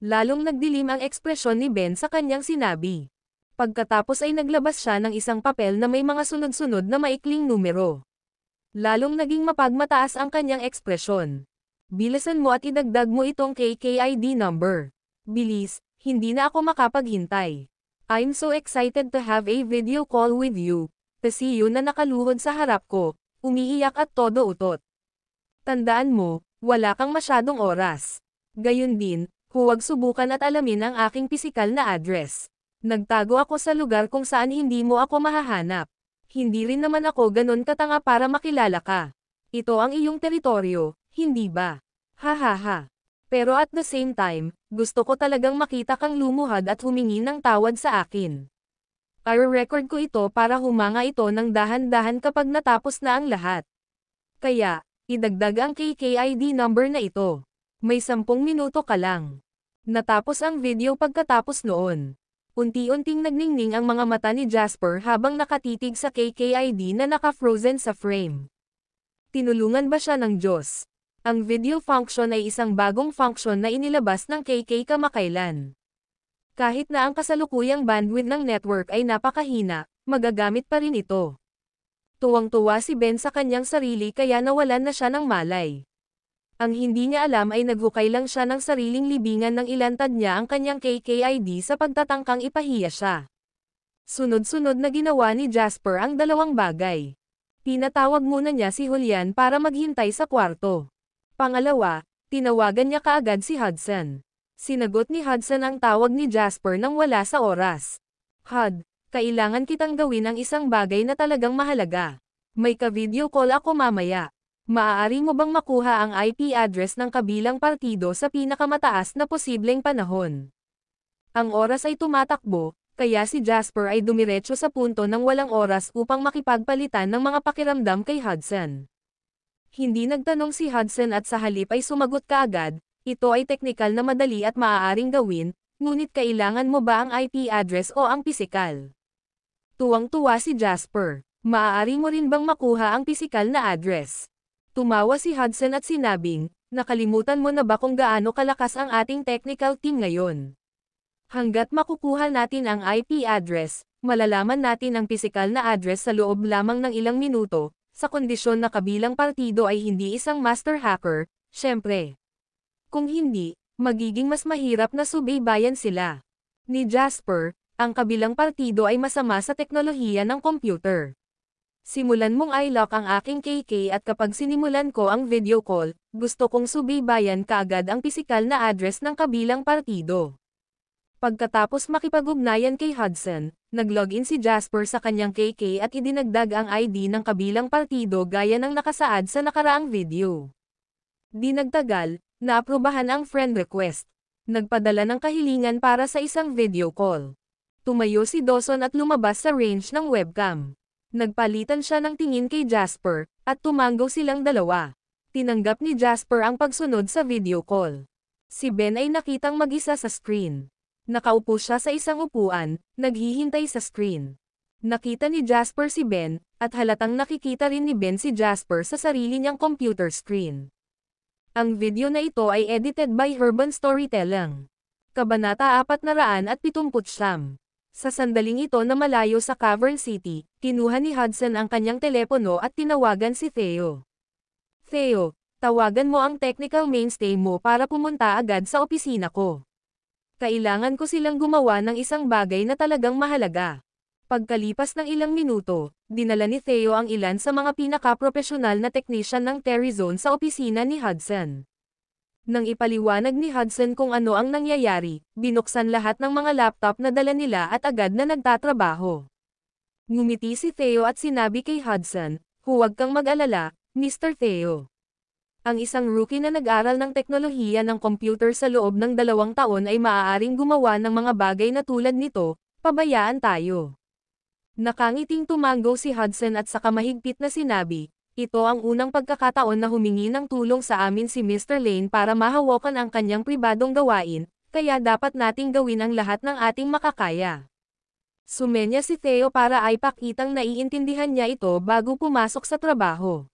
Lalong nagdilim ang ekspresyon ni Ben sa kanyang sinabi. Pagkatapos ay naglabas siya ng isang papel na may mga sunod-sunod na maikling numero. Lalong naging mapagmataas ang kanyang ekspresyon. Bilisan mo at idagdag mo itong KKID number. Bilis, hindi na ako makapaghintay. I'm so excited to have a video call with you. Tasiyo na nakaluhod sa harap ko, umiiyak at todo utot. Tandaan mo, wala kang masyadong oras. Gayun din, huwag subukan at alamin ang aking pisikal na address. Nagtago ako sa lugar kung saan hindi mo ako mahahanap. Hindi rin naman ako ganon katanga para makilala ka. Ito ang iyong teritoryo, hindi ba? Hahaha. Pero at the same time, gusto ko talagang makita kang lumuhad at humingi ng tawad sa akin. I-record ko ito para humanga ito ng dahan-dahan kapag natapos na ang lahat. Kaya, idagdag ang KKID number na ito. May 10 minuto ka lang. Natapos ang video pagkatapos noon. Unti-unting nagningning ang mga mata ni Jasper habang nakatitig sa KKID na naka-frozen sa frame. Tinulungan ba siya ng Diyos? Ang video function ay isang bagong function na inilabas ng KK kamakailan. Kahit na ang kasalukuyang bandwidth ng network ay napakahina, magagamit pa rin ito. Tuwang-tuwa si Ben sa kanyang sarili kaya nawalan na siya ng malay. Ang hindi niya alam ay naghukay lang siya ng sariling libingan nang ilantad niya ang kanyang KKID sa pagtatangkang ipahiya siya. Sunod-sunod na ginawa ni Jasper ang dalawang bagay. Pinatawag muna niya si Julian para maghintay sa kwarto. Pangalawa, tinawagan niya kaagad si Hudson. Sinagot ni Hudson ang tawag ni Jasper nang wala sa oras. Hud, kailangan kitang gawin ang isang bagay na talagang mahalaga. May ka-video call ako mamaya. Maaari mo bang makuha ang IP address ng kabilang partido sa pinakamataas na posibleng panahon? Ang oras ay tumatakbo, kaya si Jasper ay dumiretso sa punto ng walang oras upang makipagpalitan ng mga pakiramdam kay Hudson. Hindi nagtanong si Hudson at sa halip ay sumagot kaagad, ito ay teknikal na madali at maaaring gawin, ngunit kailangan mo ba ang IP address o ang pisikal? Tuwang-tuwa si Jasper, maaari mo rin bang makuha ang pisikal na address? Tumawa si Hudson at sinabing, nakalimutan mo na ba kung gaano kalakas ang ating technical team ngayon? Hanggat makukuha natin ang IP address, malalaman natin ang pisikal na address sa loob lamang ng ilang minuto, sa kondisyon na kabilang partido ay hindi isang master hacker, syempre. Kung hindi, magiging mas mahirap na subaybayan sila. Ni Jasper, ang kabilang partido ay masama sa teknolohiya ng computer. Simulan mong i-lock ang aking KK at kapag sinimulan ko ang video call, gusto kong subaybayan kaagad ang pisikal na address ng kabilang partido. Pagkatapos makipag-ugnayan kay Hudson, nag-login si Jasper sa kanyang KK at idinagdag ang ID ng kabilang partido gaya ng nakasaad sa nakaraang video. Di nagtagal, naaprubahan ang friend request. Nagpadala ng kahilingan para sa isang video call. Tumayo si Dawson at lumabas sa range ng webcam. Nagpalitan siya ng tingin kay Jasper, at tumanggaw silang dalawa. Tinanggap ni Jasper ang pagsunod sa video call. Si Ben ay nakitang mag-isa sa screen. Nakaupo siya sa isang upuan, naghihintay sa screen. Nakita ni Jasper si Ben, at halatang nakikita rin ni Ben si Jasper sa sarili niyang computer screen. Ang video na ito ay edited by Urban Storytelling. Kabanata 479. Sa sandaling ito na malayo sa Cavern City, kinuha ni Hudson ang kanyang telepono at tinawagan si Theo. Theo, tawagan mo ang technical mainstay mo para pumunta agad sa opisina ko. Kailangan ko silang gumawa ng isang bagay na talagang mahalaga. Pagkalipas ng ilang minuto, dinala ni Theo ang ilan sa mga pinaka-profesional na technician ng Terryzone sa opisina ni Hudson. Nang ipaliwanag ni Hudson kung ano ang nangyayari, binuksan lahat ng mga laptop na dala nila at agad na nagtatrabaho. Ngumiti si Theo at sinabi kay Hudson, huwag kang mag-alala, Mr. Theo. Ang isang rookie na nag-aral ng teknolohiya ng computer sa loob ng 2 taon ay maaaring gumawa ng mga bagay na tulad nito, pabayaan tayo. Nakangiting tumanggo si Hudson at saka mahigpit na sinabi, ito ang unang pagkakataon na humingi ng tulong sa amin si Mr. Lane para mahawakan ang kanyang pribadong gawain, kaya dapat nating gawin ang lahat ng ating makakaya. Sumenya si Theo para ay pakitang naiintindihan niya ito bago pumasok sa trabaho.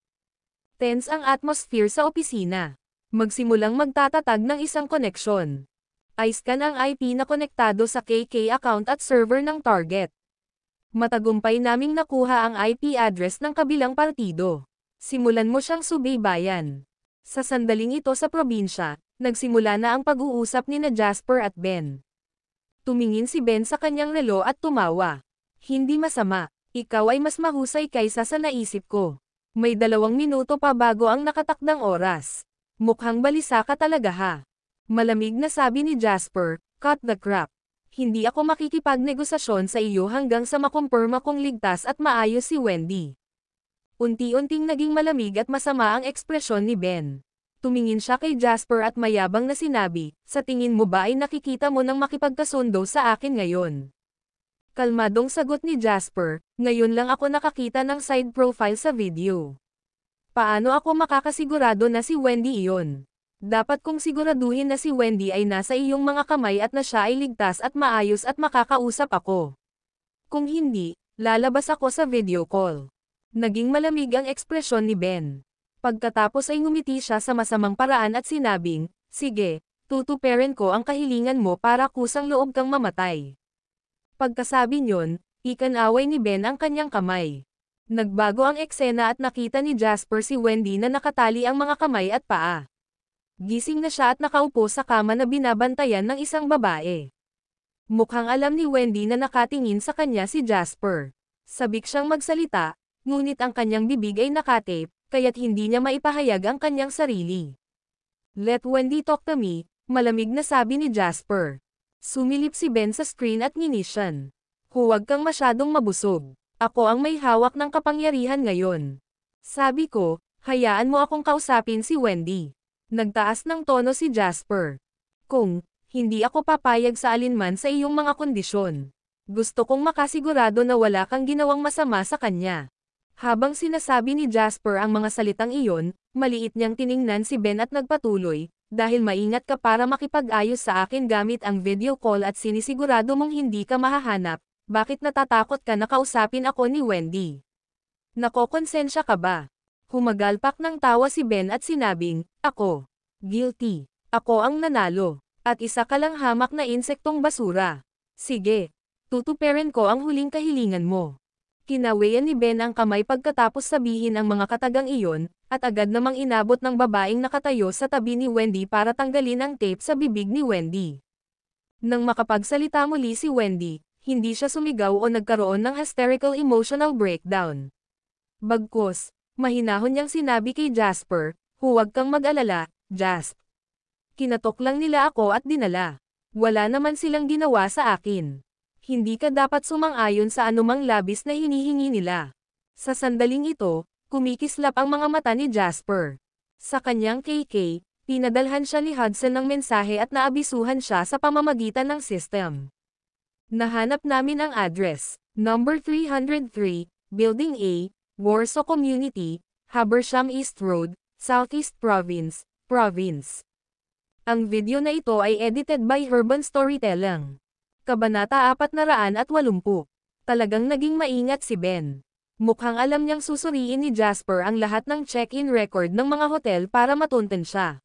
Tense ang atmosphere sa opisina. Magsimulang magtatatag ng isang koneksyon. I-scan ang IP na konektado sa KK account at server ng target. Matagumpay naming nakuha ang IP address ng kabilang partido. Simulan mo siyang subaybayan. Sa sandaling ito sa probinsya, nagsimula na ang pag-uusap ni na Jasper at Ben. Tumingin si Ben sa kanyang relo at tumawa. Hindi masama, ikaw ay mas mahusay kaysa sa naisip ko. May 2 minuto pa bago ang nakatakdang oras. Mukhang balisa ka talaga ha. Malamig na sabi ni Jasper, cut the crap. Hindi ako makikipagnegosasyon sa iyo hanggang sa makumpirma kong ligtas at maayos si Wendy. Unti-unting naging malamig at masama ang ekspresyon ni Ben. Tumingin siya kay Jasper at mayabang na sinabi, sa tingin mo ba ay nakikita mo nang makipagkasundo sa akin ngayon? Kalmadong sagot ni Jasper, ngayon lang ako nakakita ng side profile sa video. Paano ako makakasigurado na si Wendy iyon? Dapat kong siguraduhin na si Wendy ay nasa iyong mga kamay at na siya ay ligtas at maayos at makakausap ako. Kung hindi, lalabas ako sa video call. Naging malamig ang ekspresyon ni Ben. Pagkatapos ay ngumiti siya sa masamang paraan at sinabing, sige, tutuparin ko ang kahilingan mo para kusang loob kang mamatay. Pagkasabi niyon, ikanaway ni Ben ang kanyang kamay. Nagbago ang eksena at nakita ni Jasper si Wendy na nakatali ang mga kamay at paa. Gising na siya at nakaupo sa kama na binabantayan ng isang babae. Mukhang alam ni Wendy na nakatingin sa kanya si Jasper. Sabik siyang magsalita, ngunit ang kanyang bibig ay nakatape, kaya't hindi niya maipahayag ang kanyang sarili. Let Wendy talk to me, malamig na sabi ni Jasper. Sumilip si Ben sa screen at nginisyan. Huwag kang masyadong mabusog. Ako ang may hawak ng kapangyarihan ngayon. Sabi ko, Hayaan mo akong kausapin si Wendy. Nagtaas ng tono si Jasper. Kung hindi ako papayag sa alinman sa iyong mga kondisyon. Gusto kong makasigurado na wala kang ginawang masama sa kanya. Habang sinasabi ni Jasper ang mga salitang iyon, maliit niyang tiningnan si Ben at nagpatuloy, dahil maingat ka para makipag-ayos sa akin gamit ang video call at sinisigurado mong hindi ka mahahanap, bakit natatakot ka na kausapin ako ni Wendy? Nakokonsensya ka ba? Humagalpak ng tawa si Ben at sinabing, ako. Guilty. Ako ang nanalo. At isa ka lang hamak na insektong basura. Sige. Tutuperin ko ang huling kahilingan mo. Kinawayan ni Ben ang kamay pagkatapos sabihin ang mga katagang iyon, at agad namang inabot ng babaeng nakatayo sa tabi ni Wendy para tanggalin ang tape sa bibig ni Wendy. Nang makapagsalita muli si Wendy, hindi siya sumigaw o nagkaroon ng hysterical emotional breakdown. Bagkus, mahinahon niyang sinabi kay Jasper, huwag kang mag-alala, Jasp. Kinatok lang nila ako at dinala. Wala naman silang ginawa sa akin. Hindi ka dapat sumang-ayon sa anumang labis na hinihingi nila. Sa sandaling ito, kumikislap ang mga mata ni Jasper. Sa kanyang KK, pinadalhan siya ni Hudson ng mensahe at naabisuhan siya sa pamamagitan ng system. Nahanap namin ang address, number 303, Building A, Warsaw Community, Habersham East Road, Southeast Province, Province. Ang video na ito ay edited by Urban Storytelling. Kabanata 480. Talagang naging maingat si Ben. Mukhang alam niyang susuriin ni Jasper ang lahat ng check-in record ng mga hotel para matunten siya.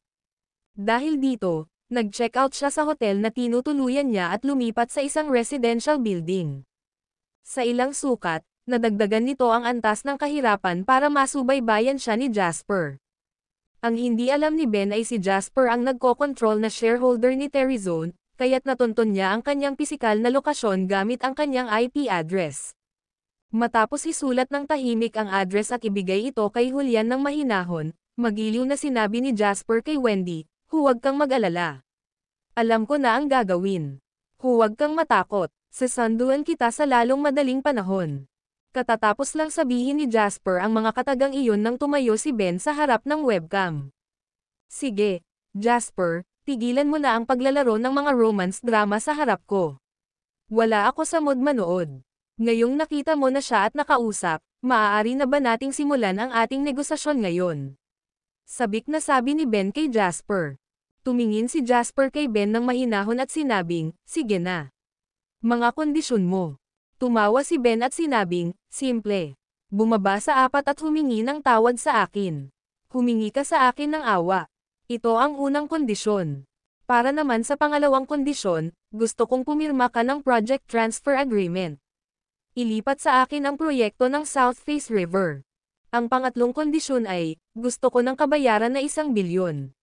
Dahil dito, nag-check out siya sa hotel na tinutuluyan niya at lumipat sa isang residential building. Sa ilang sukat, nadagdagan nito ang antas ng kahirapan para masubaybayan siya ni Jasper. Ang hindi alam ni Ben ay si Jasper ang nagkokontrol na shareholder ni Terryzone, kaya't natuntun niya ang kanyang pisikal na lokasyon gamit ang kanyang IP address. Matapos isulat ng tahimik ang address at ibigay ito kay Julian ng mahinahon, magiliw na sinabi ni Jasper kay Wendy, huwag kang mag-alala. Alam ko na ang gagawin. Huwag kang matakot, sasanduan kita sa lalong madaling panahon. Katatapos lang sabihin ni Jasper ang mga katagang iyon nang tumayo si Ben sa harap ng webcam. Sige, Jasper, tigilan mo na ang paglalaro ng mga romance drama sa harap ko. Wala ako sa mood manood. Ngayong nakita mo na siya at nakausap, maaari na ba nating simulan ang ating negosasyon ngayon? Sabik na sabi ni Ben kay Jasper. Tumingin si Jasper kay Ben ng mahinahon at sinabing, sige na. Mga kondisyon mo. Tumawa si Ben at sinabing, simple. Bumaba sa 4 at humingi ng tawad sa akin. Humingi ka sa akin ng awa. Ito ang unang kondisyon. Para naman sa pangalawang kondisyon, gusto kong pumirma ka ng project transfer agreement. Ilipat sa akin ang proyekto ng South Face River. Ang pangatlong kondisyon ay, gusto ko ng kabayaran na 1 bilyon.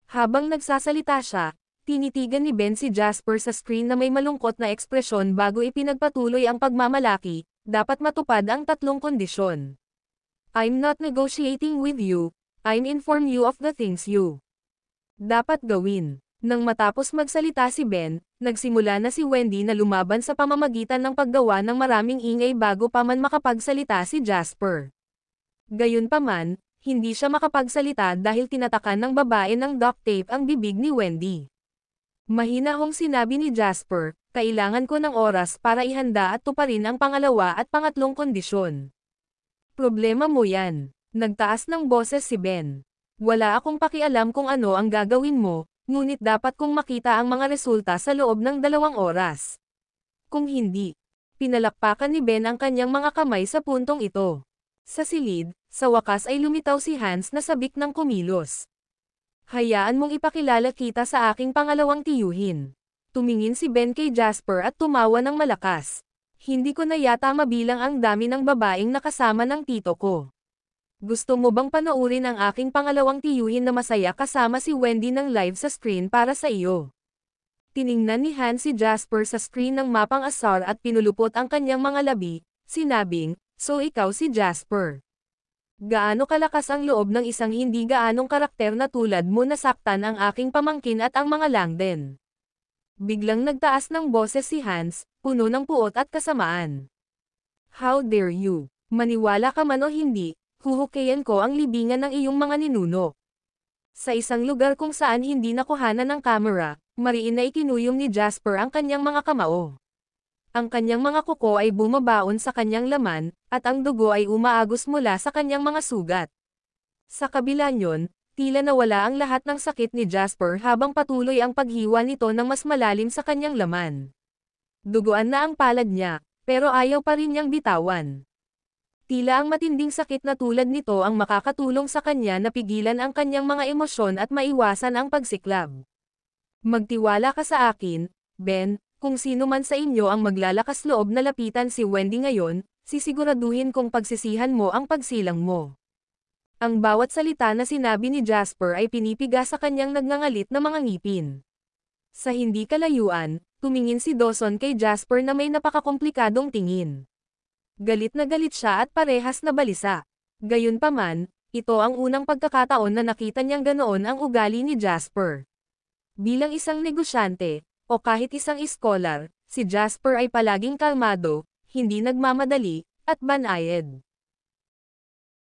Habang nagsasalita siya, tinitigan ni Ben si Jasper sa screen na may malungkot na ekspresyon bago ipinagpatuloy ang pagmamalaki, dapat matupad ang 3 kondisyon. I'm not negotiating with you, I'm inform you of the things you dapat gawin. Nang matapos magsalita si Ben, nagsimula na si Wendy na lumaban sa pamamagitan ng paggawa ng maraming ingay bago pa man makapagsalita si Jasper. Gayunpaman, hindi siya makapagsalita dahil tinatakan ng babae ng duct tape ang bibig ni Wendy. Mahinahong sinabi ni Jasper, kailangan ko ng oras para ihanda at tuparin ang pangalawa at pangatlong kondisyon. Problema mo yan. Nagtaas ng boses si Ben. Wala akong pakialam kung ano ang gagawin mo, ngunit dapat kong makita ang mga resulta sa loob ng 2 oras. Kung hindi, pinalakpakan ni Ben ang kanyang mga kamay sa puntong ito. Sa silid, sa wakas ay lumitaw si Hans na sabik ng kumilos. Hayaan mong ipakilala kita sa aking pangalawang tiyuhin. Tumingin si Ben kay Jasper at tumawa ng malakas. Hindi ko na yata mabilang ang dami ng babaeng nakasama ng tito ko. Gusto mo bang panoorin ang aking pangalawang tiyuhin na masaya kasama si Wendy ng live sa screen para sa iyo? Tiningnan ni Hans si Jasper sa screen ng mapang asar at pinulupot ang kanyang mga labi, sinabing, so ikaw si Jasper. Gaano kalakas ang loob ng isang hindi gaanong karakter na tulad mo na saktan ang aking pamangkin at ang mga Langden? Biglang nagtaas ng boses si Hans, puno ng puot at kasamaan. How dare you? Maniwala ka man o hindi, Huhukayan ko ang libingan ng iyong mga ninuno. Sa isang lugar kung saan hindi nakuhanan ng kamera, mariin na ikinuyom ni Jasper ang kanyang mga kamao. Ang kanyang mga kuko ay bumabaon sa kanyang laman, at ang dugo ay umaagos mula sa kanyang mga sugat. Sa kabila niyon, tila nawala ang lahat ng sakit ni Jasper habang patuloy ang paghiwa nito ng mas malalim sa kanyang laman. Duguan na ang palad niya, pero ayaw pa rin niyang bitawan. Tila ang matinding sakit na tulad nito ang makakatulong sa kanya na pigilan ang kanyang mga emosyon at maiwasan ang pagsiklab. Magtiwala ka sa akin, Ben, kung sino man sa inyo ang maglalakas loob na lapitan si Wendy ngayon, sisiguraduhin kong pagsisihan mo ang pagsilang mo. Ang bawat salita na sinabi ni Jasper ay pinipiga sa kanyang nagngangalit na mga ngipin. Sa hindi kalayuan, tumingin si Dawson kay Jasper na may napakakomplikadong tingin. Galit na galit siya at parehas na balisa. Gayunpaman, ito ang unang pagkakataon na nakita niyang ganoon ang ugali ni Jasper. Bilang isang negosyante, o kahit isang iskolar, si Jasper ay palaging kalmado, hindi nagmamadali, at banayad.